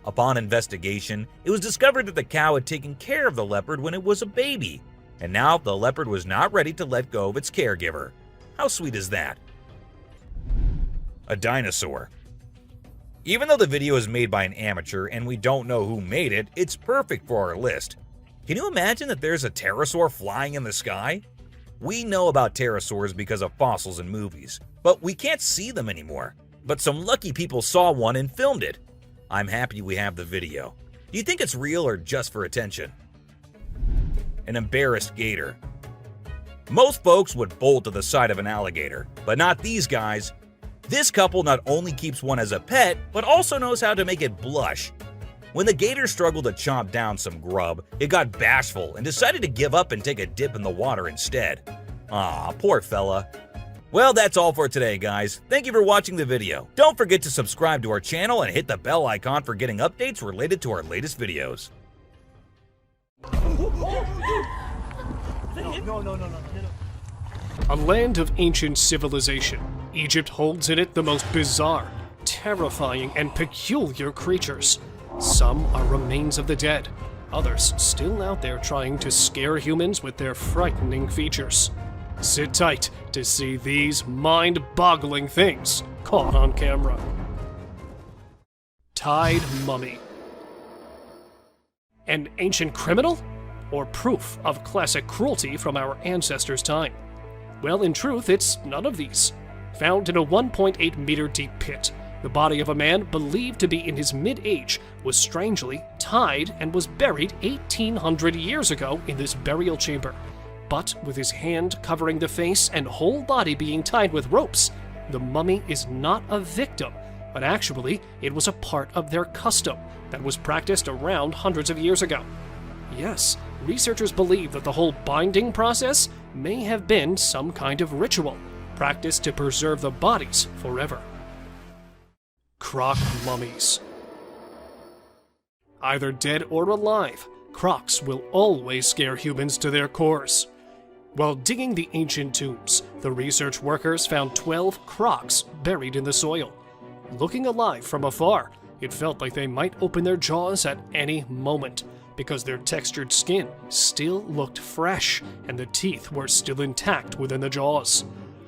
Upon investigation, it was discovered that the cow had taken care of the leopard when it was a baby, and now the leopard was not ready to let go of its caregiver. How sweet is that? A dinosaur. Even though the video is made by an amateur and we don't know who made it, it's perfect for our list. Can you imagine that there's a pterosaur flying in the sky? We know about pterosaurs because of fossils in movies, but we can't see them anymore. But some lucky people saw one and filmed it. I'm happy we have the video. Do you think it's real or just for attention? An embarrassed gator. Most folks would bolt to the side of an alligator, but not these guys. This couple not only keeps one as a pet, but also knows how to make it blush. When the gator struggled to chomp down some grub, it got bashful and decided to give up and take a dip in the water instead. Aw, poor fella. Well, that's all for today, guys. Thank you for watching the video. Don't forget to subscribe to our channel and hit the bell icon for getting updates related to our latest videos. A land of ancient civilization, Egypt holds in it the most bizarre, terrifying, and peculiar creatures. Some are remains of the dead, others still out there trying to scare humans with their frightening features. Sit tight to see these mind-boggling things caught on camera. Tied mummy. An ancient criminal? Or proof of classic cruelty from our ancestors' time? Well, in truth, it's none of these. Found in a 1.8 meter deep pit, the body of a man believed to be in his mid-age was strangely tied and was buried 1,800 years ago in this burial chamber. But with his hand covering the face and whole body being tied with ropes, the mummy is not a victim, but actually it was a part of their custom that was practiced around hundreds of years ago. Yes, researchers believe that the whole binding process may have been some kind of ritual, practiced to preserve the bodies forever. Croc mummies. Either dead or alive, crocs will always scare humans to their cores. While digging the ancient tombs, the research workers found 12 crocs buried in the soil. Looking alive from afar, it felt like they might open their jaws at any moment, because their textured skin still looked fresh and the teeth were still intact within the jaws.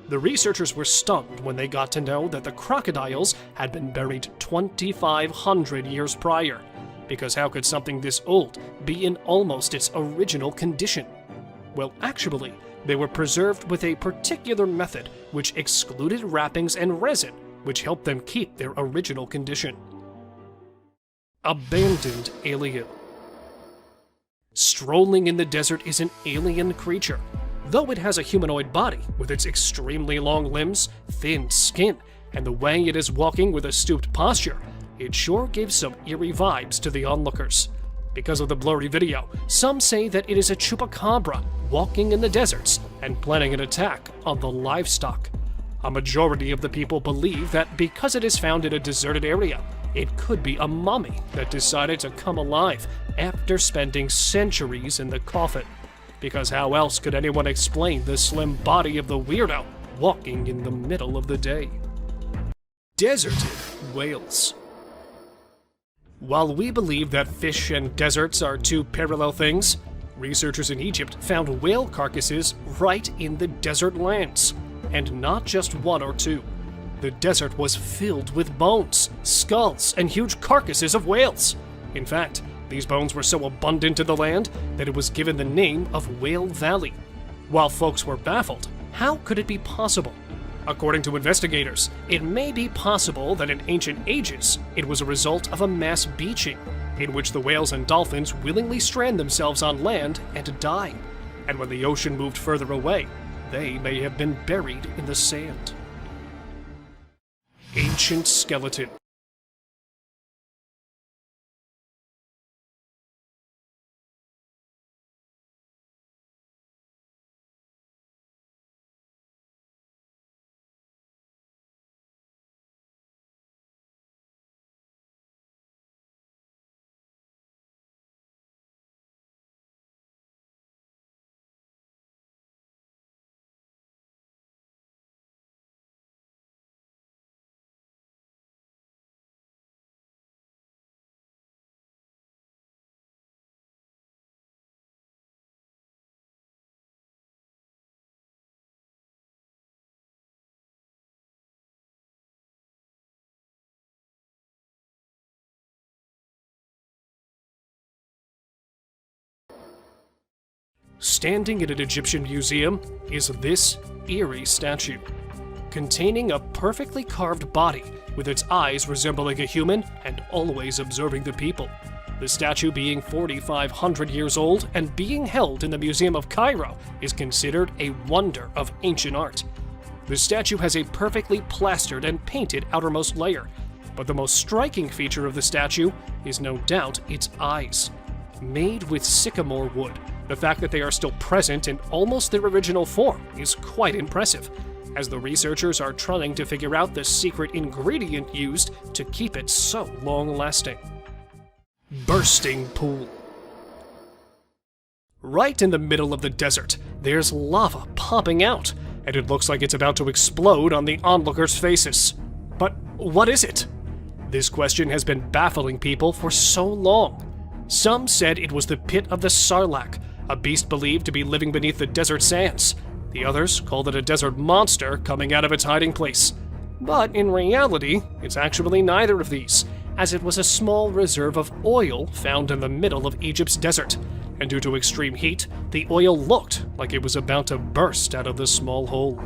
The researchers were stunned when they got to know that the crocodiles had been buried 2,500 years prior, because how could something this old be in almost its original condition? Well, actually, they were preserved with a particular method which excluded wrappings and resin, which helped them keep their original condition. Abandoned alien. Strolling in the desert is an alien creature. Though it has a humanoid body with its extremely long limbs, thin skin, and the way it is walking with a stooped posture, it sure gives some eerie vibes to the onlookers. Because of the blurry video, some say that it is a chupacabra walking in the deserts and planning an attack on the livestock. A majority of the people believe that because it is found in a deserted area, it could be a mummy that decided to come alive after spending centuries in the coffin. Because how else could anyone explain the slim body of the weirdo walking in the middle of the day. Deserted whales. While we believe that fish and deserts are two parallel things, researchers in Egypt found whale carcasses right in the desert lands, and not just one or two. The desert was filled with bones, skulls, and huge carcasses of whales. In fact, these bones were so abundant in the land that it was given the name of Whale Valley. While folks were baffled, how could it be possible? According to investigators, it may be possible that in ancient ages, it was a result of a mass beaching, in which the whales and dolphins willingly strand themselves on land and die. And when the ocean moved further away, they may have been buried in the sand. Ancient skeleton. Standing in an Egyptian museum is this eerie statue, containing a perfectly carved body with its eyes resembling a human and always observing the people. The statue, being 4,500 years old and being held in the Museum of Cairo, is considered a wonder of ancient art. The statue has a perfectly plastered and painted outermost layer, but the most striking feature of the statue is no doubt its eyes. Made with sycamore wood, the fact that they are still present in almost their original form is quite impressive, as the researchers are trying to figure out the secret ingredient used to keep it so long-lasting. Bursting pool. Right in the middle of the desert, there's lava popping out, and it looks like it's about to explode on the onlookers' faces. But what is it? This question has been baffling people for so long. Some said it was the pit of the Sarlacc, a beast believed to be living beneath the desert sands. The others called it a desert monster coming out of its hiding place. But in reality, it's actually neither of these, as it was a small reserve of oil found in the middle of Egypt's desert, and due to extreme heat, the oil looked like it was about to burst out of the small hole.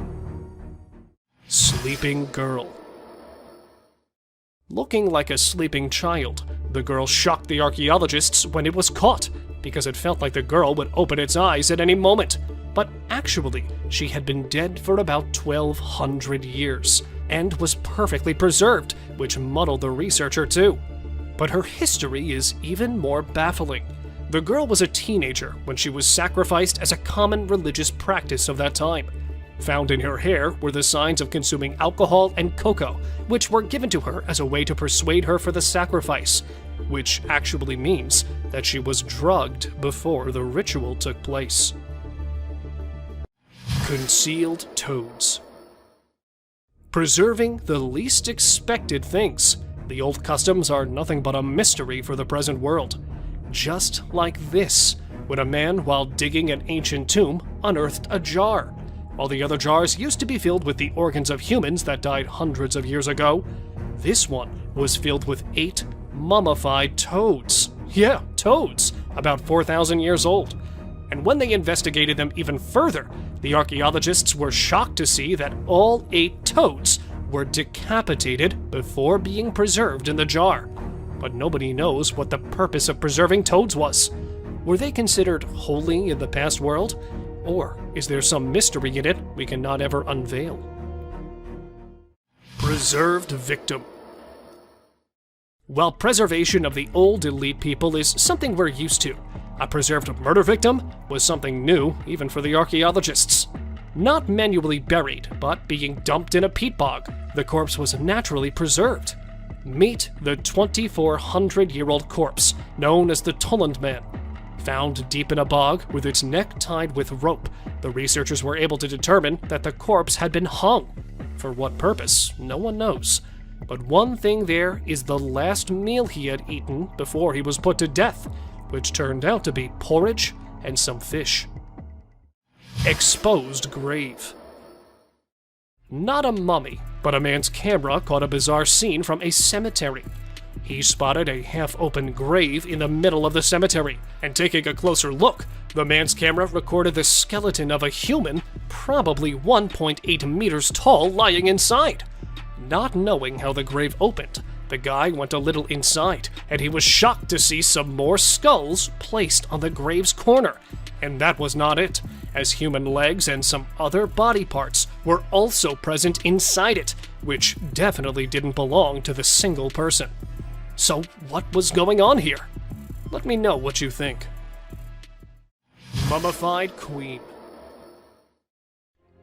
Sleeping girl. Looking like a sleeping child, the girl shocked the archaeologists when it was caught, because it felt like the girl would open its eyes at any moment. But actually, she had been dead for about 1,200 years, and was perfectly preserved, which muddled the researcher too. But her history is even more baffling. The girl was a teenager when she was sacrificed as a common religious practice of that time. Found in her hair were the signs of consuming alcohol and cocoa, which were given to her as a way to persuade her for the sacrifice, which actually means that she was drugged before the ritual took place. Concealed toads. Preserving the least expected things. The old customs are nothing but a mystery for the present world. Just like this, when a man, while digging an ancient tomb, unearthed a jar. While the other jars used to be filled with the organs of humans that died hundreds of years ago, this one was filled with 8 mummified toads. Yeah, toads, about 4,000 years old. And when they investigated them even further, the archaeologists were shocked to see that all 8 toads were decapitated before being preserved in the jar. But nobody knows what the purpose of preserving toads was. Were they considered holy in the past world? Or is there some mystery in it we cannot ever unveil? Preserved victim. While preservation of the old elite people is something we're used to, a preserved murder victim was something new even for the archaeologists. Not manually buried, but being dumped in a peat bog, the corpse was naturally preserved. Meet the 2,400-year-old corpse, known as the Tulland Man. Found deep in a bog with its neck tied with rope, the researchers were able to determine that the corpse had been hung. For what purpose, no one knows. But one thing there is the last meal he had eaten before he was put to death, which turned out to be porridge and some fish. Exposed grave. Not a mummy, but a man's camera caught a bizarre scene from a cemetery. He spotted a half-open grave in the middle of the cemetery, and taking a closer look, the man's camera recorded the skeleton of a human, probably 1.8 meters tall, lying inside. Not knowing how the grave opened, the guy went a little inside, and he was shocked to see some more skulls placed on the grave's corner. And that was not it, as human legs and some other body parts were also present inside it, which definitely didn't belong to the single person. So what was going on here? Let me know what you think. Mummified Queen.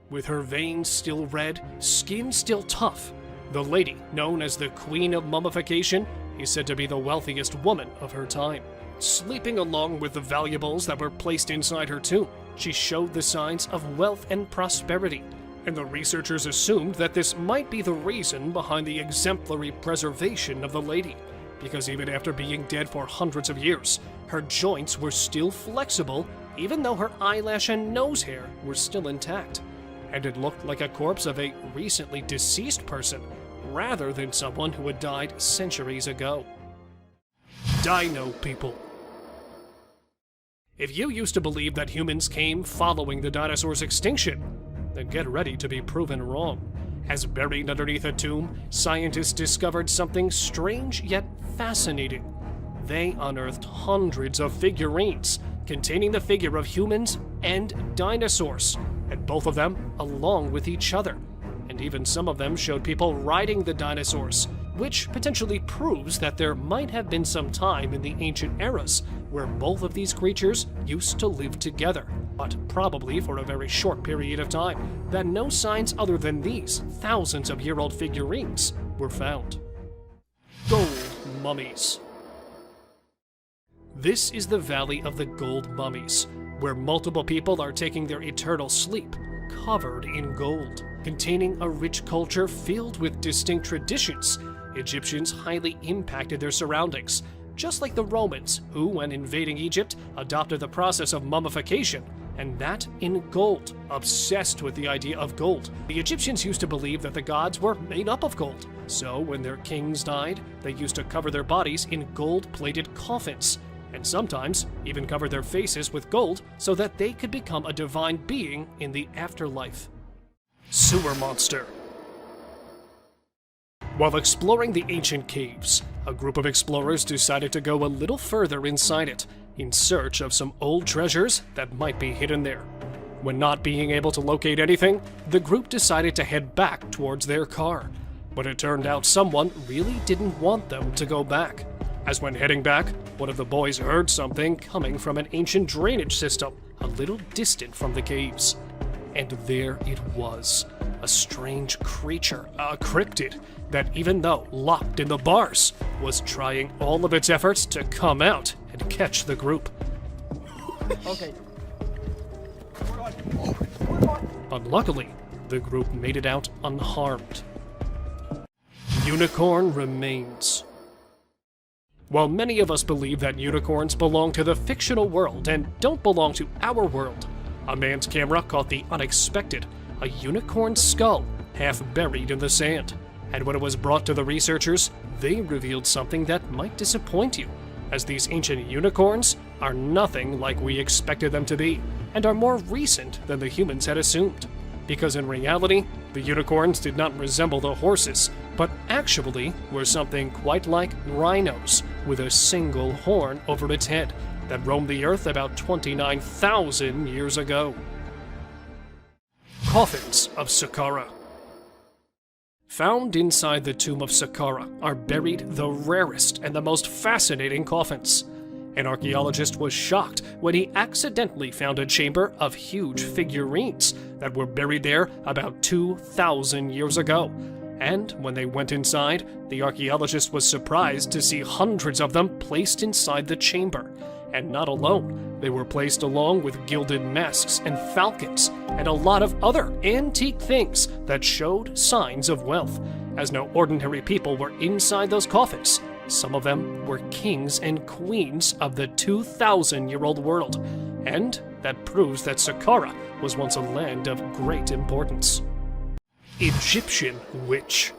With her veins still red, skin still tough, the lady, known as the Queen of Mummification, is said to be the wealthiest woman of her time. Sleeping along with the valuables that were placed inside her tomb, she showed the signs of wealth and prosperity, and the researchers assumed that this might be the reason behind the exemplary preservation of the lady, because even after being dead for hundreds of years, her joints were still flexible, even though her eyelash and nose hair were still intact, and it looked like a corpse of a recently deceased person, rather than someone who had died centuries ago. Dino people. If you used to believe that humans came following the dinosaurs' extinction, then get ready to be proven wrong. As buried underneath a tomb, scientists discovered something strange yet fascinating. They unearthed hundreds of figurines containing the figure of humans and dinosaurs, and both of them along with each other. And even some of them showed people riding the dinosaurs, which potentially proves that there might have been some time in the ancient eras where both of these creatures used to live together, but probably for a very short period of time, that no signs other than these thousands-of-year-old figurines were found. Gold mummies. This is the Valley of the Gold Mummies, where multiple people are taking their eternal sleep, covered in gold. Containing a rich culture filled with distinct traditions, Egyptians highly impacted their surroundings, just like the Romans, who, when invading Egypt, adopted the process of mummification, and that in gold, obsessed with the idea of gold. The Egyptians used to believe that the gods were made up of gold, so when their kings died, they used to cover their bodies in gold-plated coffins, and sometimes even cover their faces with gold so that they could become a divine being in the afterlife. Sewer monster. While exploring the ancient caves, a group of explorers decided to go a little further inside it, in search of some old treasures that might be hidden there. When not being able to locate anything, the group decided to head back towards their car. But it turned out someone really didn't want them to go back, as when heading back, one of the boys heard something coming from an ancient drainage system a little distant from the caves. And there it was, a strange creature, a cryptid, that even though locked in the bars, was trying all of its efforts to come out and catch the group. Okay. But luckily, the group made it out unharmed. Unicorn remains. While many of us believe that unicorns belong to the fictional world and don't belong to our world, a man's camera caught the unexpected, a unicorn skull half buried in the sand. And when it was brought to the researchers, they revealed something that might disappoint you, as these ancient unicorns are nothing like we expected them to be, and are more recent than the humans had assumed. Because in reality, the unicorns did not resemble the horses, but actually were something quite like rhinos, with a single horn over its head, that roamed the earth about 29,000 years ago. Coffins of Saqqara. Found inside the tomb of Saqqara are buried the rarest and the most fascinating coffins. An archaeologist was shocked when he accidentally found a chamber of huge figurines that were buried there about 2,000 years ago. And when they went inside, the archaeologist was surprised to see hundreds of them placed inside the chamber. And not alone, they were placed along with gilded masks and falcons, and a lot of other antique things that showed signs of wealth, as no ordinary people were inside those coffins. Some of them were kings and queens of the 2,000-year-old world, and that proves that Saqqara was once a land of great importance. Egyptian Witch.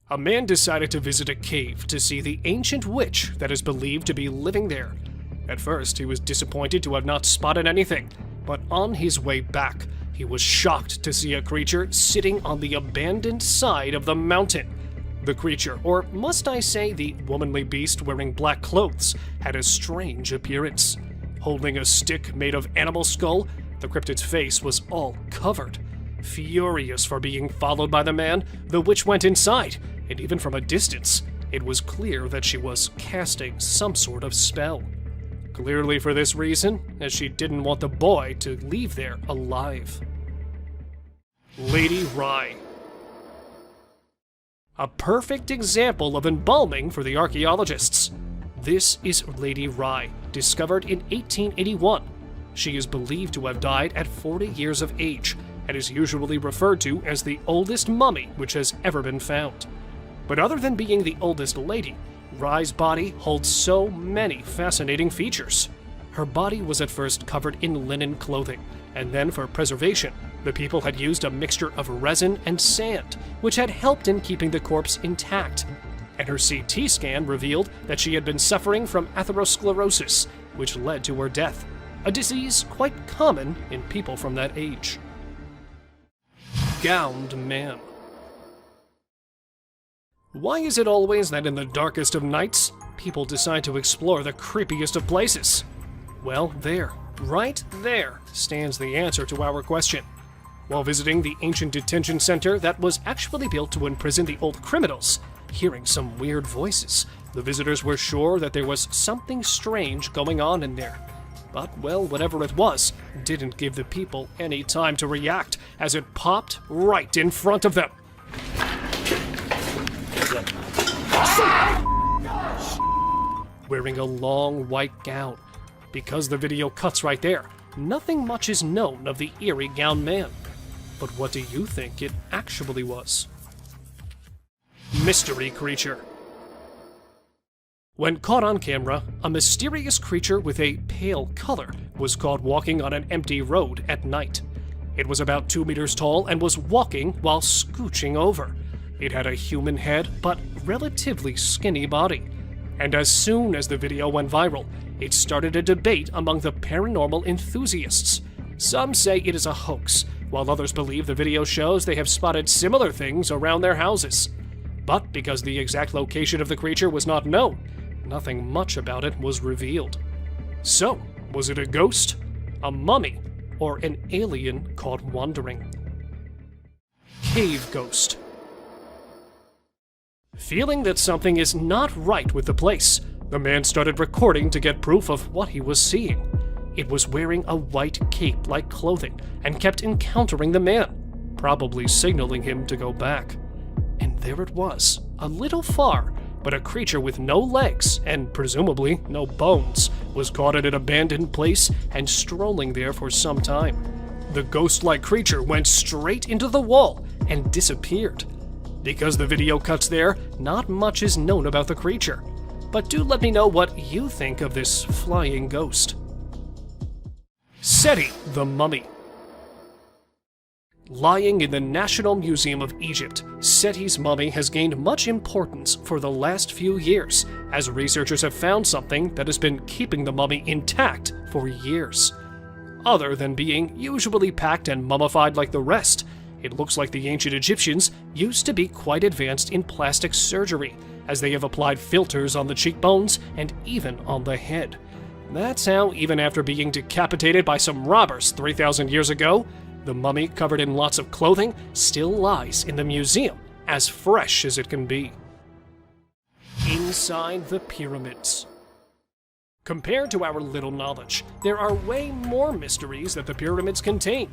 A man decided to visit a cave to see the ancient witch that is believed to be living there. At first, he was disappointed to have not spotted anything, but on his way back, he was shocked to see a creature sitting on the abandoned side of the mountain. The creature, or must I say the womanly beast wearing black clothes, had a strange appearance. Holding a stick made of animal skull, the cryptid's face was all covered. Furious for being followed by the man, the witch went inside, and even from a distance, it was clear that she was casting some sort of spell. Clearly for this reason, as she didn't want the boy to leave there alive. Lady Rye. A perfect example of embalming for the archaeologists. This is Lady Rye, discovered in 1881. She is believed to have died at 40 years of age, and is usually referred to as the oldest mummy which has ever been found. But other than being the oldest lady, Rye's body holds so many fascinating features. Her body was at first covered in linen clothing, and then for preservation, the people had used a mixture of resin and sand, which had helped in keeping the corpse intact. And her CT scan revealed that she had been suffering from atherosclerosis, which led to her death, a disease quite common in people from that age. Gowned Man. Why is it always that in the darkest of nights, people decide to explore the creepiest of places? Well, right there, stands the answer to our question. While visiting the ancient detention center that was actually built to imprison the old criminals, hearing some weird voices, the visitors were sure that there was something strange going on in there. But, well, whatever it was, didn't give the people any time to react, as it popped right in front of them. Wearing a long white gown. Because the video cuts right there, nothing much is known of the eerie gowned man. But what do you think it actually was? Mystery Creature. When caught on camera, a mysterious creature with a pale color was caught walking on an empty road at night. It was about 2 meters tall and was walking while scooching over. It had a human head, but relatively skinny body. And as soon as the video went viral, it started a debate among the paranormal enthusiasts. Some say it is a hoax, while others believe the video shows they have spotted similar things around their houses. But because the exact location of the creature was not known, nothing much about it was revealed. So, was it a ghost, a mummy, or an alien caught wandering? Cave Ghost. Feeling that something is not right with the place, the man started recording to get proof of what he was seeing. It was wearing a white cape-like clothing and kept encountering the man, probably signaling him to go back. And there it was, a little far, but a creature with no legs and presumably no bones was caught at an abandoned place and strolling there for some time. The ghost-like creature went straight into the wall and disappeared. Because the video cuts there, not much is known about the creature. But do let me know what you think of this flying ghost. Seti the Mummy. Lying in the National Museum of Egypt, Seti's mummy has gained much importance for the last few years, as researchers have found something that has been keeping the mummy intact for years. Other than being usually packed and mummified like the rest, it looks like the ancient Egyptians used to be quite advanced in plastic surgery, as they have applied filters on the cheekbones and even on the head. That's how, even after being decapitated by some robbers 3,000 years ago, the mummy, covered in lots of clothing, still lies in the museum, as fresh as it can be. Inside the pyramids. Compared to our little knowledge, there are way more mysteries that the pyramids contain.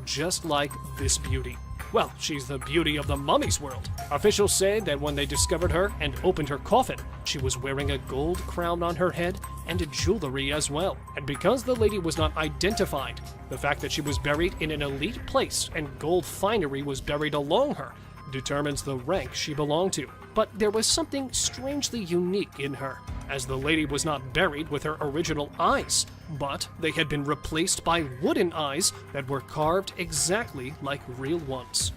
just like this beauty. Well, she's the beauty of the mummy's world. Officials say that when they discovered her and opened her coffin, she was wearing a gold crown on her head and jewelry as well. And because the lady was not identified, the fact that she was buried in an elite place and gold finery was buried along her determines the rank she belonged to. But there was something strangely unique in her, as the lady was not buried with her original eyes, but they had been replaced by wooden eyes that were carved exactly like real ones.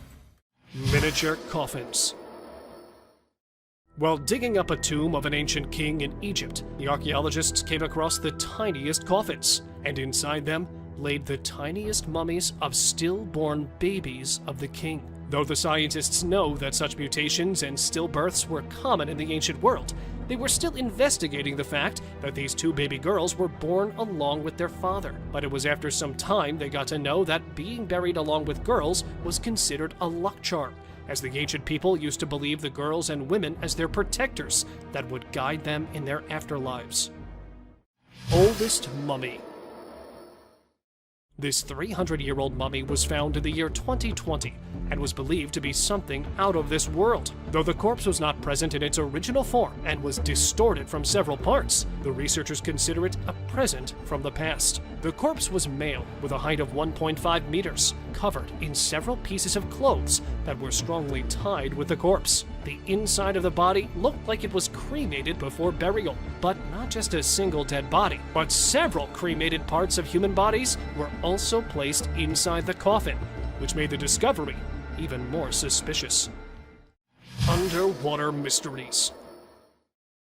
Miniature coffins. While digging up a tomb of an ancient king in Egypt, the archaeologists came across the tiniest coffins, and inside them laid the tiniest mummies of stillborn babies of the king. Though the scientists know that such mutations and stillbirths were common in the ancient world, they were still investigating the fact that these two baby girls were born along with their father. But it was after some time they got to know that being buried along with girls was considered a luck charm, as the ancient people used to believe the girls and women as their protectors that would guide them in their afterlives. Oldest mummy. This 300-year-old mummy was found in the year 2020 and was believed to be something out of this world. Though the corpse was not present in its original form and was distorted from several parts, the researchers consider it a present from the past. The corpse was male with a height of 1.5 meters, covered in several pieces of clothes that were strongly tied with the corpse. The inside of the body looked like it was cremated before burial, but not just a single dead body, but several cremated parts of human bodies were also placed inside the coffin, which made the discovery even more suspicious. Underwater mysteries.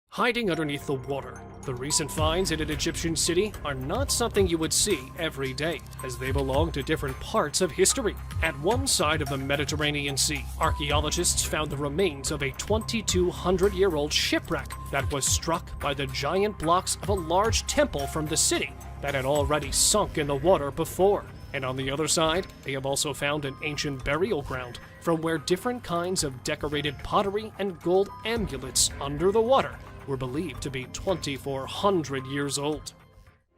Hiding underneath the water, the recent finds in an Egyptian city are not something you would see every day, as they belong to different parts of history. At one side of the Mediterranean Sea, archaeologists found the remains of a 2,200-year-old shipwreck that was struck by the giant blocks of a large temple from the city that had already sunk in the water before. And on the other side, they have also found an ancient burial ground from where different kinds of decorated pottery and gold amulets under the water were believed to be 2,400 years old.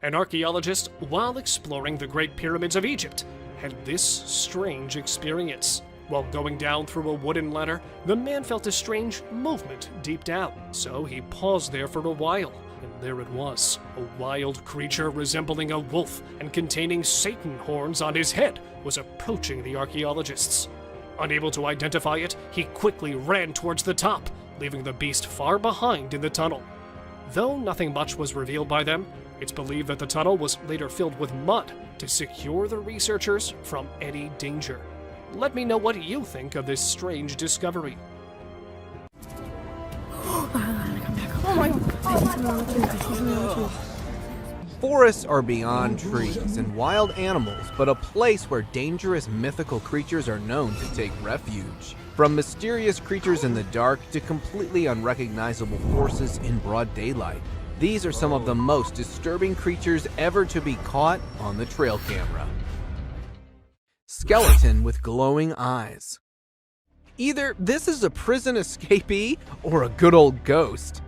An archaeologist, while exploring the Great Pyramids of Egypt, had this strange experience. While going down through a wooden ladder, the man felt a strange movement deep down, so he paused there for a while. And there it was, a wild creature resembling a wolf and containing Satan horns on his head was approaching the archaeologists. Unable to identify it, he quickly ran towards the top, leaving the beast far behind in the tunnel. Though nothing much was revealed by them, it's believed that the tunnel was later filled with mud to secure the researchers from any danger. Let me know what you think of this strange discovery. Forests are beyond trees and wild animals, but a place where dangerous mythical creatures are known to take refuge. From mysterious creatures in the dark to completely unrecognizable forces in broad daylight, these are some of the most disturbing creatures ever to be caught on the trail camera. Skeleton with glowing eyes. Either this is a prison escapee or a good old ghost.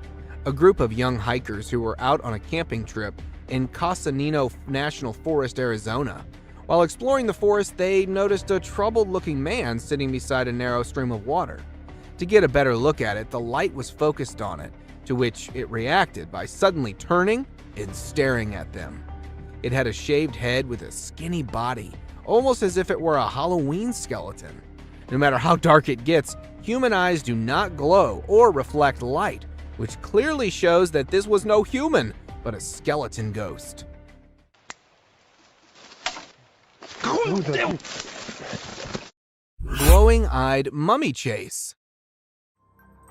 A group of young hikers who were out on a camping trip in Casanino National Forest, Arizona. While exploring the forest, they noticed a troubled-looking man sitting beside a narrow stream of water. To get a better look at it, the light was focused on it, to which it reacted by suddenly turning and staring at them. It had a shaved head with a skinny body, almost as if it were a Halloween skeleton. No matter how dark it gets, human eyes do not glow or reflect light, which clearly shows that this was no human, but a skeleton ghost. Glowing-eyed mummy chase.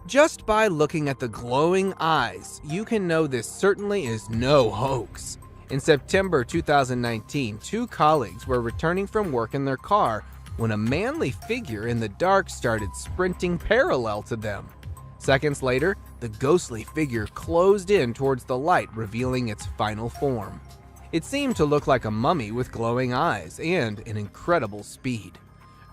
Just by looking at the glowing eyes, you can know this certainly is no hoax. In September 2019, two colleagues were returning from work in their car when a manly figure in the dark started sprinting parallel to them. Seconds later, the ghostly figure closed in towards the light, revealing its final form. It seemed to look like a mummy with glowing eyes and an incredible speed.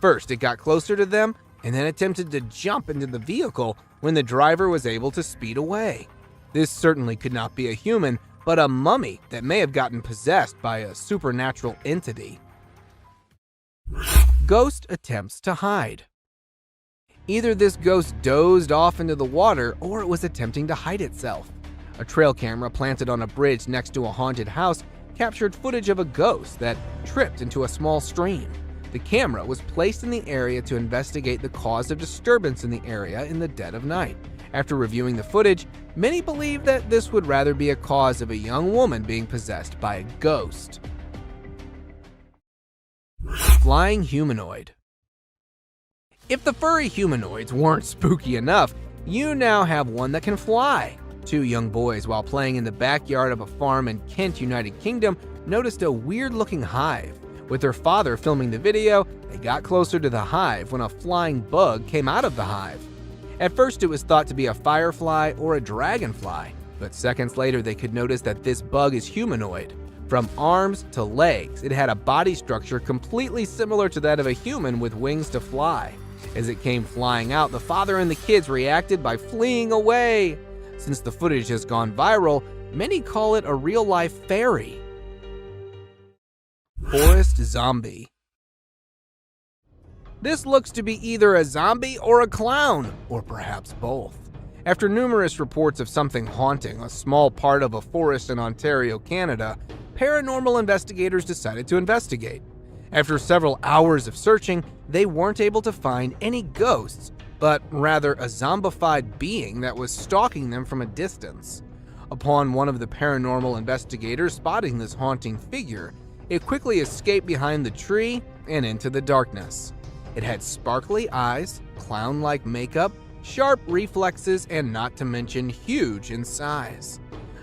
First, it got closer to them and then attempted to jump into the vehicle when the driver was able to speed away. This certainly could not be a human, but a mummy that may have gotten possessed by a supernatural entity. Ghost attempts to hide. Either this ghost dozed off into the water or it was attempting to hide itself. A trail camera planted on a bridge next to a haunted house captured footage of a ghost that tripped into a small stream. The camera was placed in the area to investigate the cause of disturbance in the area in the dead of night. After reviewing the footage, many believe that this would rather be a cause of a young woman being possessed by a ghost. Flying humanoid. If the furry humanoids weren't spooky enough, you now have one that can fly. Two young boys, while playing in the backyard of a farm in Kent, United Kingdom, noticed a weird-looking hive. With their father filming the video, they got closer to the hive when a flying bug came out of the hive. At first, it was thought to be a firefly or a dragonfly, but seconds later they could notice that this bug is humanoid. From arms to legs, it had a body structure completely similar to that of a human with wings to fly. As it came flying out, the father and the kids reacted by fleeing away. Since the footage has gone viral, many call it a real-life fairy. Forest zombie. This looks to be either a zombie or a clown, or perhaps both. After numerous reports of something haunting a small part of a forest in Ontario, Canada, paranormal investigators decided to investigate. After several hours of searching, they weren't able to find any ghosts, but rather a zombified being that was stalking them from a distance. Upon one of the paranormal investigators spotting this haunting figure, it quickly escaped behind the tree and into the darkness. It had sparkly eyes, clown-like makeup, sharp reflexes, and not to mention huge in size.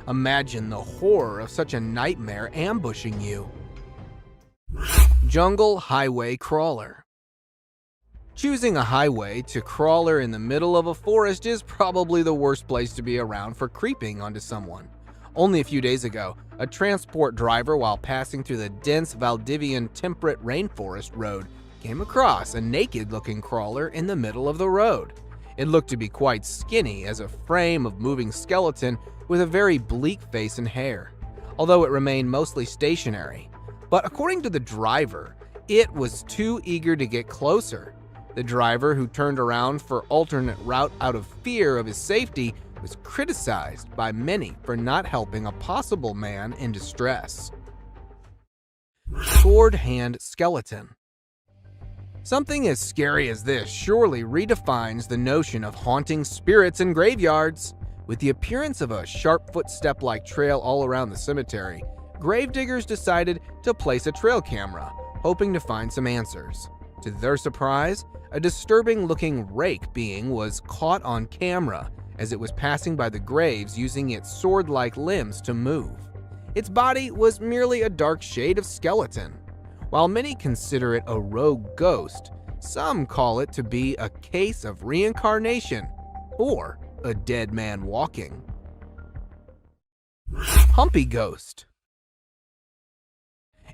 Imagine the horror of such a nightmare ambushing you. Jungle highway crawler. Choosing a highway to crawler in the middle of a forest is probably the worst place to be around for creeping onto someone. Only a few days ago, a transport driver, while passing through the dense Valdivian temperate rainforest road, came across a naked-looking crawler in the middle of the road. It looked to be quite skinny as a frame of moving skeleton with a very bleak face and hair, although it remained mostly stationary. But according to the driver, it was too eager to get closer. The driver, who turned around for alternate route out of fear of his safety, was criticized by many for not helping a possible man in distress. Sword hand skeleton. Something as scary as this surely redefines the notion of haunting spirits in graveyards. With the appearance of a sharp footstep-like trail all around the cemetery, gravediggers decided to place a trail camera, hoping to find some answers. To their surprise, a disturbing-looking rake being was caught on camera as it was passing by the graves using its sword-like limbs to move. Its body was merely a dark shade of skeleton. While many consider it a rogue ghost, some call it to be a case of reincarnation or a dead man walking. Humpy ghost.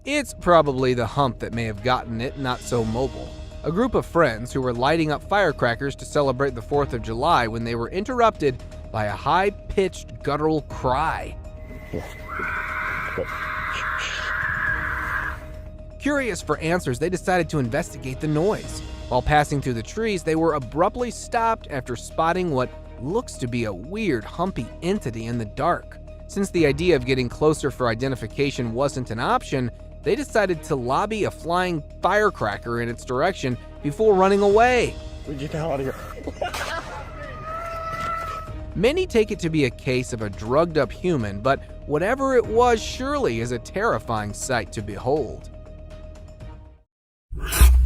It's probably the hump that may have gotten it not so mobile. A group of friends who were lighting up firecrackers to celebrate the 4th of July when they were interrupted by a high-pitched guttural cry. Curious for answers, they decided to investigate the noise. While passing through the trees, they were abruptly stopped after spotting what looks to be a weird, humpy entity in the dark. Since the idea of getting closer for identification wasn't an option, they decided to lobby a flying firecracker in its direction before running away. Get the hell out of here. Many take it to be a case of a drugged-up human, but whatever it was surely is a terrifying sight to behold.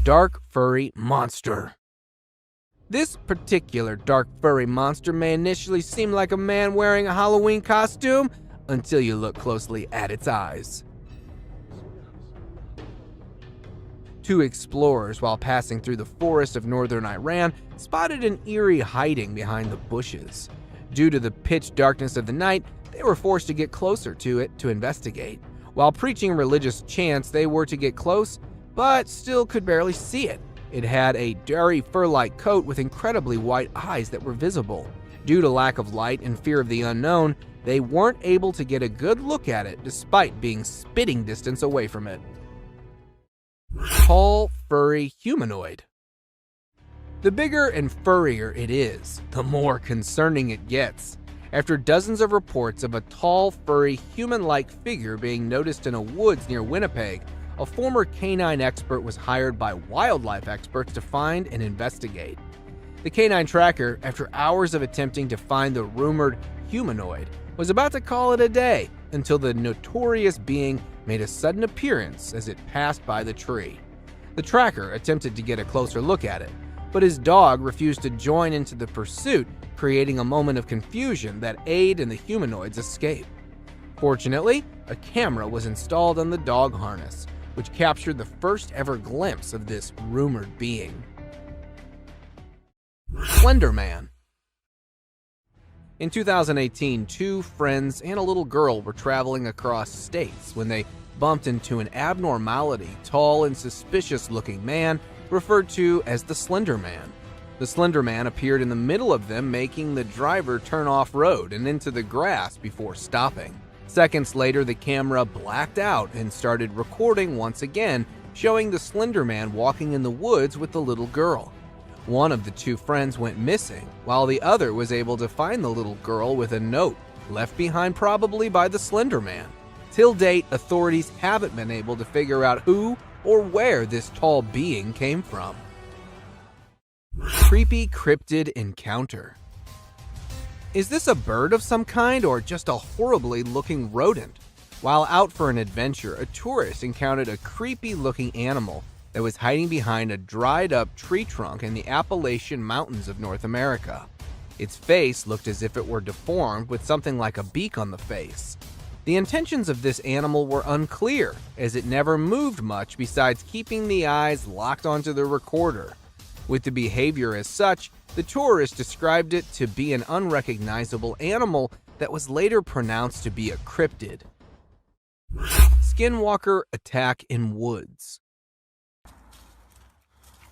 Dark furry monster. This particular dark furry monster may initially seem like a man wearing a Halloween costume until you look closely at its eyes. Two explorers, while passing through the forest of northern Iran, spotted an eerie hiding behind the bushes. Due to the pitch darkness of the night, they were forced to get closer to it to investigate. While preaching religious chants, they were to get close, but still could barely see it. It had a dirty fur-like coat with incredibly white eyes that were visible. Due to lack of light and fear of the unknown, they weren't able to get a good look at it despite being spitting distance away from it. Tall, furry humanoid. The bigger and furrier it is, the more concerning it gets. After dozens of reports of a tall, furry, human-like figure being noticed in a woods near Winnipeg, a former canine expert was hired by wildlife experts to find and investigate. The canine tracker, after hours of attempting to find the rumored humanoid, was about to call it a day until the notorious being made a sudden appearance as it passed by the tree. The tracker attempted to get a closer look at it, but his dog refused to join into the pursuit, creating a moment of confusion that aided in the humanoid's escape. Fortunately, a camera was installed on the dog harness, which captured the first ever glimpse of this rumored being. Slender Man. In 2018, two friends and a little girl were traveling across states when they bumped into an abnormality, tall and suspicious-looking man referred to as the Slender Man. The Slender Man appeared in the middle of them, making the driver turn off-road and into the grass before stopping. Seconds later, the camera blacked out and started recording once again, showing the Slender Man walking in the woods with the little girl. One of the two friends went missing, while the other was able to find the little girl with a note, left behind probably by the Slender Man. Till date, authorities haven't been able to figure out who or where this tall being came from. Creepy cryptid encounter. Is this a bird of some kind or just a horribly looking rodent? While out for an adventure, a tourist encountered a creepy looking animal that was hiding behind a dried up tree trunk in the Appalachian Mountains of North America. Its face looked as if it were deformed with something like a beak on the face. The intentions of this animal were unclear, as it never moved much besides keeping the eyes locked onto the recorder. With the behavior as such, the tourist described it to be an unrecognizable animal that was later pronounced to be a cryptid. Skinwalker attack in woods.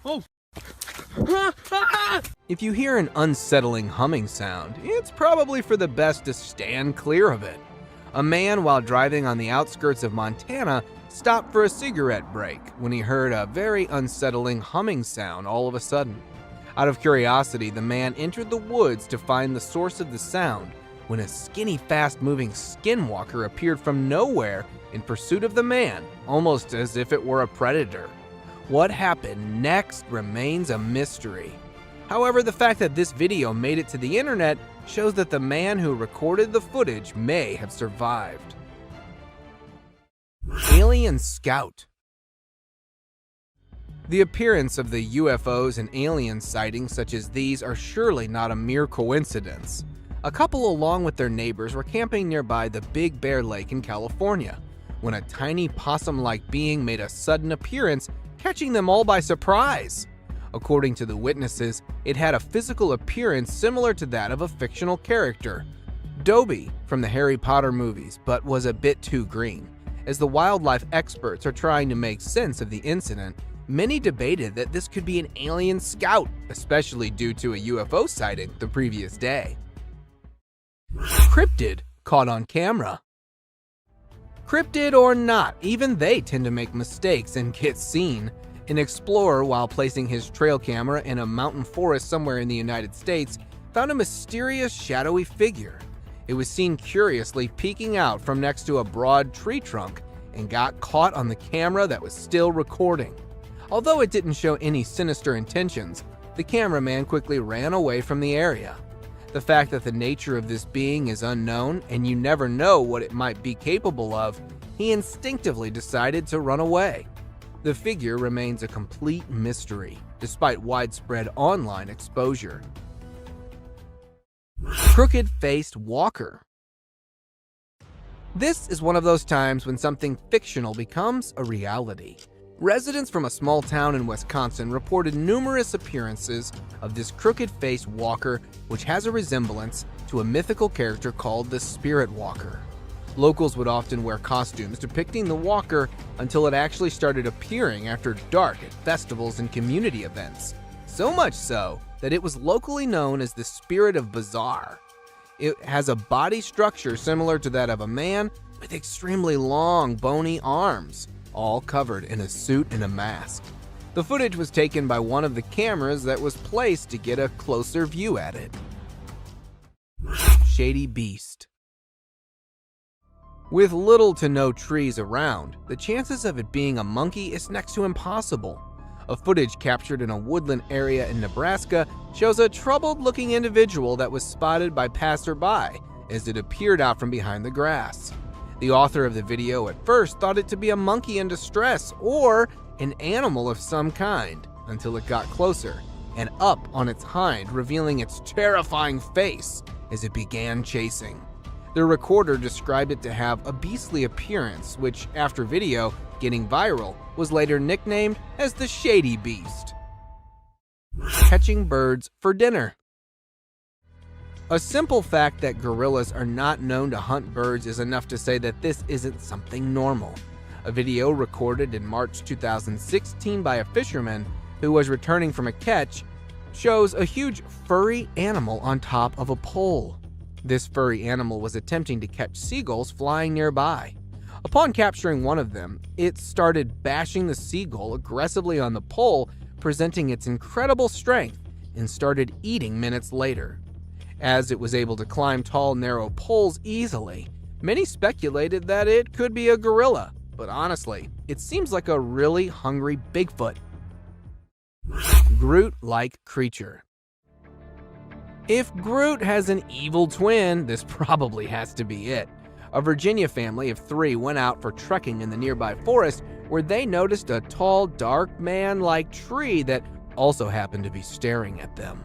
Oh. If you hear an unsettling humming sound, it's probably for the best to stand clear of it. A man, while driving on the outskirts of Montana, stopped for a cigarette break when he heard a very unsettling humming sound all of a sudden. Out of curiosity, the man entered the woods to find the source of the sound when a skinny, fast-moving skinwalker appeared from nowhere in pursuit of the man, almost as if it were a predator. What happened next remains a mystery. However, the fact that this video made it to the internet shows that the man who recorded the footage may have survived. Alien Scout. The appearance of the UFOs and alien sightings such as these are surely not a mere coincidence. A couple, along with their neighbors, were camping nearby the Big Bear Lake in California when a tiny possum-like being made a sudden appearance, catching them all by surprise. According to the witnesses, it had a physical appearance similar to that of a fictional character, Dobby from the Harry Potter movies, but was a bit too green. As the wildlife experts are trying to make sense of the incident, many debated that this could be an alien scout, especially due to a UFO sighting the previous day. Cryptid caught on camera. Cryptid or not, even they tend to make mistakes and get seen. An explorer, while placing his trail camera in a mountain forest somewhere in the United States, found a mysterious shadowy figure. It was seen curiously peeking out from next to a broad tree trunk and got caught on the camera that was still recording. Although it didn't show any sinister intentions, the cameraman quickly ran away from the area. The fact that the nature of this being is unknown and you never know what it might be capable of, he instinctively decided to run away. The figure remains a complete mystery, despite widespread online exposure. Crooked-faced walker. This is one of those times when something fictional becomes a reality. Residents from a small town in Wisconsin reported numerous appearances of this crooked-faced walker, which has a resemblance to a mythical character called the Spirit Walker. Locals would often wear costumes depicting the walker until it actually started appearing after dark at festivals and community events. So much so that it was locally known as the Spirit of Bizarre. It has a body structure similar to that of a man with extremely long, bony arms. all covered in a suit and a mask. The footage was taken by one of the cameras that was placed to get a closer view at it. Shady Beast. With little to no trees around, the chances of it being a monkey is next to impossible. A footage captured in a woodland area in Nebraska shows a troubled-looking individual that was spotted by passerby as it appeared out from behind the grass. The author of the video at first thought it to be a monkey in distress or an animal of some kind, until it got closer and up on its hind, revealing its terrifying face as it began chasing. The recorder described it to have a beastly appearance, which, after video getting viral, was later nicknamed as the Shady Beast. Catching birds for dinner. A simple fact that gorillas are not known to hunt birds is enough to say that this isn't something normal. A video recorded in March 2016 by a fisherman who was returning from a catch shows a huge furry animal on top of a pole. This furry animal was attempting to catch seagulls flying nearby. Upon capturing one of them, it started bashing the seagull aggressively on the pole, presenting its incredible strength, and started eating minutes later. As it was able to climb tall, narrow poles easily, many speculated that it could be a gorilla, but honestly, it seems like a really hungry Bigfoot. Groot-like creature. If Groot has an evil twin, this probably has to be it. A Virginia family of 3 went out for trekking in the nearby forest where they noticed a tall, dark man-like tree that also happened to be staring at them.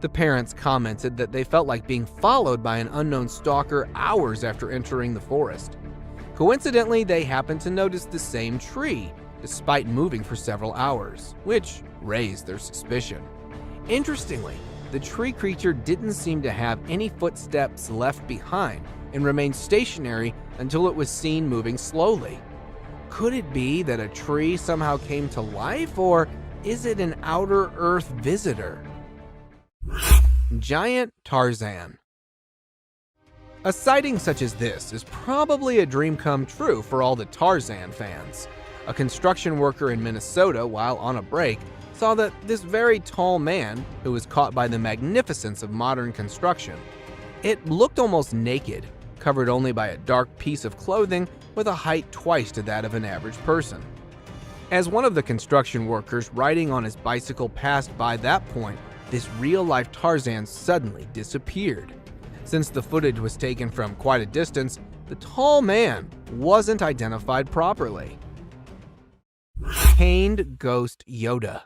The parents commented that they felt like being followed by an unknown stalker hours after entering the forest. Coincidentally, they happened to notice the same tree, despite moving for several hours, which raised their suspicion. Interestingly, the tree creature didn't seem to have any footsteps left behind and remained stationary until it was seen moving slowly. Could it be that a tree somehow came to life, or is it an outer Earth visitor? Giant Tarzan. A sighting such as this is probably a dream come true for all the Tarzan fans. A construction worker in Minnesota, while on a break, saw that this very tall man, who was caught by the magnificence of modern construction, it looked almost naked, covered only by a dark piece of clothing with a height twice to that of an average person. As one of the construction workers riding on his bicycle passed by that point, this real-life Tarzan suddenly disappeared. Since the footage was taken from quite a distance, the tall man wasn't identified properly. Caned Ghost Yoda.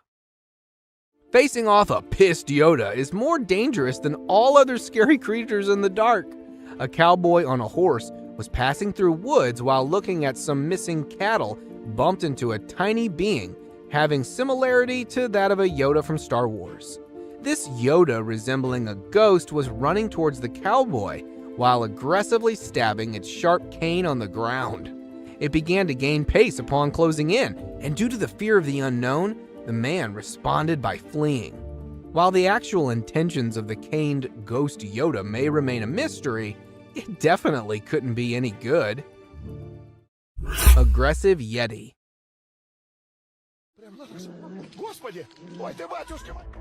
Facing off a pissed Yoda is more dangerous than all other scary creatures in the dark. A cowboy on a horse was passing through woods while looking at some missing cattle, bumped into a tiny being having similarity to that of a Yoda from Star Wars. This Yoda, resembling a ghost, was running towards the cowboy while aggressively stabbing its sharp cane on the ground. It began to gain pace upon closing in, and due to the fear of the unknown, the man responded by fleeing. While the actual intentions of the caned ghost Yoda may remain a mystery, it definitely couldn't be any good. Aggressive Yeti.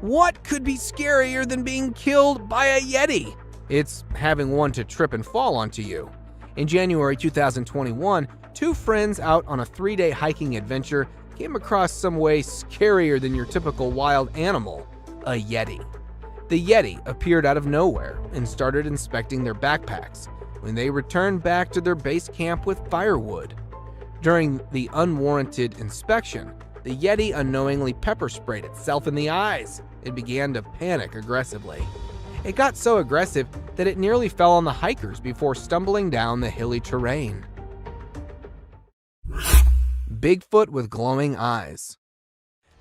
What could be scarier than being killed by a Yeti? It's having one to trip and fall onto you. In January 2021, 2 friends out on a 3-day hiking adventure came across some way scarier than your typical wild animal, a Yeti. The Yeti appeared out of nowhere and started inspecting their backpacks when they returned back to their base camp with firewood. During the unwarranted inspection, the Yeti unknowingly pepper sprayed itself in the eyes and began to panic aggressively. It got so aggressive that it nearly fell on the hikers before stumbling down the hilly terrain. Bigfoot with glowing eyes.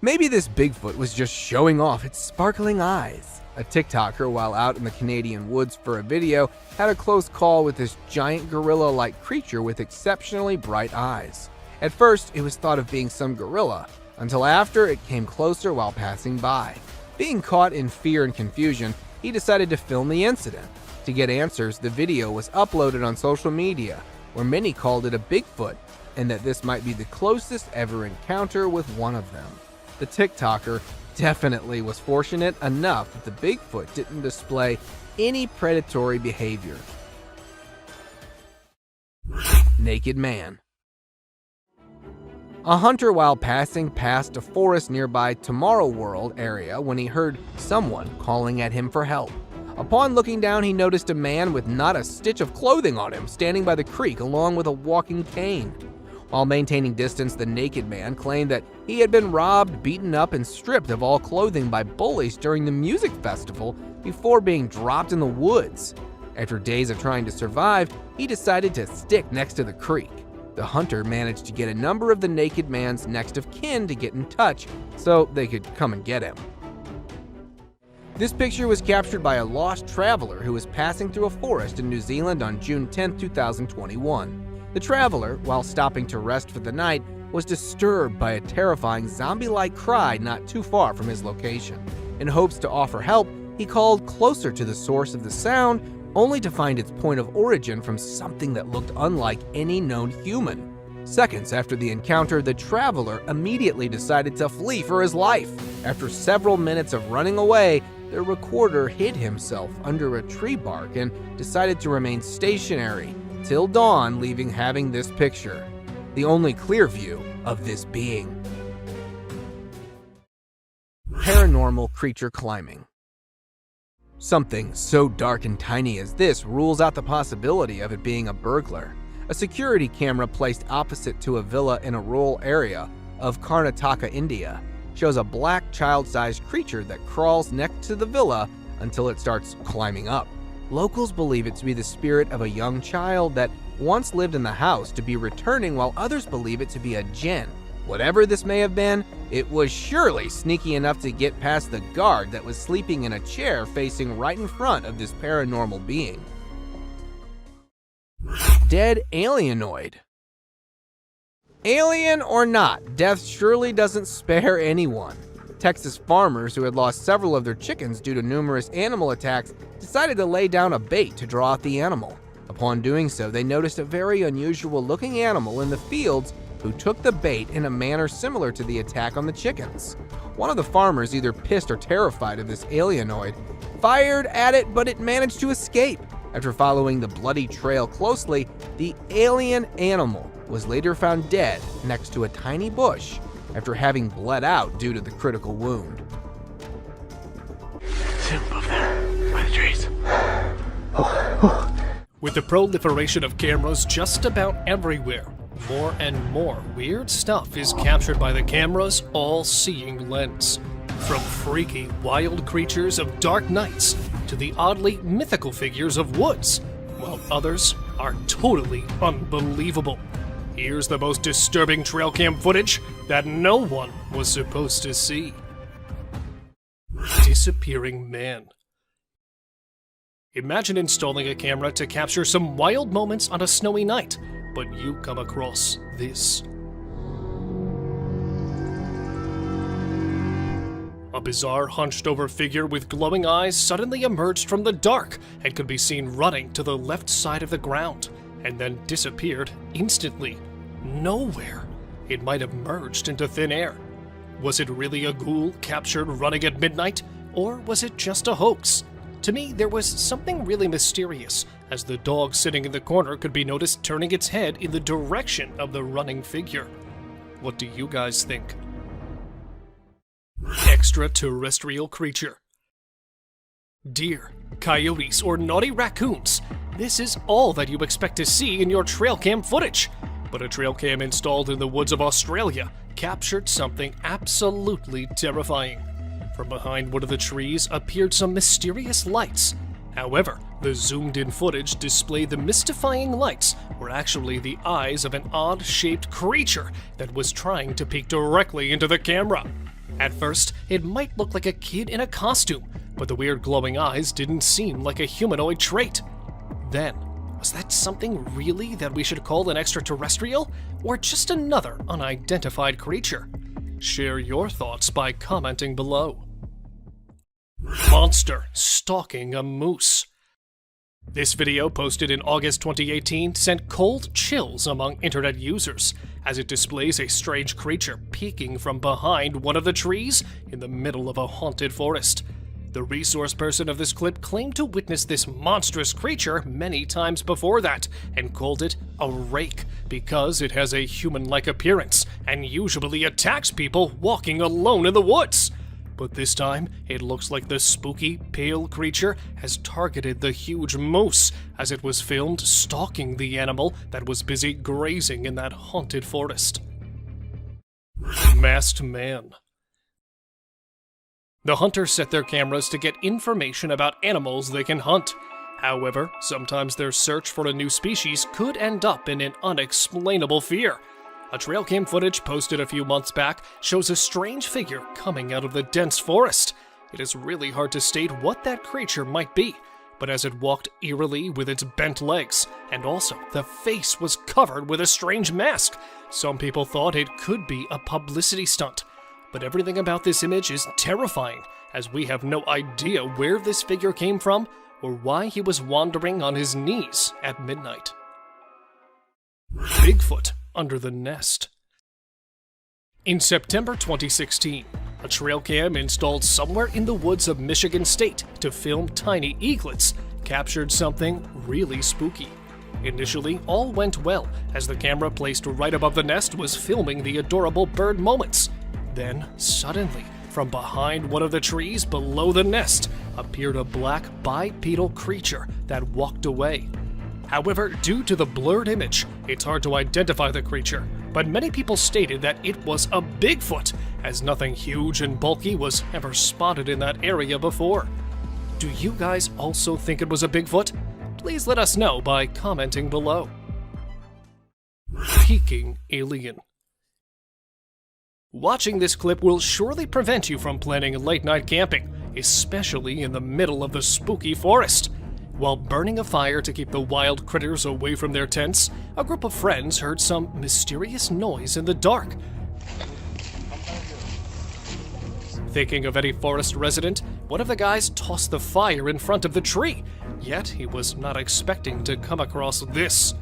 Maybe this Bigfoot was just showing off its sparkling eyes. A TikToker, while out in the Canadian woods for a video, had a close call with this giant gorilla-like creature with exceptionally bright eyes. At first, it was thought of being some gorilla, until after it came closer while passing by. Being caught in fear and confusion, he decided to film the incident. To get answers, the video was uploaded on social media, where many called it a Bigfoot, and that this might be the closest ever encounter with one of them. The TikToker definitely was fortunate enough that the Bigfoot didn't display any predatory behavior. Naked man. A hunter while passing past a forest nearby Tomorrow World area when he heard someone calling at him for help. Upon looking down, he noticed a man with not a stitch of clothing on him standing by the creek along with a walking cane. While maintaining distance, the naked man claimed that he had been robbed, beaten up, and stripped of all clothing by bullies during the music festival before being dropped in the woods. After days of trying to survive, he decided to stick next to the creek. The hunter managed to get a number of the naked man's next of kin to get in touch so they could come and get him. This picture was captured by a lost traveler who was passing through a forest in New Zealand on June 10, 2021. The traveler, while stopping to rest for the night, was disturbed by a terrifying zombie-like cry not too far from his location. In hopes to offer help, he called closer to the source of the sound, only to find its point of origin from something that looked unlike any known human. Seconds after the encounter, the traveler immediately decided to flee for his life. After several minutes of running away, the recorder hid himself under a tree bark and decided to remain stationary till dawn, leaving having this picture, the only clear view of this being. Paranormal creature climbing. Something so dark and tiny as this rules out the possibility of it being a burglar. A security camera placed opposite to a villa in a rural area of Karnataka, India, shows a black child-sized creature that crawls next to the villa until it starts climbing up. Locals believe it to be the spirit of a young child that once lived in the house to be returning, while others believe it to be a jinn. Whatever this may have been, it was surely sneaky enough to get past the guard that was sleeping in a chair facing right in front of this paranormal being. Dead alienoid. Alien or not, death surely doesn't spare anyone. Texas farmers who had lost several of their chickens due to numerous animal attacks decided to lay down a bait to draw out the animal. Upon doing so, they noticed a very unusual looking animal in the fields who took the bait in a manner similar to the attack on the chickens. One of the farmers, either pissed or terrified of this alienoid, fired at it, but it managed to escape. After following the bloody trail closely, the alien animal was later found dead next to a tiny bush after having bled out due to the critical wound. See him above there, by the trees. With the proliferation of cameras just about everywhere, more and more weird stuff is captured by the camera's all-seeing lens. From freaky, wild creatures of dark nights to the oddly mythical figures of woods, while others are totally unbelievable. Here's the most disturbing trail cam footage that no one was supposed to see. Disappearing man. Imagine installing a camera to capture some wild moments on a snowy night, but you come across this. A bizarre hunched-over figure with glowing eyes suddenly emerged from the dark and could be seen running to the left side of the ground, and then disappeared instantly. Nowhere. It might have merged into thin air. Was it really a ghoul captured running at midnight, or was it just a hoax? To me, there was something really mysterious, as the dog sitting in the corner could be noticed turning its head in the direction of the running figure. What do you guys think? Extraterrestrial creature. Deer, coyotes, or naughty raccoons. This is all that you expect to see in your trail cam footage. But a trail cam installed in the woods of Australia captured something absolutely terrifying. From behind one of the trees appeared some mysterious lights. However, the zoomed-in footage displayed the mystifying lights were actually the eyes of an odd-shaped creature that was trying to peek directly into the camera. At first, it might look like a kid in a costume, but the weird glowing eyes didn't seem like a humanoid trait. Then, was that something really that we should call an extraterrestrial, or just another unidentified creature? Share your thoughts by commenting below. Monster stalking a moose. This video, posted in August 2018, sent cold chills among internet users, as it displays a strange creature peeking from behind one of the trees in the middle of a haunted forest. The resource person of this clip claimed to witness this monstrous creature many times before that, and called it a rake because it has a human-like appearance and usually attacks people walking alone in the woods. But this time, it looks like the spooky, pale creature has targeted the huge moose as it was filmed stalking the animal that was busy grazing in that haunted forest. Masked Man. The hunters set their cameras to get information about animals they can hunt. However, sometimes their search for a new species could end up in an unexplainable fear. A trail cam footage posted a few months back shows a strange figure coming out of the dense forest. It is really hard to state what that creature might be, but as it walked eerily with its bent legs, and also the face was covered with a strange mask, some people thought it could be a publicity stunt. But everything about this image is terrifying, as we have no idea where this figure came from or why he was wandering on his knees at midnight. Bigfoot under the nest. In September 2016, a trail cam installed somewhere in the woods of Michigan State to film tiny eaglets captured something really spooky. Initially, all went well, as the camera placed right above the nest was filming the adorable bird moments. Then, suddenly, from behind one of the trees below the nest, appeared a black bipedal creature that walked away. However, due to the blurred image, it's hard to identify the creature, but many people stated that it was a Bigfoot, as nothing huge and bulky was ever spotted in that area before. Do you guys also think it was a Bigfoot? Please let us know by commenting below. Peeking Alien. Watching this clip will surely prevent you from planning late-night camping, especially in the middle of the spooky forest. While burning a fire to keep the wild critters away from their tents, a group of friends heard some mysterious noise in the dark. Thinking of any forest resident, one of the guys tossed the fire in front of the tree, yet he was not expecting to come across this.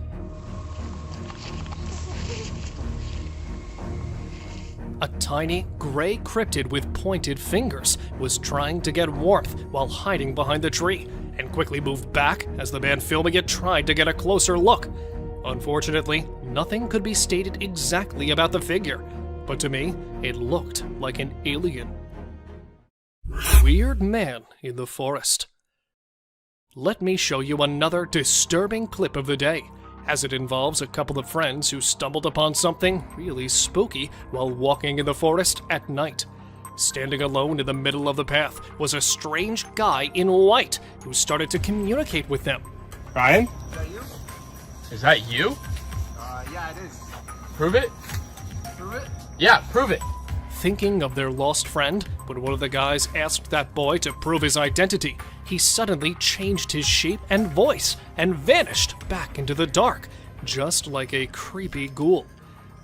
A tiny, gray cryptid with pointed fingers was trying to get warmth while hiding behind the tree, and quickly moved back as the man filming it tried to get a closer look. Unfortunately, nothing could be stated exactly about the figure, but to me, it looked like an alien. Weird man in the forest. Let me show you another disturbing clip of the day, as it involves a couple of friends who stumbled upon something really spooky while walking in the forest at night. Standing alone in the middle of the path was a strange guy in white who started to communicate with them. Ryan? Is that you? Is that you? Yeah, it is. Prove it? Prove it? Yeah, prove it. Thinking of their lost friend, when one of the guys asked that boy to prove his identity, he suddenly changed his shape and voice and vanished back into the dark, just like a creepy ghoul.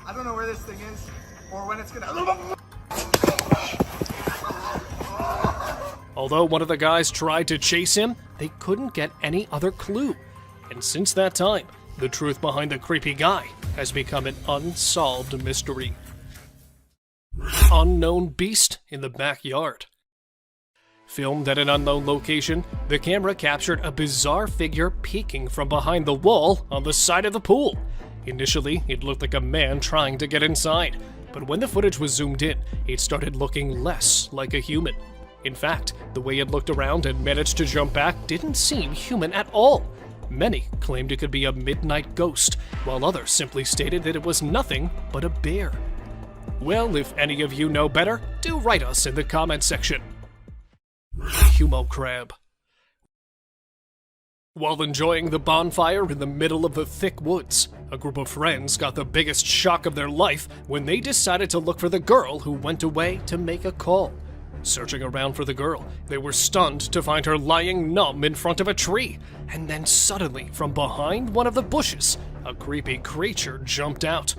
I don't know where this thing is, or when it's gonna... Although one of the guys tried to chase him, they couldn't get any other clue. And since that time, the truth behind the creepy guy has become an unsolved mystery. Unknown beast in the backyard. Filmed at an unknown location, the camera captured a bizarre figure peeking from behind the wall on the side of the pool. Initially, it looked like a man trying to get inside, but when the footage was zoomed in, it started looking less like a human. In fact, the way it looked around and managed to jump back didn't seem human at all. Many claimed it could be a midnight ghost, while others simply stated that it was nothing but a bear. Well, if any of you know better, do write us in the comments section. Humo crab. While enjoying the bonfire in the middle of the thick woods, a group of friends got the biggest shock of their life when they decided to look for the girl who went away to make a call. Searching around for the girl, they were stunned to find her lying numb in front of a tree, and then suddenly, from behind one of the bushes, a creepy creature jumped out.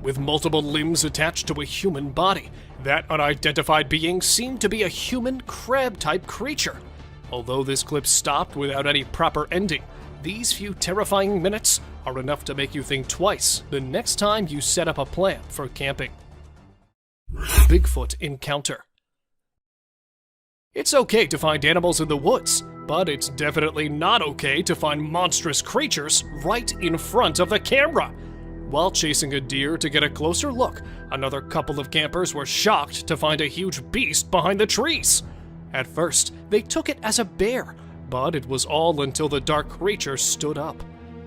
With multiple limbs attached to a human body, That unidentified being seemed to be a human crab-type creature. Although this clip stopped without any proper ending, these few terrifying minutes are enough to make you think twice the next time you set up a plan for camping. Bigfoot encounter. It's okay to find animals in the woods, but it's definitely not okay to find monstrous creatures right in front of the camera. While chasing a deer to get a closer look, another couple of campers were shocked to find a huge beast behind the trees. At first, they took it as a bear, but it was all until the dark creature stood up.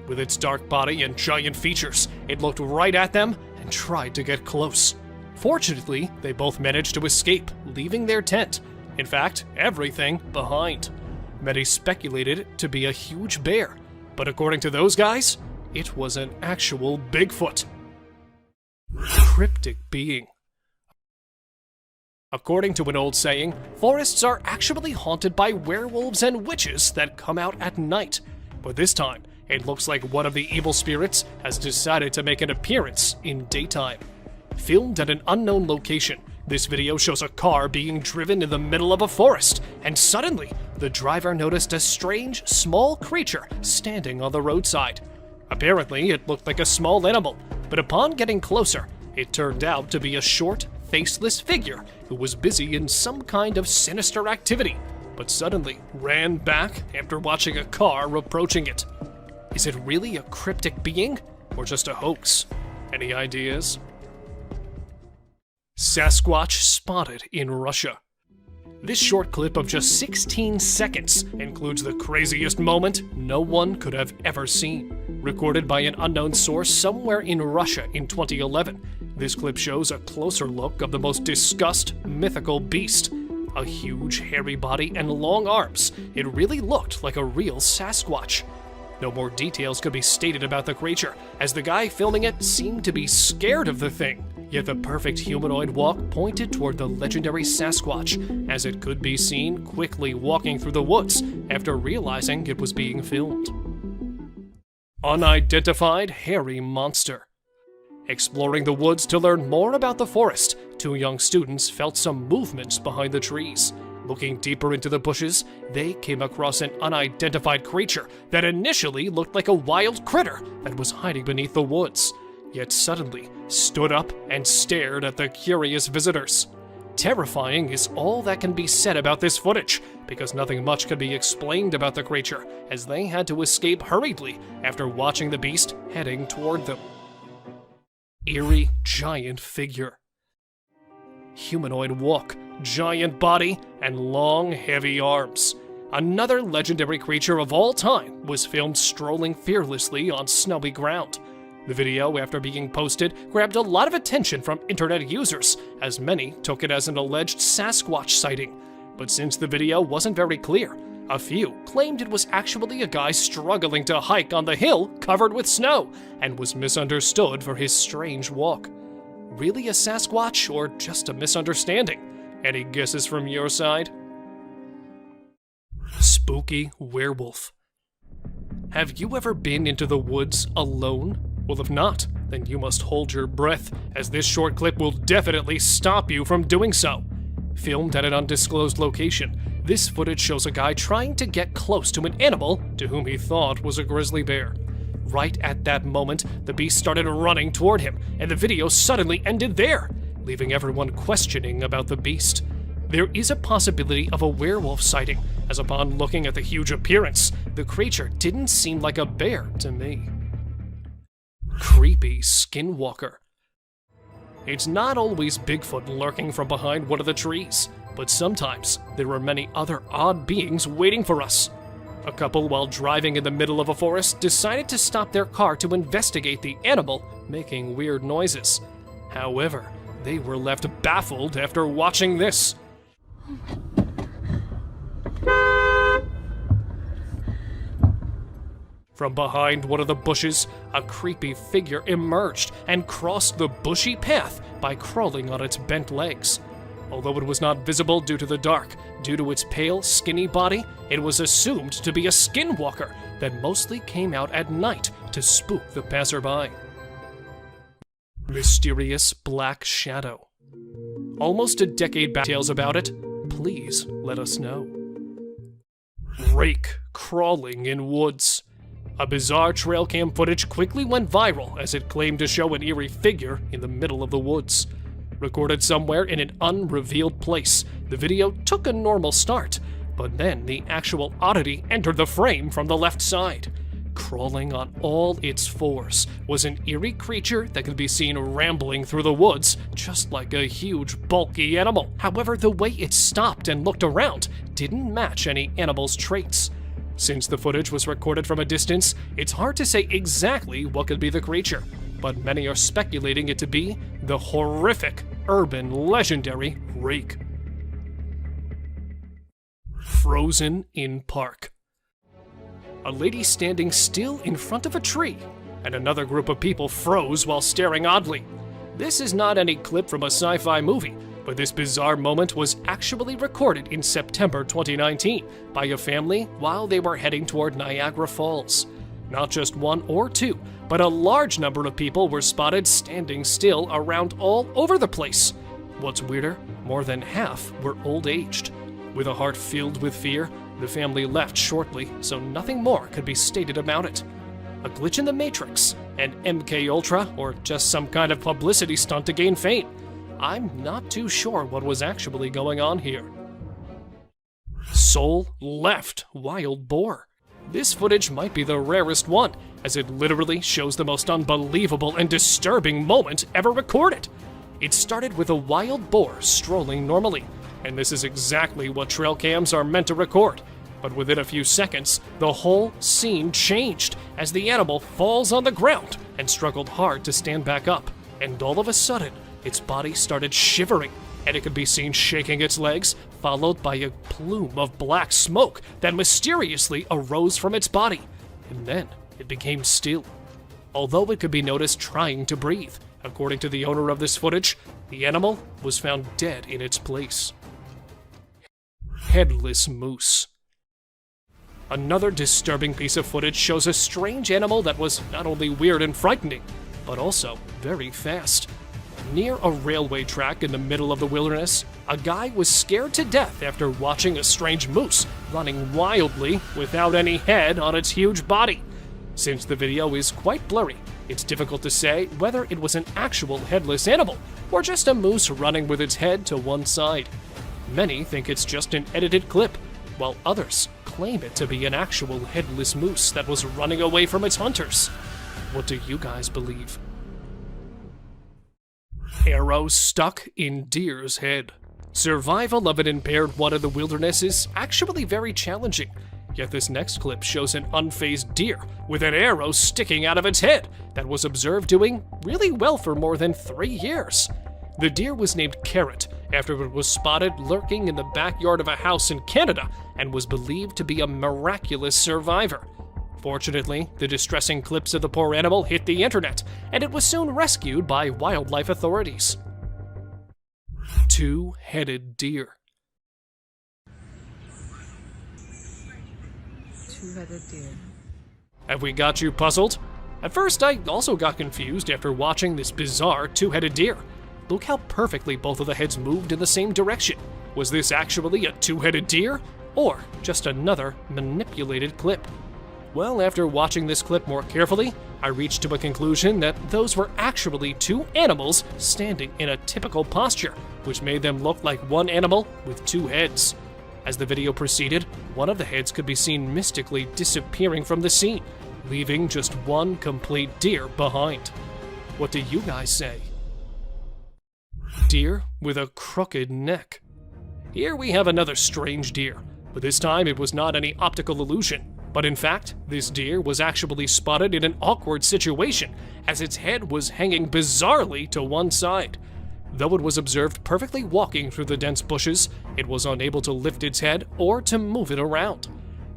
With its dark body and giant features, it looked right at them and tried to get close. Fortunately, they both managed to escape, leaving their tent. In fact, everything behind. Many speculated it to be a huge bear, but according to those guys, it was an actual Bigfoot. Cryptic being. According to an old saying, forests are actually haunted by werewolves and witches that come out at night. But this time, it looks like one of the evil spirits has decided to make an appearance in daytime. Filmed at an unknown location, this video shows a car being driven in the middle of a forest, and suddenly, the driver noticed a strange, small creature standing on the roadside. Apparently, it looked like a small animal, but upon getting closer, it turned out to be a short, faceless figure who was busy in some kind of sinister activity, but suddenly ran back after watching a car approaching it. Is it really a cryptic being, or just a hoax? Any ideas? Sasquatch spotted in Russia. This short clip of just 16 seconds includes the craziest moment no one could have ever seen. Recorded by an unknown source somewhere in Russia in 2011, this clip shows a closer look of the most discussed mythical beast. A huge hairy body and long arms, it really looked like a real Sasquatch. No more details could be stated about the creature, as the guy filming it seemed to be scared of the thing. Yet the perfect humanoid walk pointed toward the legendary Sasquatch, as it could be seen quickly walking through the woods after realizing it was being filmed. Unidentified hairy monster. Exploring the woods to learn more about the forest, two young students felt some movements behind the trees. Looking deeper into the bushes, they came across an unidentified creature that initially looked like a wild critter that was hiding beneath the woods, yet suddenly stood up and stared at the curious visitors. Terrifying is all that can be said about this footage, because nothing much could be explained about the creature, as they had to escape hurriedly after watching the beast heading toward them. Eerie giant figure. Humanoid walk, giant body, and long, heavy arms. Another legendary creature of all time was filmed strolling fearlessly on snowy ground. The video, after being posted, grabbed a lot of attention from internet users, as many took it as an alleged Sasquatch sighting. But since the video wasn't very clear, a few claimed it was actually a guy struggling to hike on the hill covered with snow, and was misunderstood for his strange walk. Really a Sasquatch, or just a misunderstanding? Any guesses from your side? Spooky werewolf. Have you ever been into the woods alone? Well, if not, then you must hold your breath, as this short clip will definitely stop you from doing so. Filmed at an undisclosed location, this footage shows a guy trying to get close to an animal to whom he thought was a grizzly bear. Right at that moment, the beast started running toward him, and the video suddenly ended there, leaving everyone questioning about the beast. There is a possibility of a werewolf sighting, as upon looking at the huge appearance, the creature didn't seem like a bear to me. Creepy skinwalker. It's not always Bigfoot lurking from behind one of the trees, but sometimes there are many other odd beings waiting for us. A couple, while driving in the middle of a forest, decided to stop their car to investigate the animal making weird noises. However, they were left baffled after watching this. From behind one of the bushes, a creepy figure emerged and crossed the bushy path by crawling on its bent legs. Although it was not visible due to the dark, due to its pale, skinny body, it was assumed to be a skinwalker that mostly came out at night to spook the passerby. Mysterious black shadow. Almost a decade back. Details about it? Please let us know. Rake crawling in woods. A bizarre trail cam footage quickly went viral as it claimed to show an eerie figure in the middle of the woods. Recorded somewhere in an unrevealed place, the video took a normal start, but then the actual oddity entered the frame from the left side. Crawling on all its fours was an eerie creature that could be seen rambling through the woods, just like a huge, bulky animal. However, the way it stopped and looked around didn't match any animal's traits. Since the footage was recorded from a distance, it's hard to say exactly what could be the creature, but many are speculating it to be the horrific, urban, legendary Rake. Frozen in park. A lady standing still in front of a tree, and another group of people froze while staring oddly. This is not any clip from a sci-fi movie, but this bizarre moment was actually recorded in September 2019 by a family while they were heading toward Niagara Falls. Not just one or two, but a large number of people were spotted standing still around all over the place. What's weirder, more than half were old-aged. With a heart filled with fear, the family left shortly, so nothing more could be stated about it. A glitch in the Matrix, an MK Ultra, or just some kind of publicity stunt to gain fame? I'm not too sure what was actually going on here. Soul left wild boar. This footage might be the rarest one, as it literally shows the most unbelievable and disturbing moment ever recorded. It started with a wild boar strolling normally, and this is exactly what trail cams are meant to record. But within a few seconds, the whole scene changed as the animal falls on the ground and struggled hard to stand back up. And all of a sudden, its body started shivering, and it could be seen shaking its legs, followed by a plume of black smoke that mysteriously arose from its body. And then it became still, although it could be noticed trying to breathe. According to the owner of this footage, the animal was found dead in its place. Headless moose. Another disturbing piece of footage shows a strange animal that was not only weird and frightening, but also very fast. Near a railway track in the middle of the wilderness, a guy was scared to death after watching a strange moose running wildly without any head on its huge body. Since the video is quite blurry, it's difficult to say whether it was an actual headless animal or just a moose running with its head to one side. Many think it's just an edited clip, while others claim it to be an actual headless moose that was running away from its hunters. What do you guys believe? Arrow stuck in deer's head. Survival of an impaired one in the wilderness is actually very challenging. Yet this next clip shows an unfazed deer with an arrow sticking out of its head that was observed doing really well for more than 3 years. The deer was named Carrot after it was spotted lurking in the backyard of a house in Canada and was believed to be a miraculous survivor. Fortunately, the distressing clips of the poor animal hit the internet, and it was soon rescued by wildlife authorities. Two-headed deer. Two-headed deer. Have we got you puzzled? At first, I also got confused after watching this bizarre two-headed deer. Look how perfectly both of the heads moved in the same direction. Was this actually a two-headed deer? Or just another manipulated clip? Well, after watching this clip more carefully, I reached to a conclusion that those were actually two animals standing in a typical posture, which made them look like one animal with two heads. As the video proceeded, one of the heads could be seen mystically disappearing from the scene, leaving just one complete deer behind. What do you guys say? Deer with a crooked neck. Here we have another strange deer, but this time it was not any optical illusion. But in fact, this deer was actually spotted in an awkward situation, as its head was hanging bizarrely to one side. Though it was observed perfectly walking through the dense bushes, it was unable to lift its head or to move it around.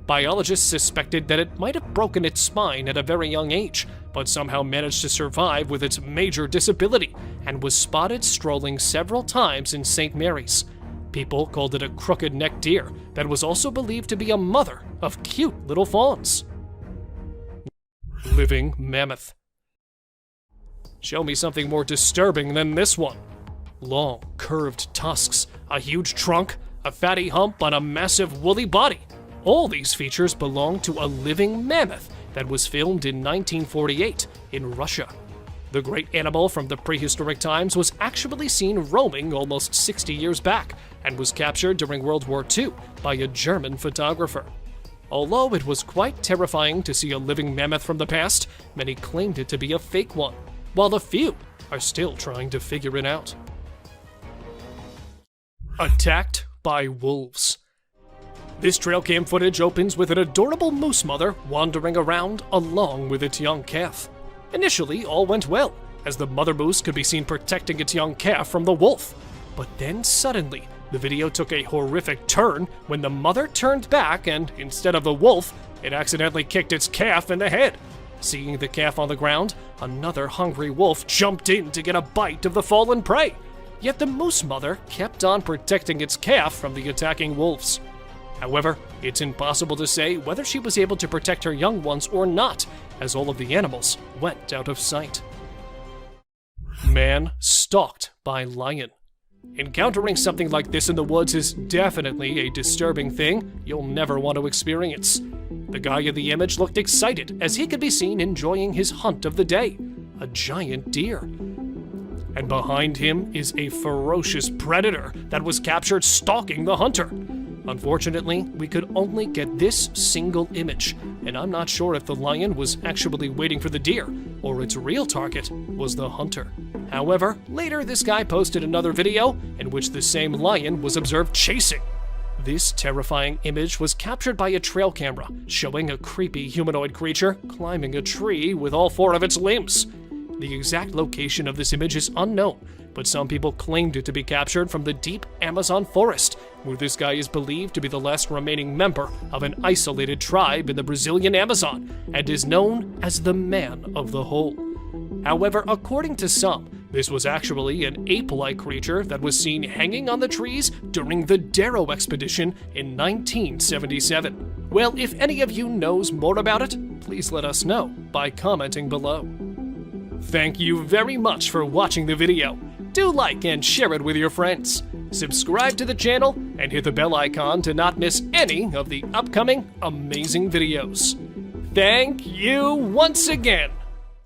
Biologists suspected that it might have broken its spine at a very young age, but somehow managed to survive with its major disability, and was spotted strolling several times in St. Mary's. People called it a crooked-necked deer that was also believed to be a mother of cute little fawns. Living mammoth. Show me something more disturbing than this one. Long, curved tusks, a huge trunk, a fatty hump on a massive woolly body. All these features belong to a living mammoth that was filmed in 1948 in Russia. The great animal from the prehistoric times was actually seen roaming almost 60 years back and was captured during World War II by a German photographer. Although it was quite terrifying to see a living mammoth from the past, many claimed it to be a fake one, while a few are still trying to figure it out. Attacked by wolves. This trail cam footage opens with an adorable moose mother wandering around along with its young calf. Initially, all went well, as the mother moose could be seen protecting its young calf from the wolf. But then suddenly, the video took a horrific turn when the mother turned back and, instead of the wolf, it accidentally kicked its calf in the head. Seeing the calf on the ground, another hungry wolf jumped in to get a bite of the fallen prey. Yet the moose mother kept on protecting its calf from the attacking wolves. However, it's impossible to say whether she was able to protect her young ones or not, as all of the animals went out of sight. Man stalked by lion. Encountering something like this in the woods is definitely a disturbing thing you'll never want to experience. The guy in the image looked excited as he could be seen enjoying his hunt of the day, a giant deer. And behind him is a ferocious predator that was captured stalking the hunter. Unfortunately, we could only get this single image, and I'm not sure if the lion was actually waiting for the deer, or its real target was the hunter. However, later this guy posted another video in which the same lion was observed chasing. This terrifying image was captured by a trail camera, showing a creepy humanoid creature climbing a tree with all 4 of its limbs. The exact location of this image is unknown, but some people claimed it to be captured from the deep Amazon forest, where this guy is believed to be the last remaining member of an isolated tribe in the Brazilian Amazon, and is known as the Man of the Hole. However, according to some, this was actually an ape-like creature that was seen hanging on the trees during the Darrow expedition in 1977. Well, if any of you knows more about it, please let us know by commenting below. Thank you very much for watching the video. Do like and share it with your friends. Subscribe to the channel and hit the bell icon to not miss any of the upcoming amazing videos. Thank you once again.